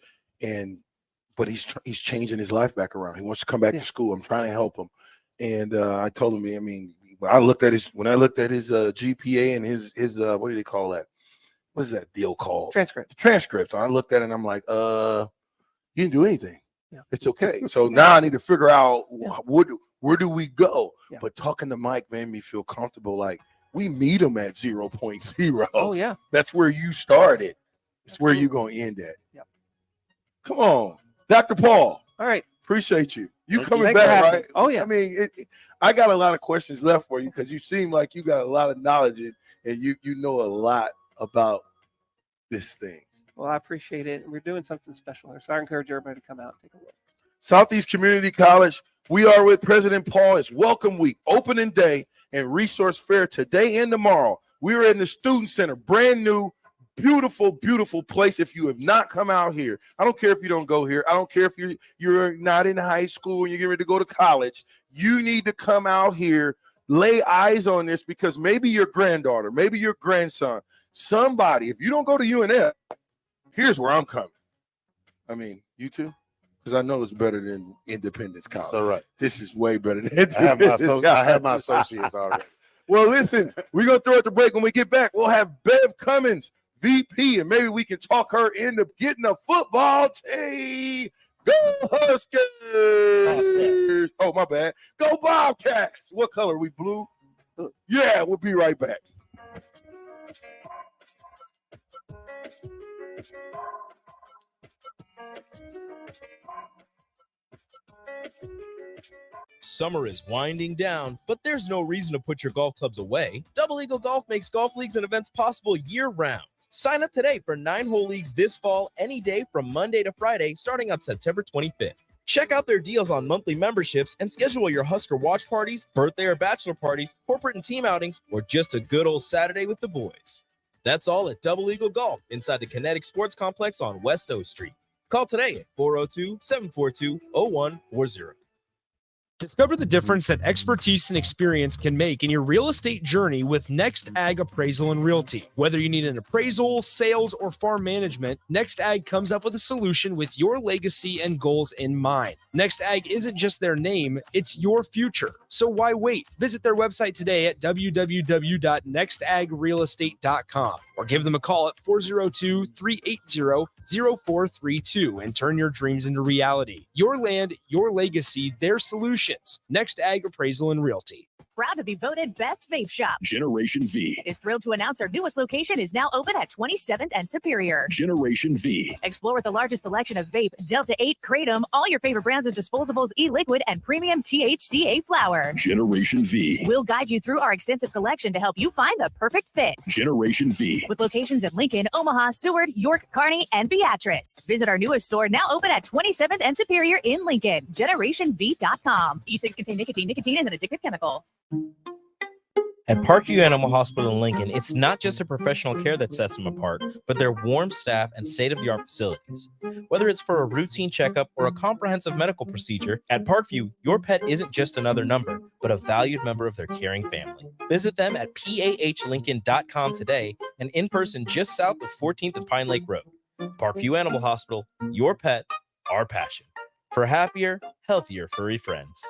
but he's changing his life back around. He wants to come back to school. I'm trying to help him, and I told him, when I looked at his GPA and his what do they call that? What is that deal called? Transcript. Transcripts. I looked at it and I'm like, you didn't do anything. Yeah. It's okay. So now I need to figure out where do we go? Yeah. But talking to Mike made me feel comfortable. Like, we meet him at 0.0. Oh yeah. That's where you started. It's where you're going to end at. Yep. Come on, Dr. Paul. All right. Appreciate you. You Thank coming you. back, right? Oh yeah. I mean, I got a lot of questions left for you because you seem like you got a lot of knowledge and you know a lot about this thing. Well, I appreciate it. We're doing something special here, so I encourage everybody to come out and take a look. Southeast Community College. We are with President Paul. It's Welcome Week, opening day, and resource fair today and tomorrow. We are in the Student Center, brand new, beautiful, beautiful place. If you have not come out here, I don't care if you don't go here. I don't care if you're not in high school and you're getting ready to go to college. You need to come out here, lay eyes on this, because maybe your granddaughter, maybe your grandson, somebody, if you don't go to UNF, here's where I'm coming. I mean, you too? because I know it's better than Independence College. All right. This is way better than I have my Independence I have my College. associates already. Well, listen, we're going to throw it to break. When we get back, we'll have Bev Cummins, VP, and maybe we can talk her into getting a football team. Go Huskers! Oh, my bad. Go Bobcats! What color? We blue? Yeah, we'll be right back. Summer is winding down, but there's no reason to put your golf clubs away. Double Eagle Golf makes golf leagues and events possible year-round. Sign up today for 9-hole leagues this fall, any day from Monday to Friday, starting on September 25th. Check out their deals on monthly memberships and schedule your Husker watch parties, birthday or bachelor parties, corporate and team outings, or just a good old Saturday with the boys. That's all at Double Eagle Golf inside the Kinetic Sports Complex on West O Street. Call today at 402-742-0140. Discover the difference that expertise and experience can make in your real estate journey with Next Ag Appraisal and Realty. Whether you need an appraisal, sales, or farm management, Next Ag comes up with a solution with your legacy and goals in mind. Next Ag isn't just their name, it's your future. So why wait? Visit their website today at www.nextagrealestate.com or give them a call at 402-380-0432 and turn your dreams into reality. Your land, your legacy, their solutions. Next Ag Appraisal and Realty. Proud to be voted Best Vape Shop. Generation V. Is thrilled to announce our newest location is now open at 27th and Superior. Generation V. Explore with the largest selection of vape, Delta 8, Kratom, all your favorite brands of disposables, e-liquid, and premium THCA flower. Generation V. We'll guide you through our extensive collection to help you find the perfect fit. Generation V. With locations in Lincoln, Omaha, Seward, York, Kearney, and Beatrice. Visit our newest store now open at 27th and Superior in Lincoln. GenerationV.com. E6 contain nicotine. Nicotine is an addictive chemical. At Parkview Animal Hospital in Lincoln, it's not just a professional care that sets them apart, but their warm staff and state-of-the-art facilities. Whether it's for a routine checkup or a comprehensive medical procedure, at Parkview, your pet isn't just another number, but a valued member of their caring family. Visit them at pahlincoln.com today and in person just south of 14th and Pine Lake Road. Parkview Animal Hospital, your pet, our passion. For happier, healthier furry friends.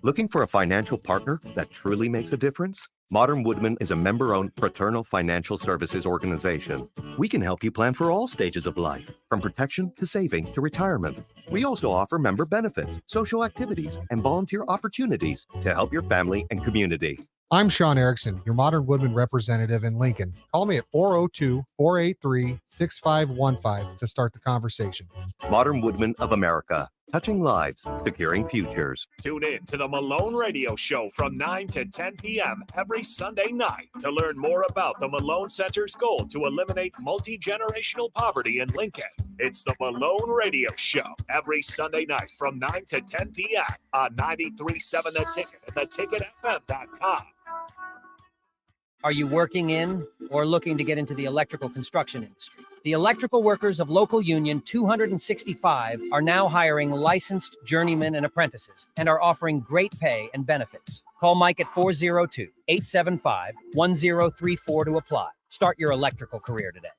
Looking for a financial partner that truly makes a difference? Modern Woodman is a member-owned fraternal financial services organization. We can help you plan for all stages of life, from protection to saving to retirement. We also offer member benefits, social activities, and volunteer opportunities to help your family and community. I'm Sean Erickson, your Modern Woodman representative in Lincoln. Call me at 402-483-6515 to start the conversation. Modern Woodman of America, touching lives, securing futures. Tune in to the Malone Radio Show from 9 to 10 p.m. every Sunday night to learn more about the Malone Center's goal to eliminate multi-generational poverty in Lincoln. It's the Malone Radio Show every Sunday night from 9 to 10 p.m. on 93.7 The Ticket and theticketfm.com. Are you working in or looking to get into the electrical construction industry? The Electrical Workers of Local Union 265 are now hiring licensed journeymen and apprentices and are offering great pay and benefits. Call Mike at 402-875-1034 to apply. Start your electrical career today.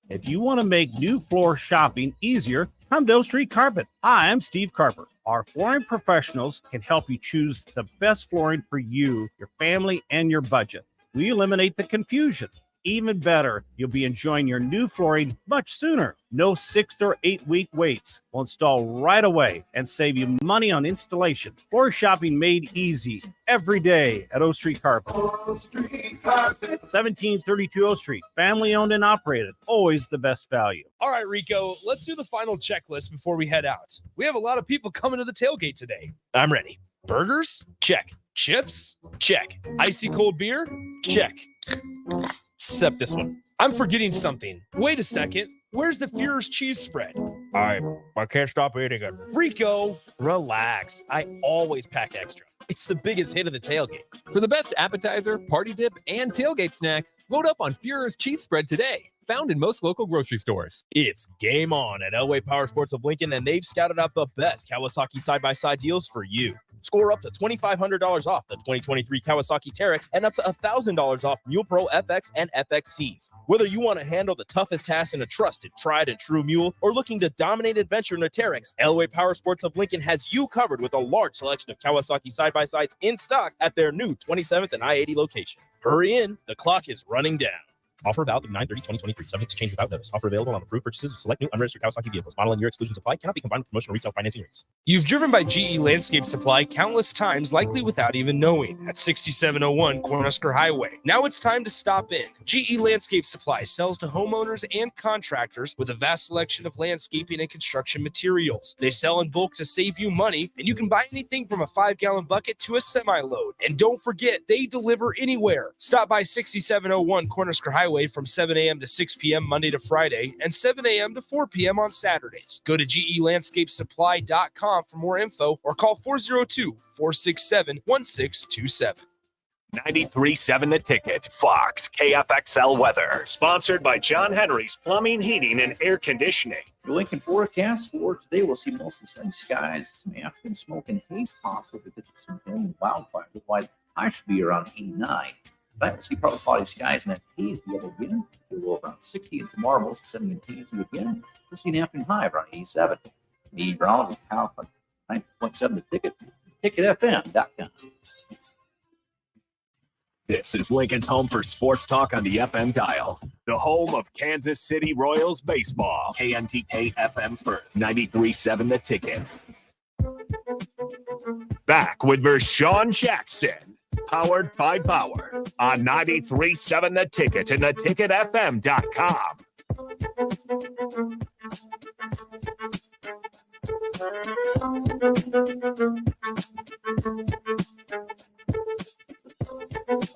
If you want to make new floor shopping easier, come to O Street Carpet. Hi, I'm Steve Carper. Our flooring professionals can help you choose the best flooring for you, your family, and your budget. We eliminate the confusion. Even better, you'll be enjoying your new flooring much sooner. No 6 or 8 week waits. We'll install right away and save you money on installation. Floor shopping made easy every day at O Street Carpet. O Street Carpet. 1732 O Street. Family owned and operated. Always the best value. All right, Rico, let's do the final checklist before we head out. We have a lot of people coming to the tailgate today. I'm ready. Burgers? Check. Chips? Check. Icy cold beer? Check. Except this one. I'm forgetting something. Wait a second. Where's the Führer's cheese spread? I can't stop eating it. Rico, Relax. I always pack extra. It's the biggest hit of the tailgate. For the best appetizer, party dip, and tailgate snack, load up on Führer's cheese spread today. Found in most local grocery stores. It's game on at Elway Power Sports of Lincoln, and they've scouted out the best Kawasaki side-by-side deals for you. Score up to $2,500 off the 2023 Kawasaki Teryx and up to $1,000 off Mule Pro FX and FXCs. Whether you want to handle the toughest task in a trusted, tried and true mule or looking to dominate adventure in a Teryx, Elway Power Sports of Lincoln has you covered with a large selection of Kawasaki side-by-sides in stock at their new 27th and I-80 location. Hurry in, the clock is running down. Offer valid through 9/30/2023. Subject to change without notice. Offer available on approved purchases of select new unregistered Kawasaki vehicles. Model and year exclusions apply. Cannot be combined with promotional retail financing rates. You've driven by GE Landscape Supply countless times, likely without even knowing, at 6701 Cornhusker Highway. Now it's time to stop in. GE Landscape Supply sells to homeowners and contractors with a vast selection of landscaping and construction materials. They sell in bulk to save you money, and you can buy anything from a 5-gallon bucket to a semi-load. And don't forget, they deliver anywhere. Stop by 6701 Cornhusker Highway from 7 a.m. to 6 p.m. Monday to Friday and 7 a.m. to 4 p.m. on Saturdays. Go to GELandscapeSupply.com for more info or call 402-467-1627. 93.7 The Ticket, Fox, KFXL weather. Sponsored by John Henry's Plumbing, Heating, and Air Conditioning. The Lincoln forecast for today will see mostly sunny skies, some afternoon smoke and haze possible because of some pending wildfires. Otherwise, high should be around 89. Tonight we'll see partly cloudy skies and that haze the other again. It will around 60, and tomorrow we'll see 70 and hazy again. We'll see an afternoon high around 87. Meteorologist Kyle 9.7 The Ticket, ticketfm.com. This is Lincoln's home for sports talk on the FM dial. The home of Kansas City Royals baseball. KNTK FM Firth, 93.7 The Ticket. Back with Vershawn Jackson. Powered by Bauer on 93.7 The Ticket and theticketfm.com.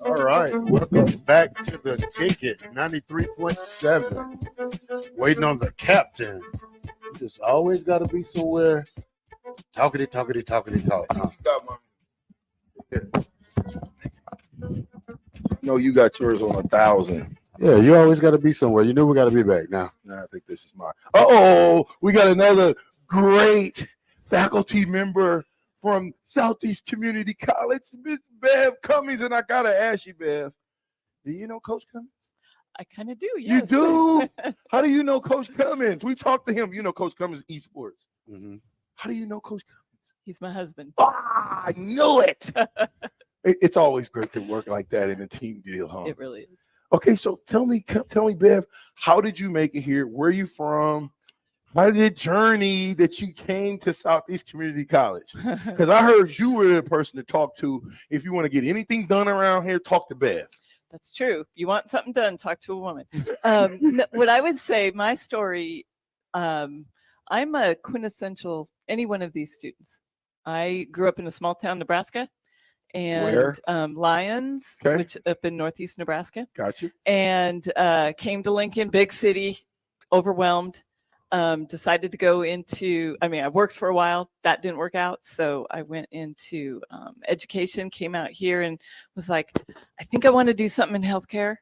All right, welcome back to The Ticket, 93.7. Waiting on the captain. You just always got to be somewhere. Talk. No, you got yours on 1,000. Yeah, you always got to be somewhere. You know we got to be back now. Nah, I think this is mine. Uh-oh, we got another great faculty member from Southeast Community College, Miss Bev Cummings. And I got to ask you, Bev, do you know Coach Cummings? I kind of do, You yes. do? How do you know Coach Cummings? We talked to him. You know Coach Cummings, esports. Mm-hmm. How do you know Coach Cummings? He's my husband. Ah, I knew it. It's always great to work like that in a team deal, huh? It really is. Okay, so tell me, Bev, how did you make it here? Where are you from? How did it journey that you came to Southeast Community College? Because I heard you were the person to talk to. If you want to get anything done around here, talk to Bev. That's true. You want something done, talk to a woman. What I would say, my story, I'm a quintessential, any one of these students. I grew up in a small town, Nebraska. And Lyons, which up in northeast Nebraska. Got you. And came to Lincoln, big city, overwhelmed. Decided to go into, I worked for a while. That didn't work out. So I went into education, came out here and was like, I think I want to do something in healthcare,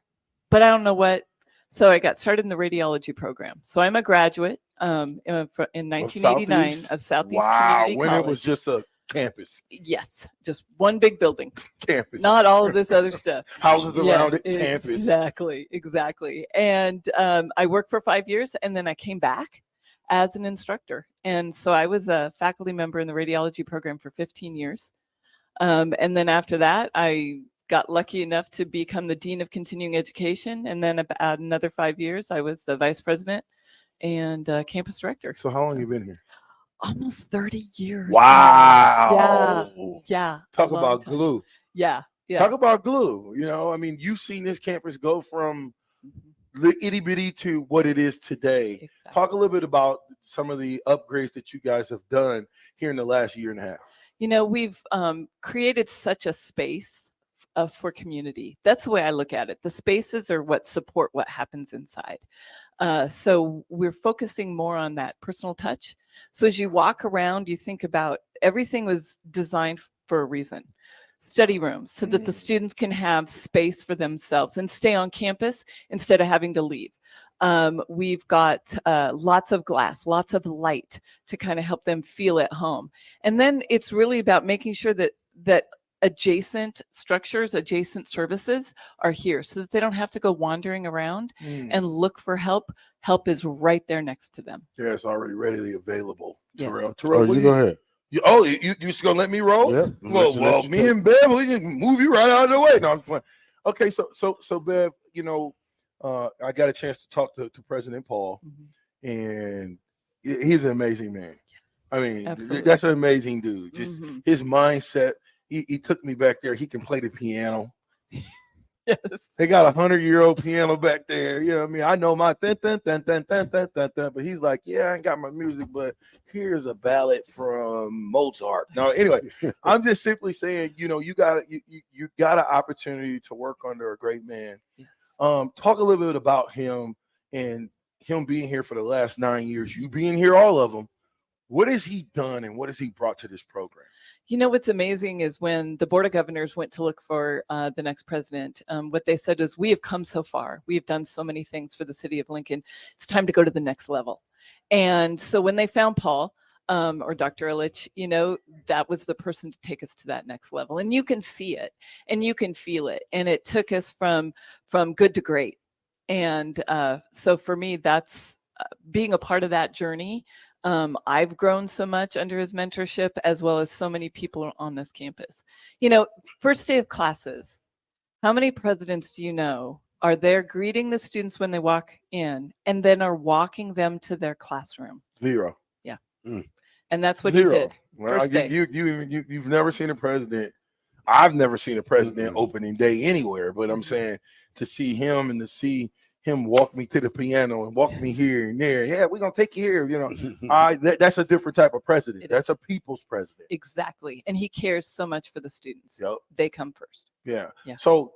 but I don't know what. So I got started in the radiology program. So I'm a graduate in 1989 of Southeast Community when College. it was just a campus. Yes, just one big building. Campus. Not all of this other stuff. Houses around it, campus. Exactly. And I worked for 5 years and then I came back as an instructor. And so I was a faculty member in the radiology program for 15 years. And then after that, I got lucky enough to become the Dean of Continuing Education. And then about another 5 years, I was the Vice President and Campus Director. So how long have you been here? Almost 30 years. Wow. Yeah. Talk about glue. Yeah. Talk about glue. You've seen this campus go from the itty bitty to what it is today. Exactly. Talk a little bit about some of the upgrades that you guys have done here in the last year and a half. We've created such a space for community. That's the way I look at it. The spaces are what support what happens inside. So we're focusing more on that personal touch. So as you walk around, you think about everything was designed for a reason. Study rooms so that the students can have space for themselves and stay on campus instead of having to leave. We've got lots of glass, lots of light to kind of help them feel at home. And then it's really about making sure that adjacent structures, adjacent services are here so that they don't have to go wandering around and look for help. Help is right there next to them. Yeah, it's already readily available. Yes. Terrell, Oh, what you do go ahead. You just gonna let me roll? Yeah. Well, me and Bev, we can move you right out of the way. No, I'm playing. Okay, so Bev, I got a chance to talk to President Paul, and he's an amazing man. I mean, Absolutely. that's an amazing dude. Just his mindset. He took me back there. He can play the piano. Yes. They got 100-year-old piano back there. You know what I mean? I know my dun, dun, dun, dun, dun, dun, dun, dun, but he's like, yeah, I ain't got my music, but here's a ballad from Mozart. No, anyway, I'm just simply saying, you got an opportunity to work under a great man. Yes. Talk a little bit about him and him being here for the last 9 years, you being here, all of them. What has he done and what has he brought to this program? What's amazing is when the Board of Governors went to look for the next president, what they said is, we have come so far. We have done so many things for the city of Lincoln. It's time to go to the next level. And so when they found Paul or Dr. Illich, that was the person to take us to that next level. And you can see it and you can feel it. And it took us from good to great. And so for me, that's being a part of that journey. I've grown so much under his mentorship, as well as so many people on this campus. First day of classes, how many presidents do you know are there greeting the students when they walk in and then are walking them to their classroom? Zero. Yeah. Mm. And that's what Zero. he did. Well, First day. you've never seen a president. I've never seen a president opening day anywhere, but I'm saying to see him and to see him walk me to the piano and walk me here and there. Yeah, we're gonna take you here. That's a different type of president. That's a people's president. Exactly. And he cares so much for the students. Yep. They come first. Yeah. Yeah. So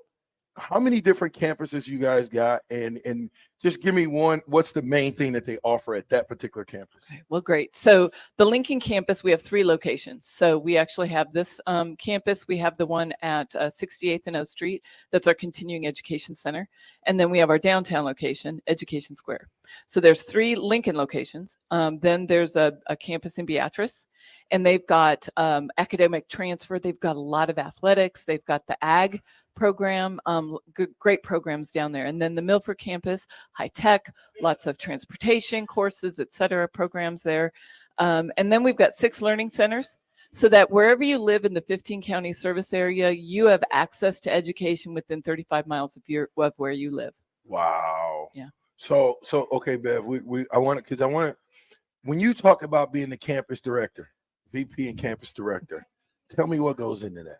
how many different campuses you guys got? And just give me one. What's the main thing that they offer at that particular campus? Well, great. So the Lincoln campus, we have 3 locations. So we actually have this campus. We have the one at 68th and O Street. That's our continuing education center. And then we have our downtown location, Education Square. So there's 3 Lincoln locations. Then there's a campus in Beatrice. And they've got academic transfer. They've got a lot of athletics. They've got the ag program, great programs down there. And then the Milford campus, high tech, lots of transportation courses, et cetera, programs there. And then we've got 6 learning centers, so that wherever you live in the 15 county service area, you have access to education within 35 miles of where you live. Wow. Yeah. So okay, Bev, I want to, when you talk about being the campus director, VP and campus director, tell me what goes into that.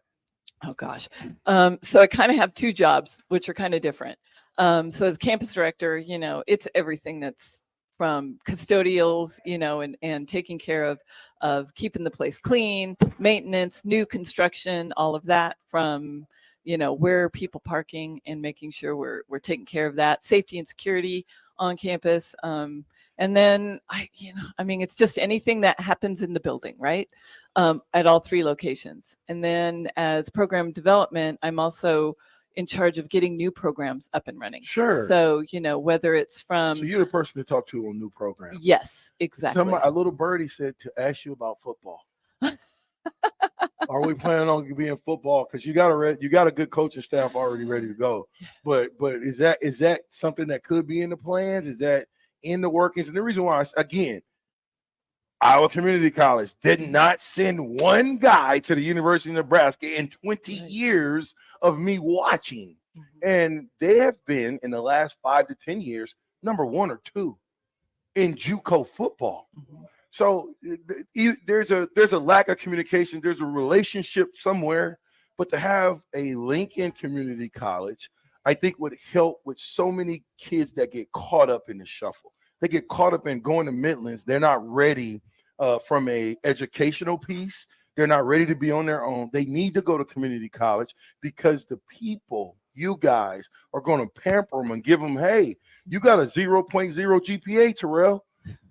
Oh gosh. So I kind of have 2 jobs, which are kind of different. So as campus director, it's everything that's from custodials, and taking care of keeping the place clean, maintenance, new construction, all of that, from, where are people parking and making sure we're taking care of that, safety and security on campus. And then it's just anything that happens in the building, right? At all 3 locations. And then as program development, I'm also in charge of getting new programs up and running. Sure. So, whether it's from. So you're the person to talk to on new programs. Yes, exactly. A little birdie said to ask you about football. Are we planning on being football? Because you got a good coaching staff already ready to go. But is that something that could be in the plans? Is that in the workings? And the reason why, again, our community college did not send one guy to the University of Nebraska in 20 years of me watching. And they have been, in the last 5 to 10 years, number 1 or 2 in JUCO football. So there's a lack of communication. There's a relationship somewhere, but to have a Lincoln Community College, I think would help with so many kids that get caught up in the shuffle. They get caught up in going to Midlands. They're not ready from a educational piece. They're not ready to be on their own. They need to go to community college because the people, you guys, are going to pamper them and give them, hey, you got a 0.0 GPA, Terrell.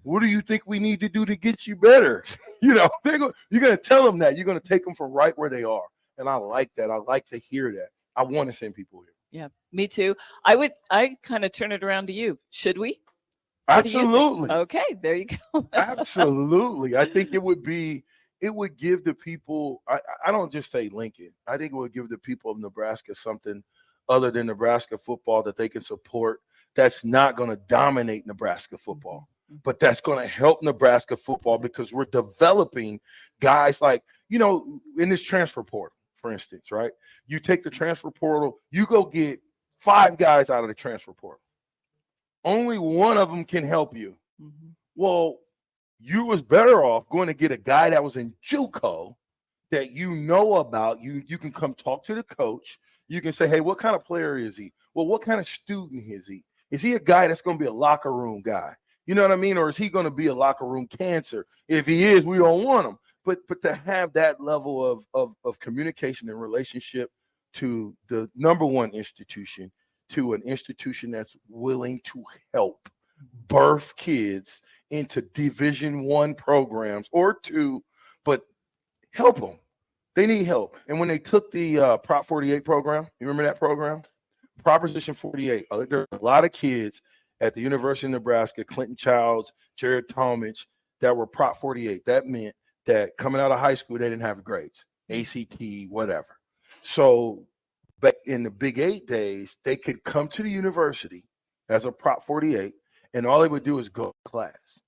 What do you think we need to do to get you better? You're going to tell them that. You're going to take them from right where they are. And I like that. I like to hear that. I want to send people here. Yeah, me too. I kind of turn it around to you. Should we? What do you think? Absolutely. Okay, there you go. Absolutely. I think it would give the people, I don't just say Lincoln. I think it would give the people of Nebraska something other than Nebraska football that they can support that's not going to dominate Nebraska football, but that's going to help Nebraska football because we're developing guys like, in this transfer portal, for instance, right? You take the transfer portal, you go get 5 guys out of the transfer portal. Only one of them can help you. Well, you was better off going to get a guy that was in JUCO that you know about. You can come talk to the coach. You can say, hey, what kind of player is he? Well, what kind of student is he? Is he a guy that's going to be a locker room guy? You know what I mean? Or is he going to be a locker room cancer? If he is, we don't want him. But to have that level of communication and relationship to the number one institution, to an institution that's willing to help birth kids into Division I programs or 2, but help them. They need help. And when they took the Prop 48 program, you remember that program? Proposition 48. There are a lot of kids at the University of Nebraska, Clinton Childs, Jared Talmadge, that were Prop 48. That meant that coming out of high school, they didn't have grades, ACT, whatever. So back in the Big 8 days, they could come to the university as a Prop 48, and all they would do is go to class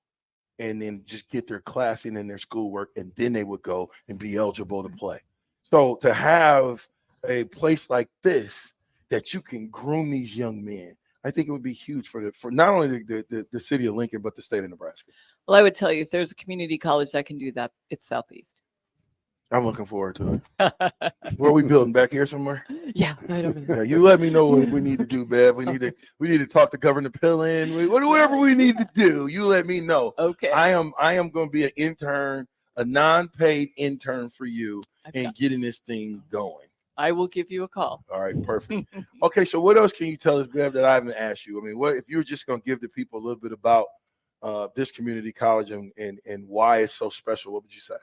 and then just get their class in and their schoolwork, and then they would go and be eligible to play. So to have a place like this that you can groom these young men, I think it would be huge for not only the city of Lincoln, but the state of Nebraska. Well, I would tell you, if there's a community college that can do that, it's Southeast. I'm looking forward to it. Where are we building? Back here somewhere? Yeah, right over there. Yeah, you let me know what we need to do, Bev. We need to talk to Governor Pillin. Whatever we need to do, you let me know. Okay. I am going to be an intern, a non-paid intern for you, and getting this thing going. I will give you a call. All right, perfect. Okay, so what else can you tell us, Bev, that I haven't asked you? I mean, what if you were just going to give the people a little bit about this community college and why it's so special? What would you say?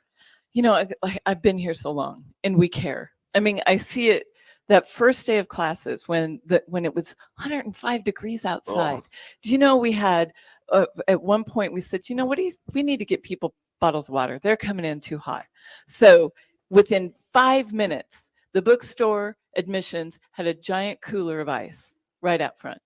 I've been here so long, and we care. I mean, I see it that first day of classes when it was 105 degrees outside. Oh. Do you know we had at one point we said, we need to get people bottles of water. They're coming in too hot. So within 5 minutes, the bookstore admissions had a giant cooler of ice right out front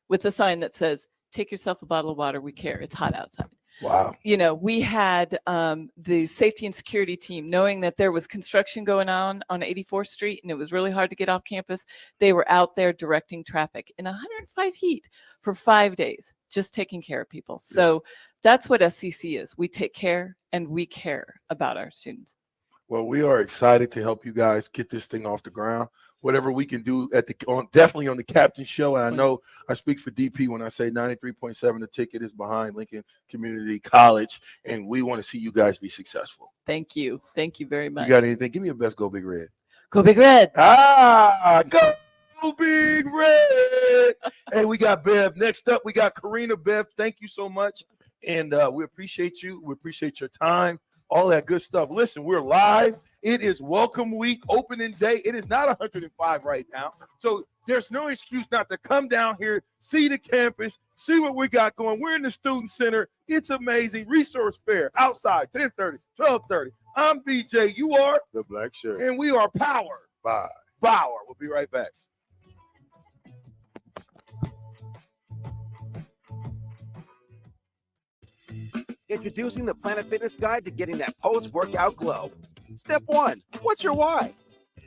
with a sign that says, "Take yourself a bottle of water. We care. It's hot outside." Wow. We had the safety and security team, knowing that there was construction going on 84th Street and it was really hard to get off campus. They were out there directing traffic in 105 heat for 5 days, just taking care of people. So that's what SCC is. We take care and we care about our students. Well, we are excited to help you guys get this thing off the ground. Whatever we can do definitely on the Captain Show. And I know I speak for DP when I say 93.7 The Ticket is behind Lincoln Community College, and we want to see you guys be successful. Thank you. Thank you very much. You got anything? Give me a best Go Big Red. Go Big Red. Go Big Red. Hey, we got Bev. Next up, we got Karina. Bev, thank you so much. And we appreciate you. We appreciate your time. All that good stuff. Listen, we're live. It is welcome week, opening day. It is not 105 right now. So there's no excuse not to come down here, see the campus, see what we got going. We're in the student center. It's amazing. Resource fair outside, 10:30, 12:30. I'm BJ. You are? The Black Shirt. And we are Power by Bauer. We'll be right back. Introducing the Planet Fitness Guide to getting that post-workout glow. Step 1, what's your why?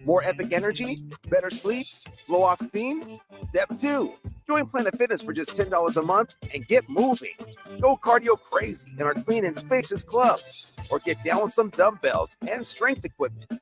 More epic energy, better sleep, slow off steam? Step 2, join Planet Fitness for just $10 a month and get moving. Go cardio crazy in our clean and spacious clubs, or get down with some dumbbells and strength equipment.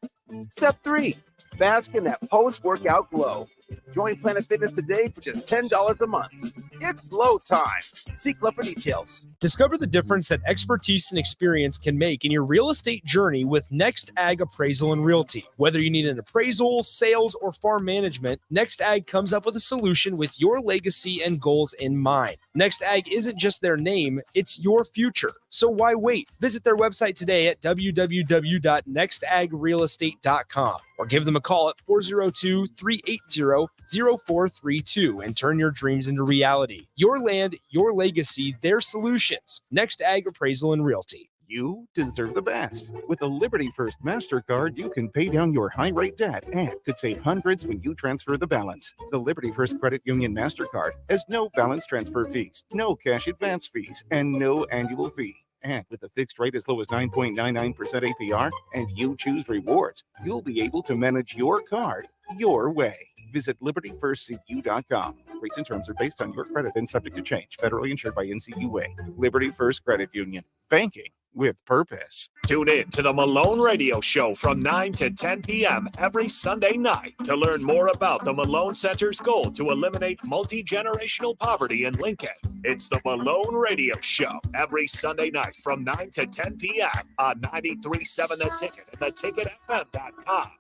Step 3, bask in that post-workout glow. Join Planet Fitness today for just $10 a month. It's glow time. See Club for details. Discover the difference that expertise and experience can make in your real estate journey with Next Ag Appraisal and Realty. Whether you need an appraisal, sales, or farm management, Next Ag comes up with a solution with your legacy and goals in mind. Next Ag isn't just their name, it's your future. So why wait? Visit their website today at www.nextagrealestate.com or give them a call at 402-380-9900. 0432 and turn your dreams into reality. Your land, your legacy, their solutions. Next Ag Appraisal and Realty. You deserve the best. With the Liberty First MasterCard, you can pay down your high rate debt and could save hundreds when you transfer the balance. The Liberty First Credit Union MasterCard has no balance transfer fees, no cash advance fees, and no annual fee. And with a fixed rate as low as 9.99% APR and you choose rewards, you'll be able to manage your card your way. Visit libertyfirstcu.com. Rates and terms are based on your credit and subject to change. Federally insured by NCUA. Liberty First Credit Union. Banking with purpose. Tune in to the Malone Radio Show from 9 to 10 p.m. every Sunday night to learn more about the Malone Center's goal to eliminate multi-generational poverty in Lincoln. It's the Malone Radio Show every Sunday night from 9 to 10 p.m. on 93.7 The Ticket and theticketfm.com.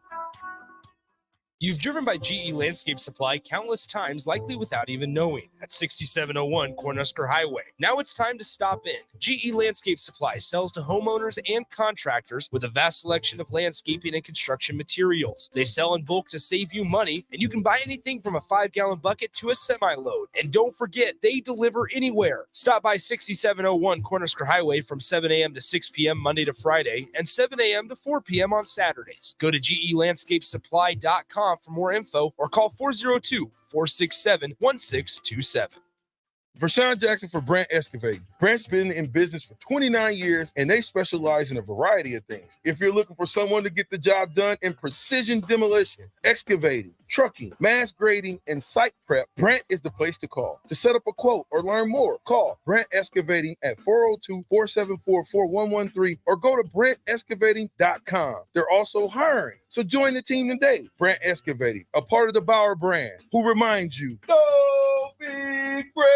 You've driven by GE Landscape Supply countless times, likely without even knowing, at 6701 Cornhusker Highway. Now it's time to stop in. GE Landscape Supply sells to homeowners and contractors with a vast selection of landscaping and construction materials. They sell in bulk to save you money, and you can buy anything from a 5-gallon bucket to a semi-load. And don't forget, they deliver anywhere. Stop by 6701 Cornhusker Highway from 7 a.m. to 6 p.m. Monday to Friday and 7 a.m. to 4 p.m. on Saturdays. Go to GELandscapesupply.com for more info or call 402-467-1627. Vershawn Jackson for Brant Excavating. Brant's been in business for 29 years, and they specialize in a variety of things. If you're looking for someone to get the job done in precision demolition, excavating, trucking, mass grading, and site prep, Brant is the place to call. To set up a quote or learn more, call Brant Excavating at 402-474-4113 or go to BrantExcavating.com. They're also hiring, so join the team today. Brant Excavating, a part of the Bauer brand, who reminds you, go big Brant!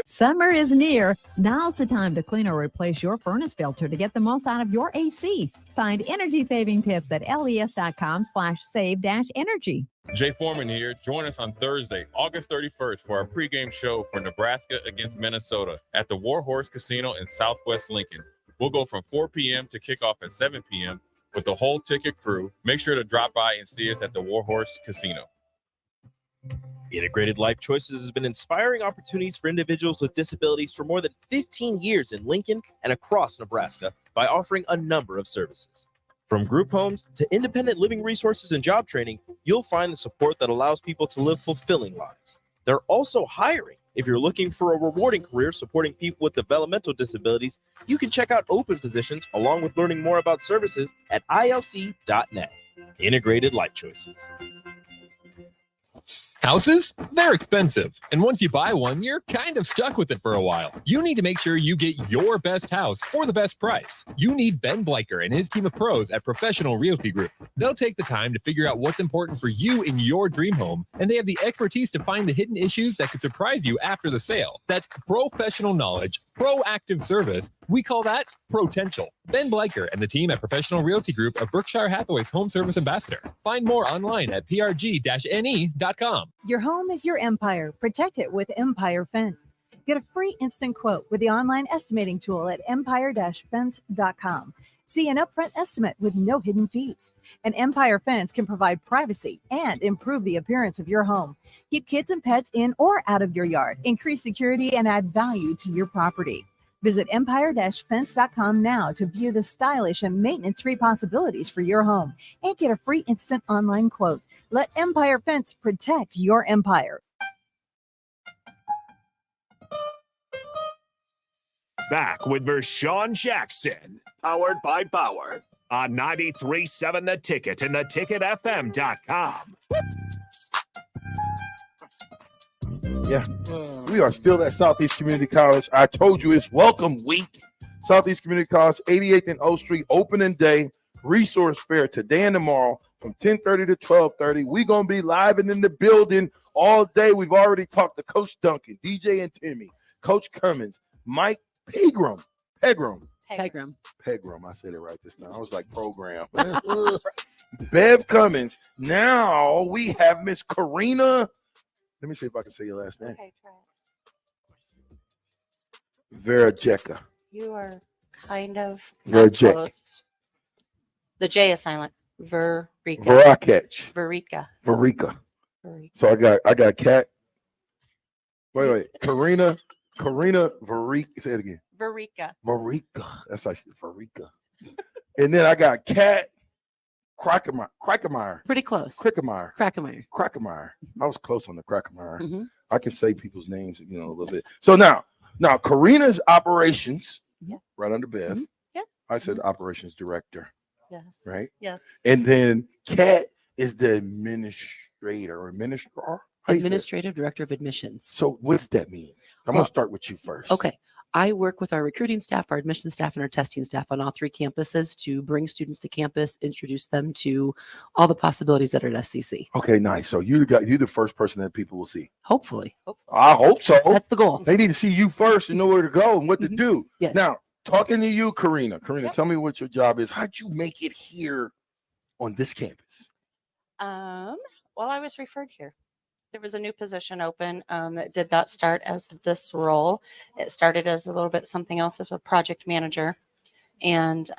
Summer is near. Now's the time to clean or replace your furnace filter to get the most out of your AC. Find energy-saving tips at les.com/save-energy. Jay Foreman here. Join us on Thursday, August 31st for our pregame show for Nebraska against Minnesota at the Warhorse Casino in Southwest Lincoln. We'll go from 4 p.m. to kickoff at 7 p.m. with the whole ticket crew. Make sure to drop by and see us at the Warhorse Casino. Integrated Life Choices has been inspiring opportunities for individuals with disabilities for more than 15 years in Lincoln and across Nebraska by offering a number of services. From group homes to independent living resources and job training, you'll find the support that allows people to live fulfilling lives. They're also hiring. If you're looking for a rewarding career supporting people with developmental disabilities, you can check out open positions along with learning more about services at ilc.net. Integrated Life Choices. Houses? They're expensive. And once you buy one, you're kind of stuck with it for a while. You need to make sure you get your best house for the best price. You need Ben Bleicher and his team of pros at Professional Realty Group. They'll take the time to figure out what's important for you in your dream home, and they have the expertise to find the hidden issues that could surprise you after the sale. That's professional knowledge, proactive service. We call that potential. Ben Bleicher and the team at Professional Realty Group are Berkshire Hathaway's home service ambassador. Find more online at prg-ne.com. Your home is your empire. Protect it with Empire Fence. Get a free instant quote with the online estimating tool at empire-fence.com. See an upfront estimate with no hidden fees. An Empire Fence can provide privacy and improve the appearance of your home. Keep kids and pets in or out of your yard. Increase security and add value to your property. Visit empire-fence.com now to view the stylish and maintenance-free possibilities for your home and get a free instant online quote. Let Empire Fence protect your empire. Back with Vershawn Jackson, powered by Bauer, on 93.7 The Ticket and theticketfm.com. Yeah, we are still at Southeast Community College. I told you it's welcome week. Southeast Community College, 88th and O Street, opening day, resource fair today and tomorrow from 10:30 to 12:30. We're going to be live and in the building all day. We've already talked to Coach Duncan, DJ and Timmy, Coach Cummins, Mike Pegram. I said it right this time. I was like program. Bev Cummins. Now we have Miss Karina. Let me see if I can say your last name. Okay, try it. Verajeka. You are kind of Verajek. close. The J is silent. Verika. Verakech. Verika. Verika. So I got Kat. Wait. Karina Varika. Say it again. Varika. Marika. That's how she said Varika. And then I got Kat Krackemeyer. Pretty close. Krackemeyer. Krackemeyer. I was close on the Krackemeyer. Mhm. I can say people's names, a little bit. So now Karina's operations, Yeah. right under Bev. Mhm. Yeah. I said operations director, Yes. right? Yes. And then Kat is the administrator or administrar. How you say it? Administrative Director of Admissions. So what's that mean? I'm Well, gonna start with you first. Okay. I work with our recruiting staff, our admission staff, and our testing staff on all 3 campuses to bring students to campus, introduce them to all the possibilities that are at SCC. Okay, nice. So you're the first person that people will see. Hopefully. I hope so. That's the goal. They need to see you first and know where to go and what to do. Yes. Now, talking to you, Karina. Tell me what your job is. How'd you make it here on this campus? Well, I was referred here. There was a new position open that did not start as this role. It started as a little bit something else as a project manager. And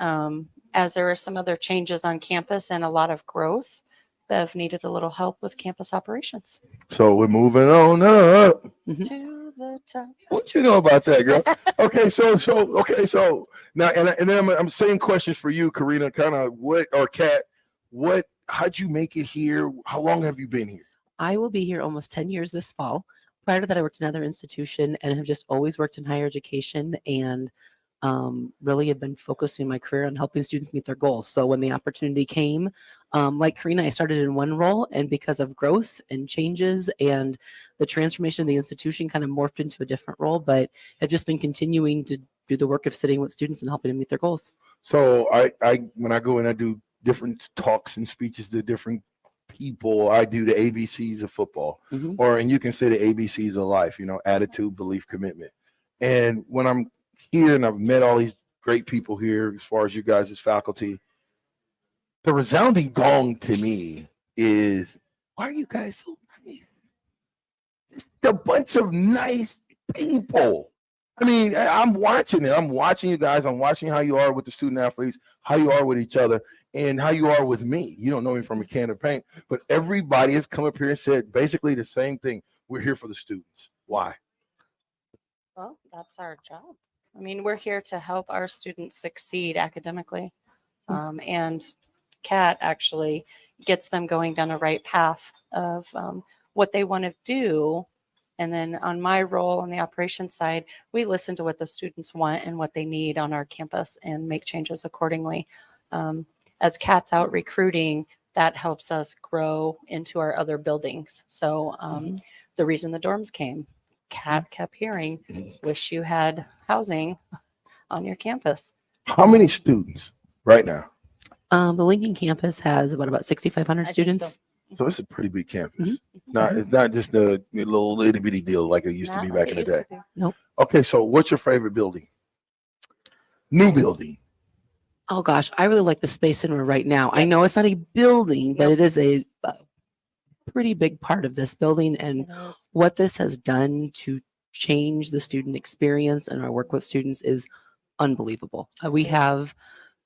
as there were some other changes on campus and a lot of growth, Bev needed a little help with campus operations. So we're moving on up. To the top. What you know about that, girl? Okay, so now and then I'm saying questions for you, Karina. Kind of Kat, how'd you make it here? How long have you been here? I will be here almost 10 years this fall. Prior to that, I worked in another institution and have just always worked in higher education and really have been focusing my career on helping students meet their goals. So when the opportunity came, like Karina, I started in one role, and because of growth and changes and the transformation of the institution kind of morphed into a different role, but have just been continuing to do the work of sitting with students and helping them meet their goals. So I when I go and I do different talks and speeches to different people, I do the ABCs of football, and you can say the ABCs of life, attitude, belief, commitment. And when I'm here and I've met all these great people here, as far as you guys as faculty, the resounding gong to me is, why are you guys so nice? Just a bunch of nice people. I mean, I'm watching it. I'm watching you guys. I'm watching how you are with the student athletes, how you are with each other, and how you are with me. You don't know me from a can of paint, but everybody has come up here and said basically the same thing. We're here for the students. Why? Well, that's our job. I mean, we're here to help our students succeed academically. And Kat actually gets them going down a right path of what they want to do. And then on my role on the operations side, we listen to what the students want and what they need on our campus and make changes accordingly. As Kat's out recruiting, that helps us grow into our other buildings. So the reason the dorms came, Kat kept hearing, wish you had housing on your campus. How many students right now? The Lincoln campus has about 6,500 students. So it's a pretty big campus. It's not just a little itty bitty deal like it used to be back in the day. Nope. Okay, so what's your favorite building? New building. Oh gosh, I really like the space in we're right now. I know it's not a building, but it is a pretty big part of this building and what this has done to change the student experience and our work with students is unbelievable. We have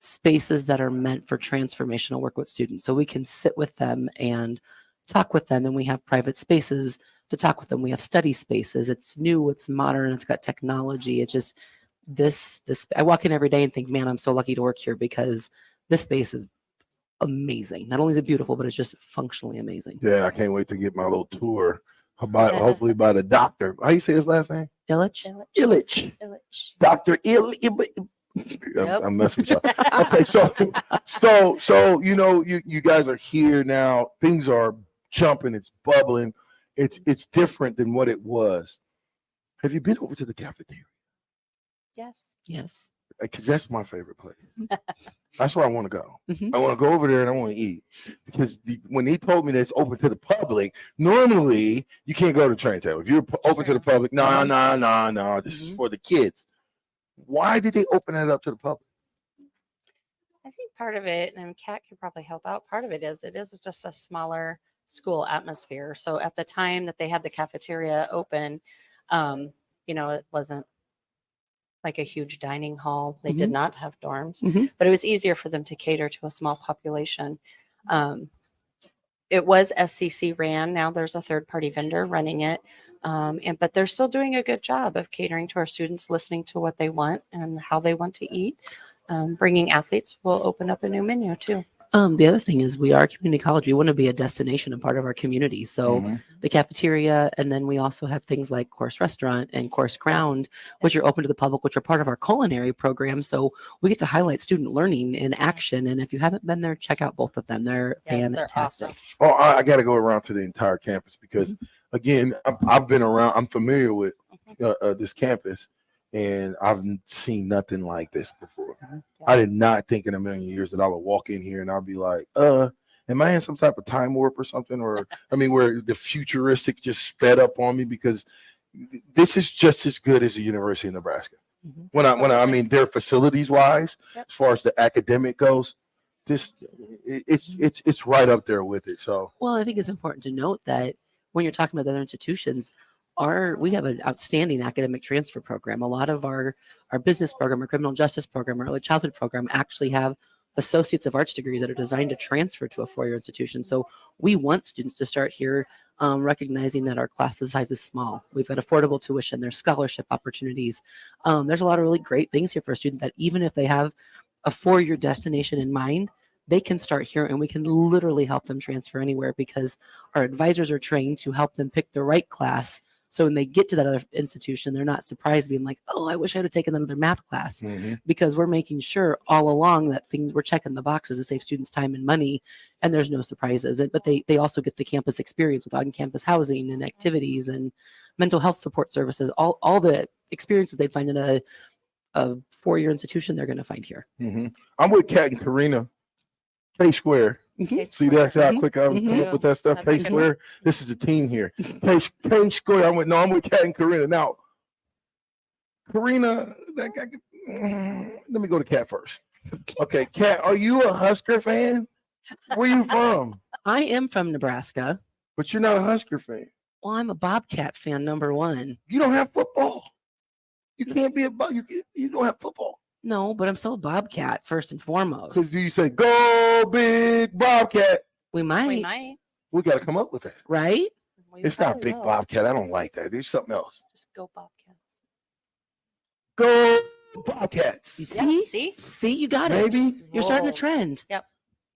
spaces that are meant for transformational work with students. So we can sit with them and talk with them, and we have private spaces to talk with them. We have study spaces. It's new, it's modern, it's got technology. It's just this I walk in every day and think, man, I'm so lucky to work here because this space is amazing. Not only is it beautiful, but it's just functionally amazing. Yeah, I can't wait to get my little tour. Hopefully by the doctor. How you say his last name? Illich. Dr. I'm messing with you. Okay, so you guys are here now. Things are jumping. It's bubbling. It's different than what it was. Have you been over to the cafeteria? Yes. Yes. Because that's my favorite place. That's where I want to go. I want to go over there and I want to eat. Because when he told me that it's open to the public, normally you can't go to Train Table. If you're open to the public, no, this is for the kids. Why did they open that up to the public? I think part of it, and Kat could probably help out, part of it is just a smaller school atmosphere. So at the time that they had the cafeteria open, it wasn't like a huge dining hall. They did not have dorms, but it was easier for them to cater to a small population. it was SCC ran. Now there's a third party vendor running it. But they're still doing a good job of catering to our students, listening to what they want and how they want to eat. Bringing athletes will open up a new menu too. The other thing is we are a community college. We want to be a destination and part of our community. So the cafeteria, and then we also have things like Course Restaurant and Course Ground, which are open to the public, which are part of our culinary program. So we get to highlight student learning in action. And if you haven't been there, check out both of them. They're fantastic. Oh, I got to go around to the entire campus because, again, I've been around. I'm familiar with this campus, and I've seen nothing like this before. I did not think in a million years that I would walk in here and I'll be like, am I in some type of time warp or something? Or, I mean, where the futuristic just sped up on me, because this is just as good as the University of Nebraska. When I mean, their facilities wise, as far as the academic goes, it's right up there with it. So, Well, I think it's important to note that when you're talking about other institutions, we have an outstanding academic transfer program. A lot of our business program, our criminal justice program, our early childhood program actually have associates of arts degrees that are designed to transfer to a four-year institution. So we want students to start here, recognizing that our class size is small. We've got affordable tuition. There's scholarship opportunities. There's a lot of really great things here for a student that even if they have a four-year destination in mind, they can start here and we can literally help them transfer anywhere because our advisors are trained to help them pick the right class. So when they get to that other institution, they're not surprised being like, oh, I wish I would have taken another math class, because we're making sure all along that we're checking the boxes to save students time and money, and there's no surprises. But they also get the campus experience with on-campus housing and activities and mental health support services, all the experiences they find in a four-year institution, they're going to find here. I'm with Kat and Karina. K-Square. See, that's how quick I come up with that stuff. K-Square. This is a team here. K-Square. I'm with Kat and Karina. Now, Karina, let me go to Kat first. Okay, Kat, are you a Husker fan? Where you from? I am from Nebraska. But you're not a Husker fan. Well, I'm a Bobcat fan, number one. You don't have football. You can't be you don't have football. No, but I'm still a Bobcat first and foremost. Because you say, go big Bobcat. We might. We might. We got to come up with that. Right? It's not big Bobcat. I don't like that. There's something else. Just go Bobcats. Go Bobcats. You see? See, you got it. Maybe. You're starting a trend. Yep.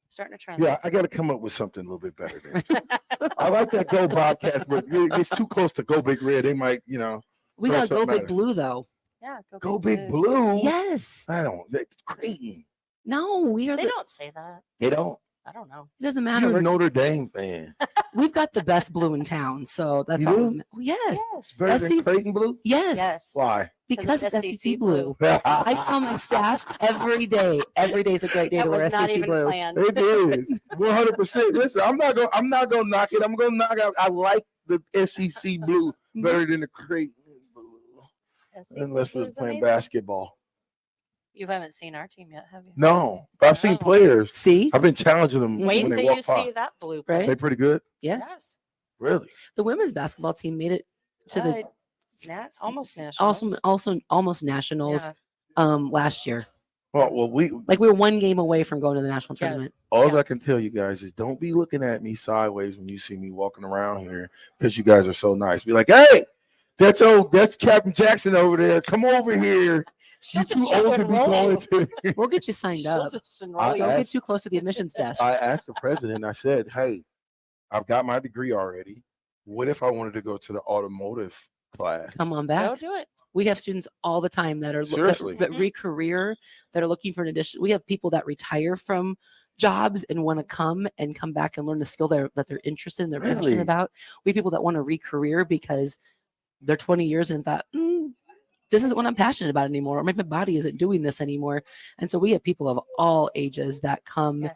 Starting a trend. Yeah, I got to come up with something a little bit better than I like that Go Bobcats, but it's too close to Go Big Red. They might, We got Go Big Blue, though. Yeah, Go Big Blue. Yes. That's Creighton. No, we are. They don't say that. They don't. I don't know. It doesn't matter. You're a Notre Dame fan. We've got the best blue in town, so that's You all. do? Yes. Better than Creighton Blue? Yes. Yes. Why? Because it's SEC SEC blue. I tell my staff every day. Every day is a great day to wear was not SEC even blue. planned. It is 100%. Listen, I'm not gonna knock it. I'm gonna knock out. I like the SEC blue better than the Creighton blue, unless we're playing basketball. You haven't seen our team yet, have you? No, but I've seen players. See, I've been challenging them. Wait when they until walk you by. see that blue. Right? play. They pretty good. Yes. Really? The women's basketball team made it to the Almost national. also almost nationals last year. Well, we were one game away from going to the national tournament. all I can tell you guys is don't be looking at me sideways when you see me walking around here because you guys are so nice. Be like, hey, that's Captain Jackson over there. Come over here. You're too old to be going to. We'll get you signed up. Don't get too close to the admissions desk. I asked the president. I said, hey, I've got my degree already. What if I wanted to go to the automotive class? Come on back. Go do it. We have students all the time that are Seriously. that re-career, that are looking for an addition. We have people that retire from jobs and want to come back and learn the skill that they're interested in, they're Really? passionate about. We have people that want to re-career because they're 20 years and thought, this isn't what I'm passionate about anymore, or maybe my body isn't doing this anymore. And so we have people of all ages that come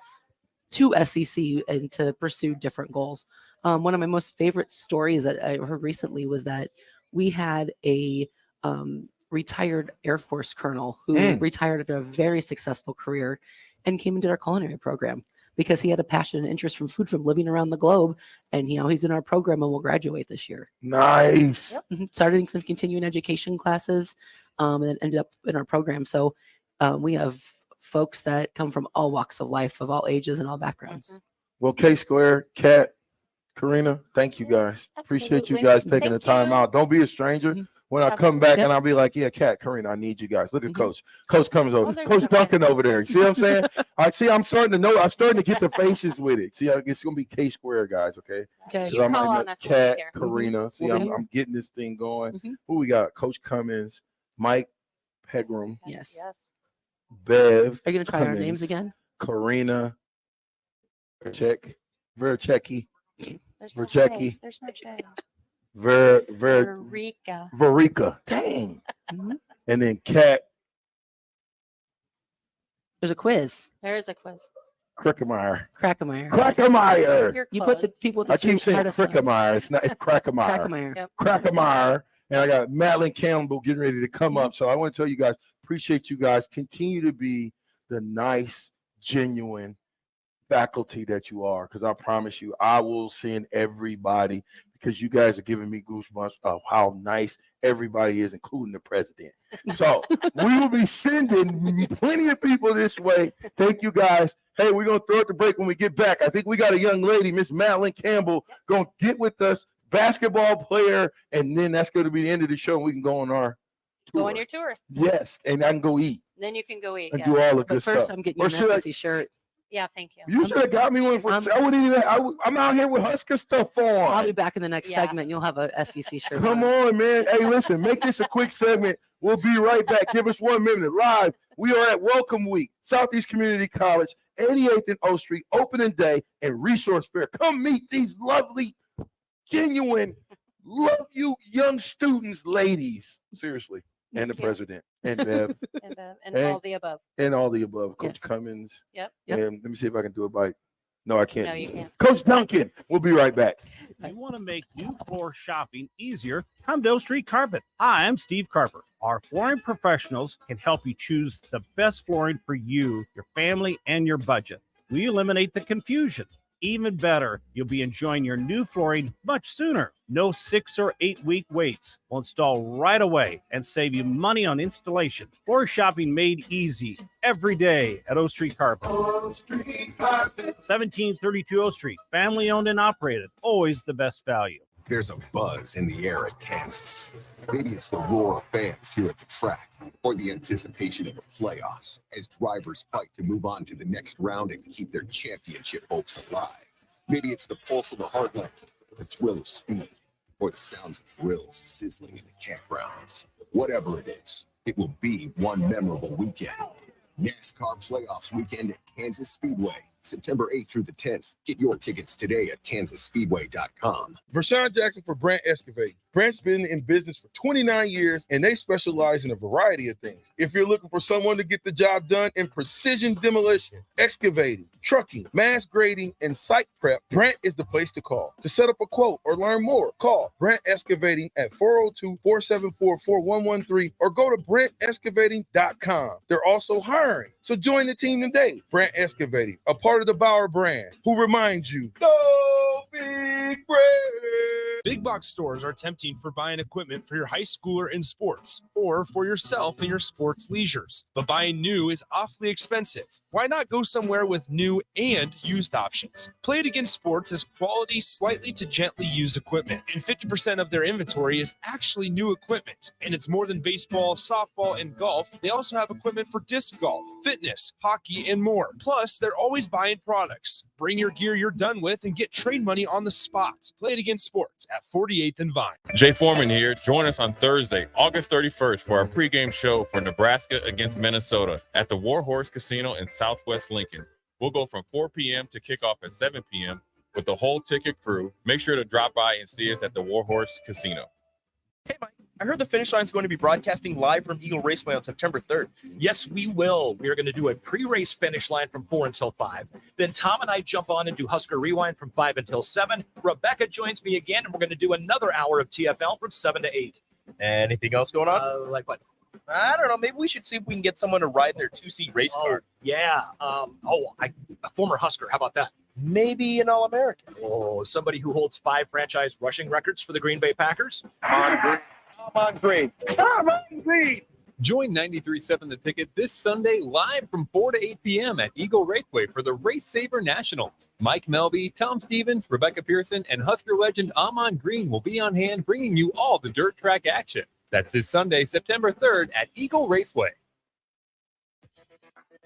to SEC and to pursue different goals. One of my most favorite stories that I heard recently was that we had a retired Air Force colonel who retired after a very successful career and came and did our culinary program because he had a passion and interest from food from living around the globe. And he's in our program and will graduate this year. Nice. Started some continuing education classes and then ended up in our program. So we have folks that come from all walks of life, of all ages and all backgrounds. Well, K Square, Kat, Karina, thank you guys. Appreciate you Absolutely. guys taking Thank the time you. out. Don't be a stranger. When I come back and I'll be like, yeah, Kat, Karina, I need you guys. Look at Coach. Coach comes over. they're Coach gonna Duncan over there. You see what I'm saying? I see. I'm starting to know. I'm starting to get the faces with it. See, it's gonna be K Square guys. Okay. Okay. 'Cause You I'm call like, on us when we're Kat, here. Karina. See, We'll be I'm, here. I'm getting this thing going. Who we got? Coach Cummins, Mike Pegram, Yes. Bev. Are you gonna try our Cummins, names again? Karina, Verchecki, There's no Verchecki, J. There's no J. Mm-hmm. Verica. Dang. And then Kat There's a quiz. There is a quiz. Crickemeyer. Crackemeyer. You're You put close. the people with I the two keep saying hardest ones. Crickemeyer. It's not. It's Crackemeyer. Crackemeyer. Yep. Crackemeyer. And I got Madeline Campbell getting ready to come up. So I want to tell you guys, appreciate you guys. Continue to be the nice, genuine faculty that you are, because I promise you, I will send everybody, because you guys are giving me goosebumps of how nice everybody is, including the president. So we will be sending plenty of people this way. Thank you guys. Hey, we're going to throw it the break when we get back. I think we got a young lady, Miss Madeline Campbell, going to get with us, basketball player, and then that's going to be the end of the show. And we can go on our Go on your tour. yes, and I can go eat Then you can go eat. and Yeah. do all the But good first, stuff. I'm getting Or you should an I- SEC shirt. Yeah, thank you. You should have got me one for. I wouldn't even. I'm out here with Husker stuff on. I'll be back in the next Yes. segment. You'll have a SEC shirt. Come on, man. Hey, listen, make this a quick segment. We'll be right back. Give us 1 minute. Live. We are at Welcome Week, Southeast Community College, 88th and O Street, opening day and resource fair. Come meet these lovely, genuine, love you young students, ladies. Seriously. And the Thank you. president. And Bev. And Hey. all the above. And all the above. Coach Yes. Cummins. Yep. And let me see if I can do it by. No, I can't. No, you can't. Coach Duncan. We'll be right back. You want to make new floor shopping easier? Come to O Street Carpet. Hi, I'm Steve Carper. Our flooring professionals can help you choose the best flooring for you, your family, and your budget. We eliminate the confusion. Even better, you'll be enjoying your new flooring much sooner. No 6 or 8 week waits. We'll install right away and save you money on installation. Floor shopping made easy every day at O Street Carpet. 1732 O Street, family owned and operated. Always the best value. There's a buzz in the air at Kansas. Maybe it's the roar of fans here at the track, or the anticipation of the playoffs as drivers fight to move on to the next round and keep their championship hopes alive. Maybe it's the pulse of the heartland, the thrill of speed, or the sounds of grills sizzling in the campgrounds. Whatever it is, it will be one memorable weekend. NASCAR Playoffs Weekend at Kansas Speedway, September 8th through the 10th. Get your tickets today at kansasspeedway.com. Vershawn Jackson for Brant Excavating. Brant's been in business for 29 years, and they specialize in a variety of things. If you're looking for someone to get the job done in precision demolition, excavating, trucking, mass grading, and site prep, Brant is the place to call. To set up a quote or learn more, call Brant Excavating at 402-474-4113 or go to brantexcavating.com. They're also hiring, so join the team today. Brant Excavating, a part of the Bauer brand, who reminds you, go Big Brand. Big box stores are tempting for buying equipment for your high schooler in sports or for yourself in your sports leisures. But buying new is awfully expensive. Why not go somewhere with new and used options? Play It Again Sports is quality, slightly to gently used equipment, and 50% of their inventory is actually new equipment. And it's more than baseball, softball, and golf. They also have equipment for disc golf, fitness, hockey, and more. Plus, they're always buying products. Bring your gear you're done with and get trade money on the spot. Play It Again Sports at 48th and Vine. Jay Foreman here. Join us on Thursday, August 31st for our pregame show for Nebraska against Minnesota at the Warhorse Casino in Southwest Lincoln. We'll go from 4 p.m. to kickoff at 7 p.m. with the whole ticket crew. Make sure to drop by and see us at the Warhorse Casino. Hey, Mike, I heard the Finish Line is going to be broadcasting live from Eagle Raceway on September 3rd. Yes, we will. We are going to do a pre-race finish line from 4 until 5. Then Tom and I jump on and do Husker Rewind from 5 until 7. Rebecca joins me again, and we're going to do another hour of TFL from 7 to 8. Anything else going on? Like what? I don't know. Maybe we should see if we can get someone to ride in their 2-seat race car. Yeah. A former Husker. How about that? Maybe an All-American. Oh, somebody who holds 5 franchise rushing records for the Green Bay Packers. Come on, Green. Join 93.7 The Ticket this Sunday live from 4 to 8 p.m. at Eagle Raceway for the Race Saver Nationals. Mike Melby, Tom Stevens, Rebecca Pearson, and Husker legend Amon Green will be on hand bringing you all the dirt track action. That's this Sunday, September 3rd at Eagle Raceway.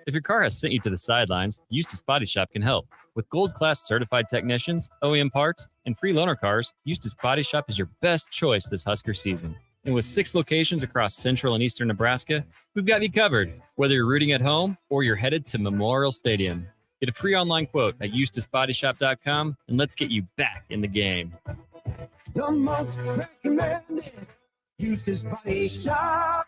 If your car has sent you to the sidelines, Eustace Body Shop can help. With gold-class certified technicians, OEM parts, and free loaner cars, Eustace Body Shop is your best choice this Husker season. And with 6 locations across central and eastern Nebraska, we've got you covered, whether you're rooting at home or you're headed to Memorial Stadium. Get a free online quote at EustaceBodyShop.com, and let's get you back in the game. The most recommended Eustace Body Shop.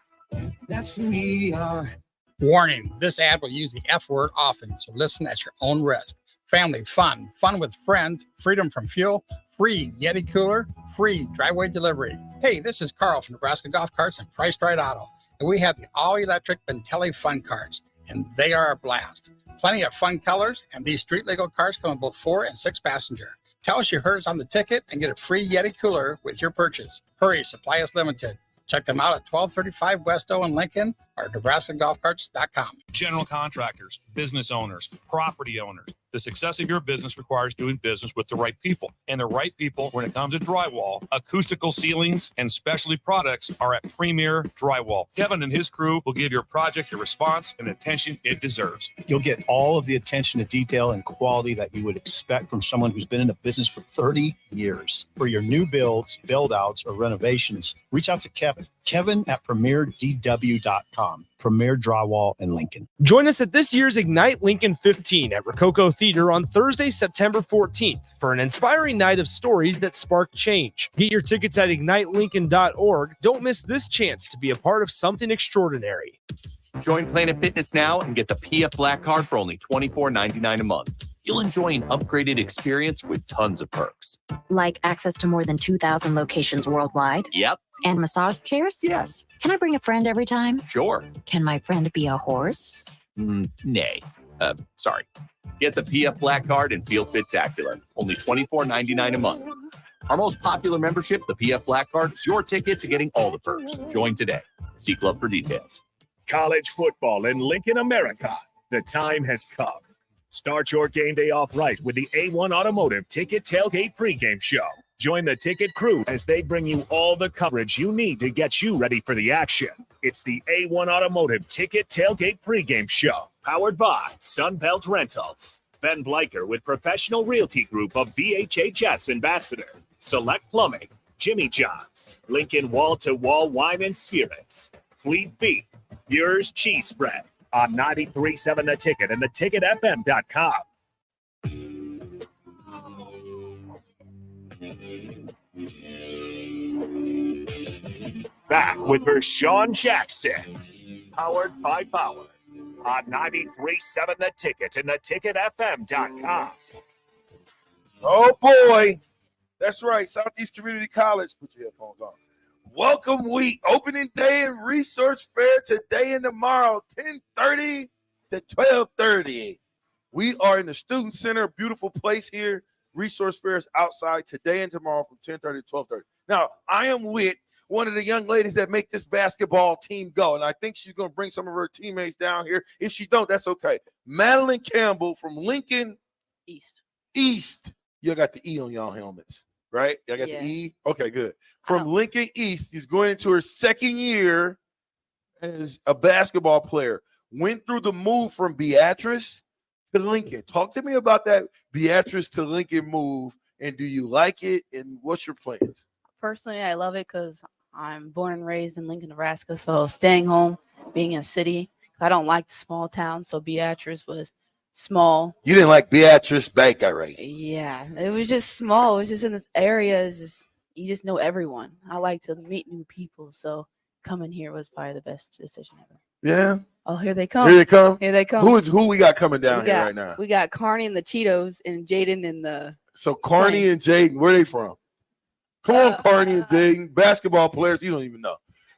That's who we are. Warning, this ad will use the F word often, so listen at your own risk. Family fun, fun with friends, freedom from fuel, free Yeti cooler, free driveway delivery. Hey, this is Carl from Nebraska Golf Carts and Priced Right Auto, and we have the all-electric Bentelli Fun Carts, and they are a blast. Plenty of fun colors, and these street-legal carts come in both 4 and 6 passenger. Tell us you heard us on the ticket and get a free Yeti cooler with your purchase. Hurry, supply is limited. Check them out at 1235 West O in Lincoln or NebraskaGolfCarts.com. General contractors, business owners, property owners. The success of your business requires doing business with the right people. And the right people, when it comes to drywall, acoustical ceilings, and specialty products, are at Premier Drywall. Kevin and his crew will give your project the response and attention it deserves. You'll get all of the attention to detail and quality that you would expect from someone who's been in the business for 30 years. For your new builds, build-outs, or renovations, reach out to Kevin. Kevin at PremierDW.com. Premier Drywall in Lincoln. Join us at this year's Ignite Lincoln 15 at Rococo Theater on Thursday, September 14th for an inspiring night of stories that spark change. Get your tickets at ignitelincoln.org. Don't miss this chance to be a part of something extraordinary. Join Planet Fitness now and get the PF Black Card for only $24.99 a month. You'll enjoy an upgraded experience with tons of perks. Like access to more than 2,000 locations worldwide? Yep. And massage chairs? Yes. Can I bring a friend every time? Sure. Can my friend be a horse? Nay. Sorry. Get the PF Black Card and feel Fit-tacular. Only $24.99 a month. Our most popular membership, the PF Black Card, is your ticket to getting all the perks. Join today. See Club for details. College football in Lincoln, America. The time has come. Start your game day off right with the A1 Automotive Ticket Tailgate pregame show. Join the ticket crew as they bring you all the coverage you need to get you ready for the action. It's the A1 Automotive Ticket Tailgate pregame show, powered by Sunbelt Rentals. Ben Bleicher with Professional Realty Group of BHHS Ambassador, Select Plumbing, Jimmy John's, Lincoln Wall-to-Wall Wine and Spirits, Fleet Beef, Yours Cheese Spread on 93.7 The Ticket and theticketfm.com. Back with Vershawn Jackson, powered by Power on 93.7 The Ticket and theticketfm.com. Oh boy, that's right. Southeast Community College. Put your headphones on. Welcome week, opening day and research fair today and tomorrow, 10:30 to 12:30. We are in the Student Center, beautiful place here. Resource fair is outside today and tomorrow from 10:30 to 12:30. Now, I am with one of the young ladies that make this basketball team go, and I think she's going to bring some of her teammates down here. If she don't, that's okay. Madeline Campbell from Lincoln East. You got the E on y'all helmets, right? Y'all got the E? Okay, good. From Lincoln East, she's going into her second year as a basketball player. Went through the move from Beatrice to Lincoln. Talk to me about that Beatrice to Lincoln move, and do you like it, and what's your plans? Personally, I love it because I'm born and raised in Lincoln, Nebraska. So staying home, being in a city, I don't like the small town. So Beatrice was small. You didn't like Beatrice Baker, right? Yeah, it was just small. It was just in this area. It's just you just know everyone. I like to meet new people. So coming here was probably the best decision ever. Yeah. Oh, here they come. Here they come. Here they come. Who we got coming down here right now? We got Carney and the Cheetos and Jaden and the. So Carney and Jaden, where are they from? Come on, Carney and Jaden, basketball players. You don't even know.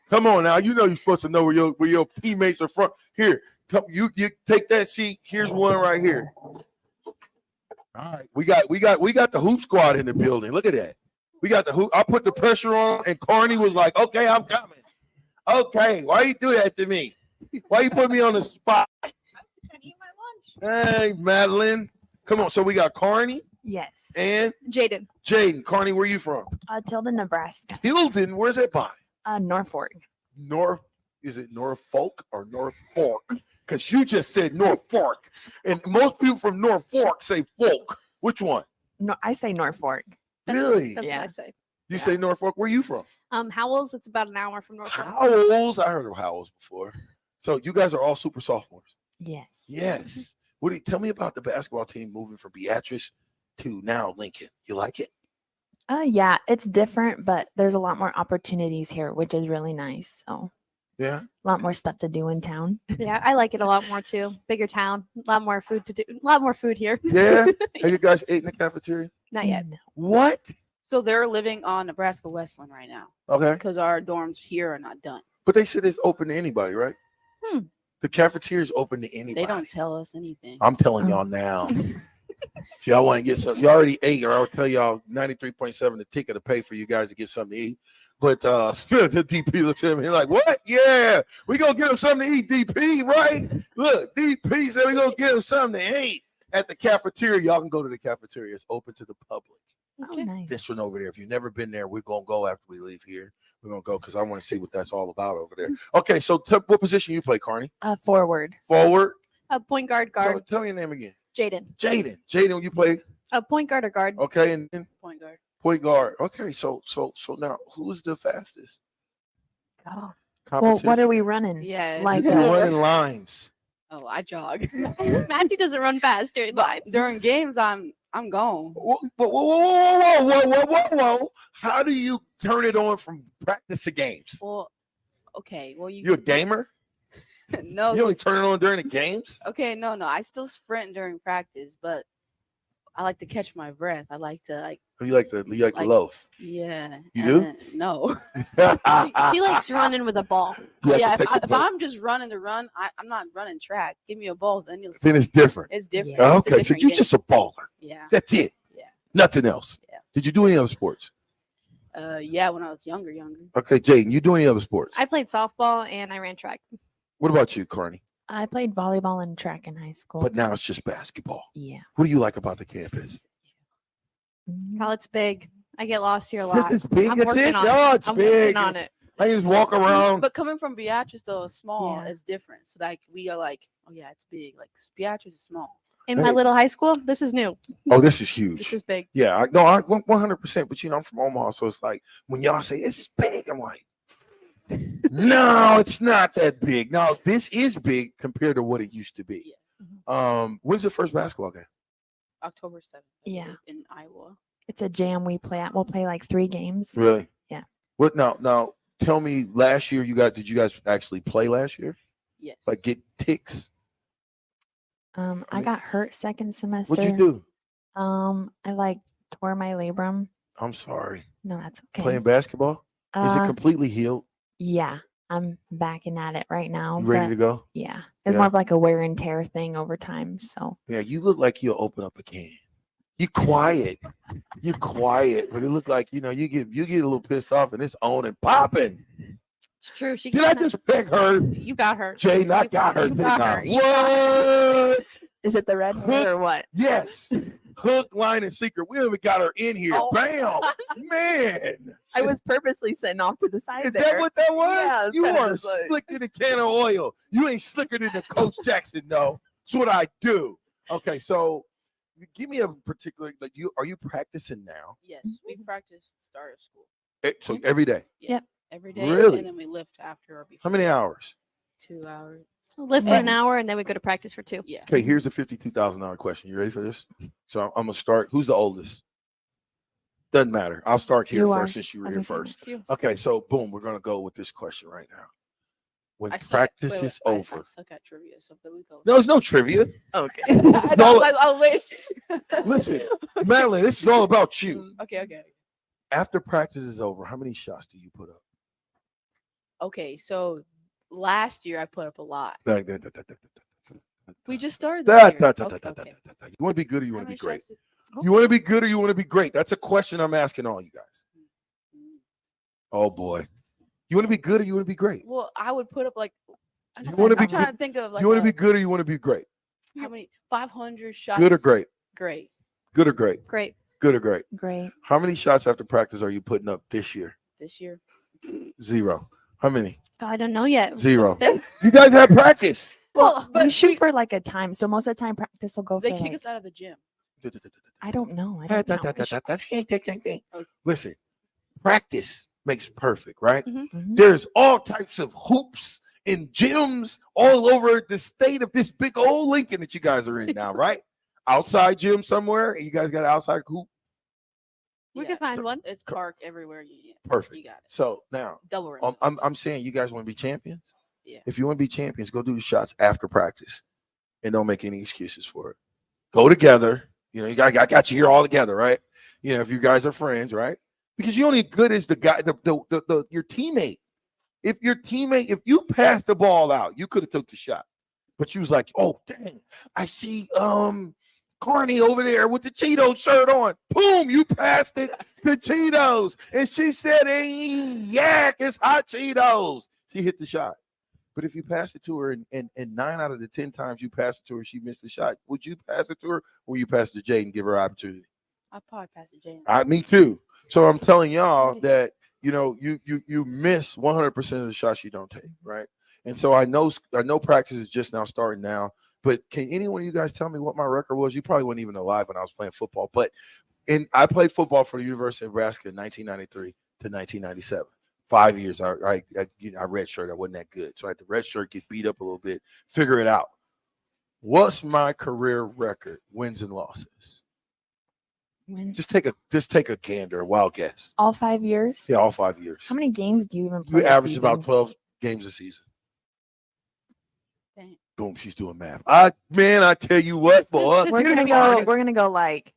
Come on now. You know you're supposed to know where your teammates are from. Here, come. You take that seat. Here's one right here. All right, we got the hoop squad in the building. Look at that. We got the hoop. I put the pressure on, and Carney was like, "Okay, I'm coming." Okay, why you do that to me? Why you put me on the spot? Hey, Madeline. Come on. So we got Carney Yes. and Jaden. Jaden. Carney, where you from? Tilden, Nebraska. Tilden. Where's that by? Norfolk. Is it Norfolk or Norfolk? Because you just said Norfolk. And most people from Norfolk say folk. Which one? No, I say Norfolk. Really? That's what I say. You say Norfolk? Where you from? Howells, it's about an hour from Norfolk. Howells. I heard of Howells before. So you guys are all super sophomores. Yes. Yes. What do you tell me about the basketball team moving from Beatrice to now Lincoln? You like it? Yeah, it's different, but there's a lot more opportunities here, which is really nice. So Yeah. a lot more stuff to do in town. Yeah, I like it a lot more too. Bigger town, a lot more food to do, a lot more food here. Yeah. Have you guys ate in the cafeteria? Not yet. What? So they're living on Nebraska Westland right now. Okay. Because our dorms here are not done. But they said it's open to anybody, right? The cafeteria is open to anybody. They don't tell us anything. I'm telling y'all now. If y'all want to get something, you already ate, or I'll tell y'all 93.7 the ticket to pay for you guys to get something to eat. But the DP looks at me like, what? Yeah, we gonna get him something to eat, DP, right? Look, DP said we gonna get him something to eat at the cafeteria. Y'all can go to the cafeteria. It's open to the public. Oh, nice. This one over there. If you've never been there, we're gonna go after we leave here. We're gonna go because I want to see what that's all about over there. Okay, so what position you play, Carney? Forward. Forward. Point guard, guard. Tell me your name again. Jaden. Jaden, you play. Point guard or guard. Okay, and then Point guard. point guard. Okay, so now who's the fastest? Well, Competition. what are we running? Yeah. Like We're running lines. Oh, I jog. Matthew doesn't run fast during lines. During games, I'm gone. Whoa. How do you turn it on from practice to games? Well, okay. Well, You a gamer? no. You only turn it on during the games? Okay, no. I still sprint during practice, but I like to catch my breath. I like to You like the loaf? Yeah. You and do? then- no. He likes running with a ball. You have Yeah. to take the If break. I'm just running to run, I'm not running track. Give me a ball, then you'll. Then it's different. It's different. Oh, It's a okay, so different you're game. just a baller. Yeah. That's it. Yeah. Nothing else. Yeah. Did you do any other sports? Yeah. When I was younger. Okay, Jaden, you do any other sports? I played softball and I ran track. What about you, Carney? I played volleyball and track in high school. But now it's just basketball. Yeah. What do you like about the campus? Well, it's big. I get lost here a lot. It's big. I'm It's working it. on No, it. it's I'm big. working on it. I can just walk around. But coming from Beatrice, though, small Yeah. is different. So like we are like, oh yeah, it's big. Like Beatrice is small. In my little high school, this is new. Oh, this is huge. This is big. Yeah, I 100%. But I'm from Omaha, so it's like when y'all say it's big, I'm like, no, it's not that big. No, this is big compared to what it used to be. When's the first basketball game? October 7th. Yeah. In Iowa. It's a jam we play at. We'll play like 3 games. Really? Yeah. What now? Tell me, last year did you guys actually play last year? Yes. Like get ticks? I got hurt second semester. What'd you do? I tore my labrum. I'm sorry. No, that's okay. Playing basketball? Is it completely healed? Yeah, I'm backing at it right now. You ready but to go? Yeah, it's Yeah. more of like a wear and tear thing over time. So Yeah, you look like you'll open up a can. You're quiet. You're quiet, but it look like you get a little pissed off and it's on and popping. It's true. She Did I just pick her? You got her. Jane, I got her. You got her. didn't I? What? is it the red hair or what? Yes. Hook, line, and secret. We haven't got her in here. Oh. Bam. Man. I was purposely sitting off to the side. Is there. that what that was? Yeah, it's You kinda are just like- slick in a can of oil. You ain't slicker than the Coach Jackson, though. That's what I do. Okay, so give me a particular. Are you practicing now? Yes. We practice the start of school. So every day. Yep. Every day. Really? And then we lift after or before. How many hours? 2 hours. Live for an hour and then we go to practice for 2. Yeah. Okay, here's a $52,000 question. You ready for this? So I'm gonna start. Who's the oldest? Doesn't matter. I'll start here You are. first since you were I was here gonna say first. next. Okay, so boom, we're gonna go with this question right now. When I suck- practice wait, is I over. suck at trivia, so there we go. No, there's no trivia. Okay. No, I'll wait. listen, Madeline, this is all about you. Okay. After practice is over, how many shots do you put up? Okay, so last year I put up a lot. Da, da, da, da, da, We just started da, this da, year. da, Okay, da, da, okay. da, da. You want to be good or you How want to many be great? shots did- You want to be good or you want to be great? That's a question I'm asking all you guys. Oh boy. You want to be good or you want to be great? Well, I would put up like. You want to be I'm trying good. to think of like. You want to be good or you want to be great? How many? 500 shots. Good or great? Great. Good or great? Great. Good or great? Great. How many shots after practice are you putting up this year? This year. 0. How many? I don't know yet. 0. You guys have practice. Well, we shoot for like a time, so most of the time practice will go They for kick like, us out of the gym. I don't know. I don't count. Listen, practice makes perfect, right? Mm-hmm. There's all types of hoops and gyms all over the state of this big old Lincoln that you guys are in now, right? Outside gym somewhere, and you guys got an outside hoop. We can find one. It's park everywhere. Perfect. You got it. So now, Double rim. I'm saying you guys want to be champions. Yeah. If you want to be champions, go do the shots after practice, and don't make any excuses for it. Go together. You know, I got you here all together, right? You know, if you guys are friends, right? Because you're only good as the guy, your teammate. If you passed the ball out, you could have took the shot, but you was like, oh dang, I see Carney over there with the Cheetos shirt on. Boom, you passed it to Cheetos, and she said, hey, yak, it's hot Cheetos. She hit the shot. But if you pass it to her and 9 out of the 10 times you pass it to her, she missed the shot, would you pass it to her or will you pass it to Jade and give her an opportunity? I'll probably pass it, Jay. Me too. So I'm telling y'all that, you know, you miss 100% of the shots you don't take, right? And so I know practice is just now starting now, but can any one of you guys tell me what my record was? You probably weren't even alive when I was playing football, but I played football for the University of Nebraska in 1993 to 1997. 5 years. I redshirt. I wasn't that good. So I had to redshirt, get beat up a little bit, figure it out. What's my career record, wins and losses? Just take a gander, a wild guess. All 5 years? Yeah, all 5 years. How many games do you even play? You average about 12 games a season. Dang. Boom, she's doing math. I tell you what, boy. We're gonna go like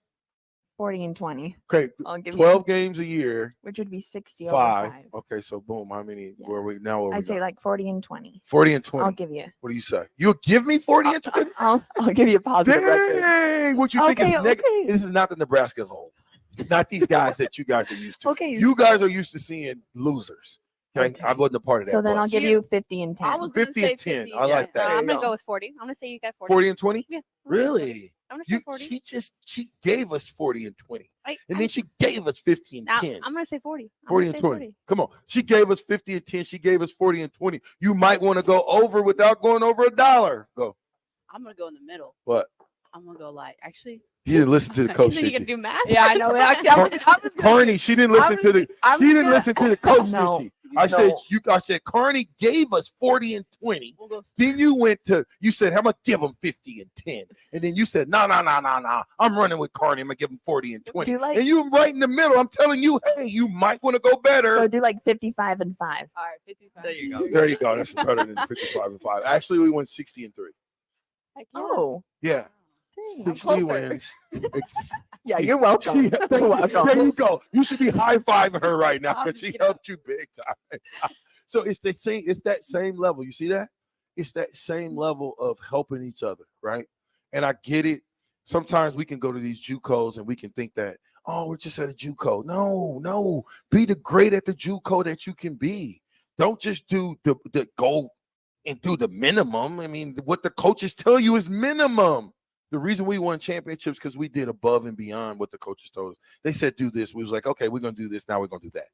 40 and 20. Okay, I'll give 12 games a year. Which would be 60 5. over 5. Okay, so boom, how many? Where are we now? I'd say like 40 and 20. 40 and 20. I'll give you. What do you say? You'll give me 40 and 20? I'll give you a positive record. Dang, what you think is negative? Okay. This is not the Nebraska of old. It's not these guys that you guys are used to. Okay. You guys are used to seeing losers. Okay. I wasn't a part of that. So then I'll bus. give you 50 and 10. I was gonna 50 say and 10. 50, I like that. I'm gonna go with 40. I'm gonna say you got 40. 40 and 20? Yeah. Really? I'm gonna say 40. She gave us 40 and 20. And then she gave us 50 and Now, 10. I'm gonna say 40. 40 and 20. Come on. She gave us 50 and 10. She gave us 40 and 20. You might want to go over without going over $1. Go. I'm gonna go in the middle. What? I'm gonna go like actually. You didn't listen to the coach. You Did can you? do math. Yeah, I know. Actually, I was gonna- Carney, she didn't listen to the. She didn't listen to the coach. No. Did she? I said Carney gave us 40 and 20. Then you said, I'm gonna give him 50 and 10. And then you said, no. I'm running with Carney. I'm gonna give him 40 and 20. And you right in the middle. I'm telling you, hey, you might want to go better. So do like 55 and 5. All right, 55. There you go. There you go. That's better than 55 and 5. Actually, we went 60 and 3. Oh. Yeah. I'm 60 closer. wins. Yeah, you're welcome. There you go. You should be high-fiving her right now because she helped you big time. So it's that same level. You see that? It's that same level of helping each other, right? And I get it. Sometimes we can go to these JUCOs and we can think that, oh, we're just at a JUCO. No. Be the great at the JUCO that you can be. Don't just do the goal and do the minimum. I mean, what the coaches tell you is minimum. The reason we won championships because we did above and beyond what the coaches told us. They said, do this. We was like, okay, we're going to do this. Now we're going to do that.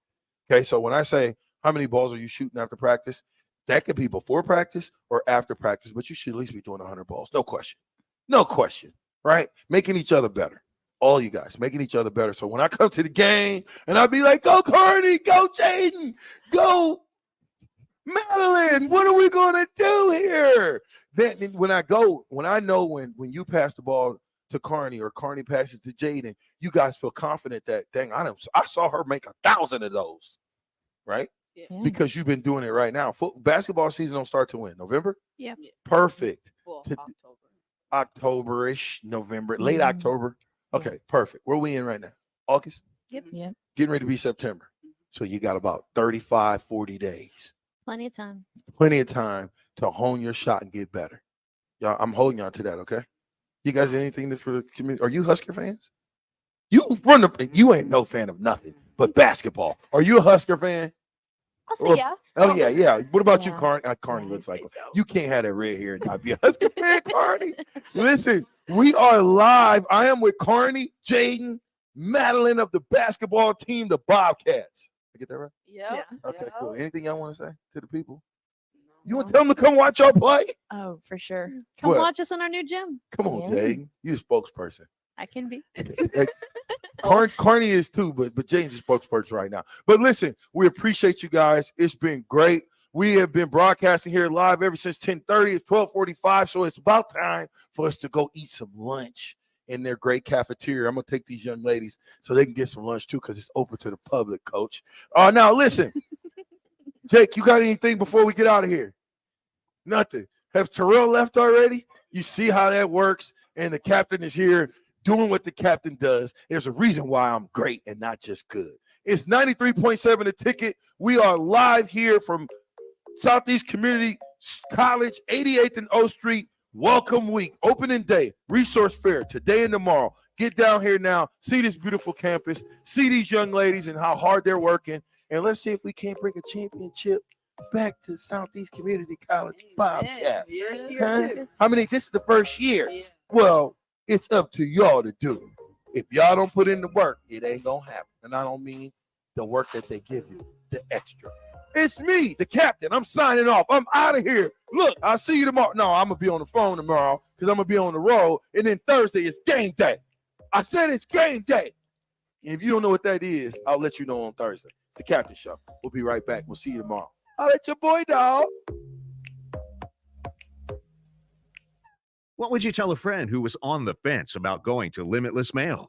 Okay, so when I say, how many balls are you shooting after practice? That could be before practice or after practice, but you should at least be doing 100 balls. No question. No question, right? Making each other better. All you guys, making each other better. So when I come to the game and I'll be like, go Carney, go Jaden, go Madeline, what are we gonna do here? Then when I know when you pass the ball to Carney or Carney passes to Jaden, you guys feel confident that dang, I saw her make 1,000 of those, right? Yeah. Because you've been doing it right now. Basketball season don't start to when? November? Yeah. Perfect. Well, October-ish, November, late October. Okay, perfect. Where are we in right now? August? Yep. Yeah. Getting ready to be September. So you got about 35, 40 days. Plenty of time. Plenty of time to hone your shot and get better. Y'all, I'm holding y'all to that, okay? You guys anything for the community? Are you Husker fans? You ain't no fan of nothing but basketball. Are you a Husker fan? I'll say yeah. Oh yeah, yeah. What about you, Yeah. Carney? Carney looks like you can't have that red hair and not be a Husker fan, Carney. Listen, we are live. I am with Carney, Jaden, Madeline of the basketball team, the Bobcats. I get that right? Yeah. Okay, cool. Anything y'all want to say to the people? You want to tell them to come watch y'all play? Oh, for sure. Come What? watch us in our new gym. Come on, Jaden. You a spokesperson. I can be. Hey, Carney is too, but James is spokesperson right now. But listen, we appreciate you guys. It's been great. We have been broadcasting here live ever since 10:30. It's 12:45, so it's about time for us to go eat some lunch in their great cafeteria. I'm gonna take these young ladies so they can get some lunch too, because it's open to the public, Coach. Now listen, Jake, you got anything before we get out of here? Nothing. Have Terrell left already? You see how that works, and the captain is here doing what the captain does. There's a reason why I'm great and not just good. It's 93.7 The Ticket. We are live here from Southeast Community College, 88th and O Street. Welcome week, opening day, resource fair, today and tomorrow. Get down here now, see this beautiful campus, see these young ladies and how hard they're working, and let's see if we can't bring a championship back to Southeast Community College Bobcats. Huh? How many? This is the first year. Well, it's up to y'all to do it. If y'all don't put in the work, it ain't gonna happen. And I don't mean the work that they give you, the extra. It's me, the captain. I'm signing off. I'm out of here. Look, I'll see you tomorrow. No, I'm gonna be on the phone tomorrow because I'm gonna be on the road. And then Thursday is game day. I said it's game day. And if you don't know what that is, I'll let you know on Thursday. It's the Captain Show. We'll be right back. We'll see you tomorrow. I'll let your boy, dog. What would you tell a friend who was on the fence about going to Limitless Mail?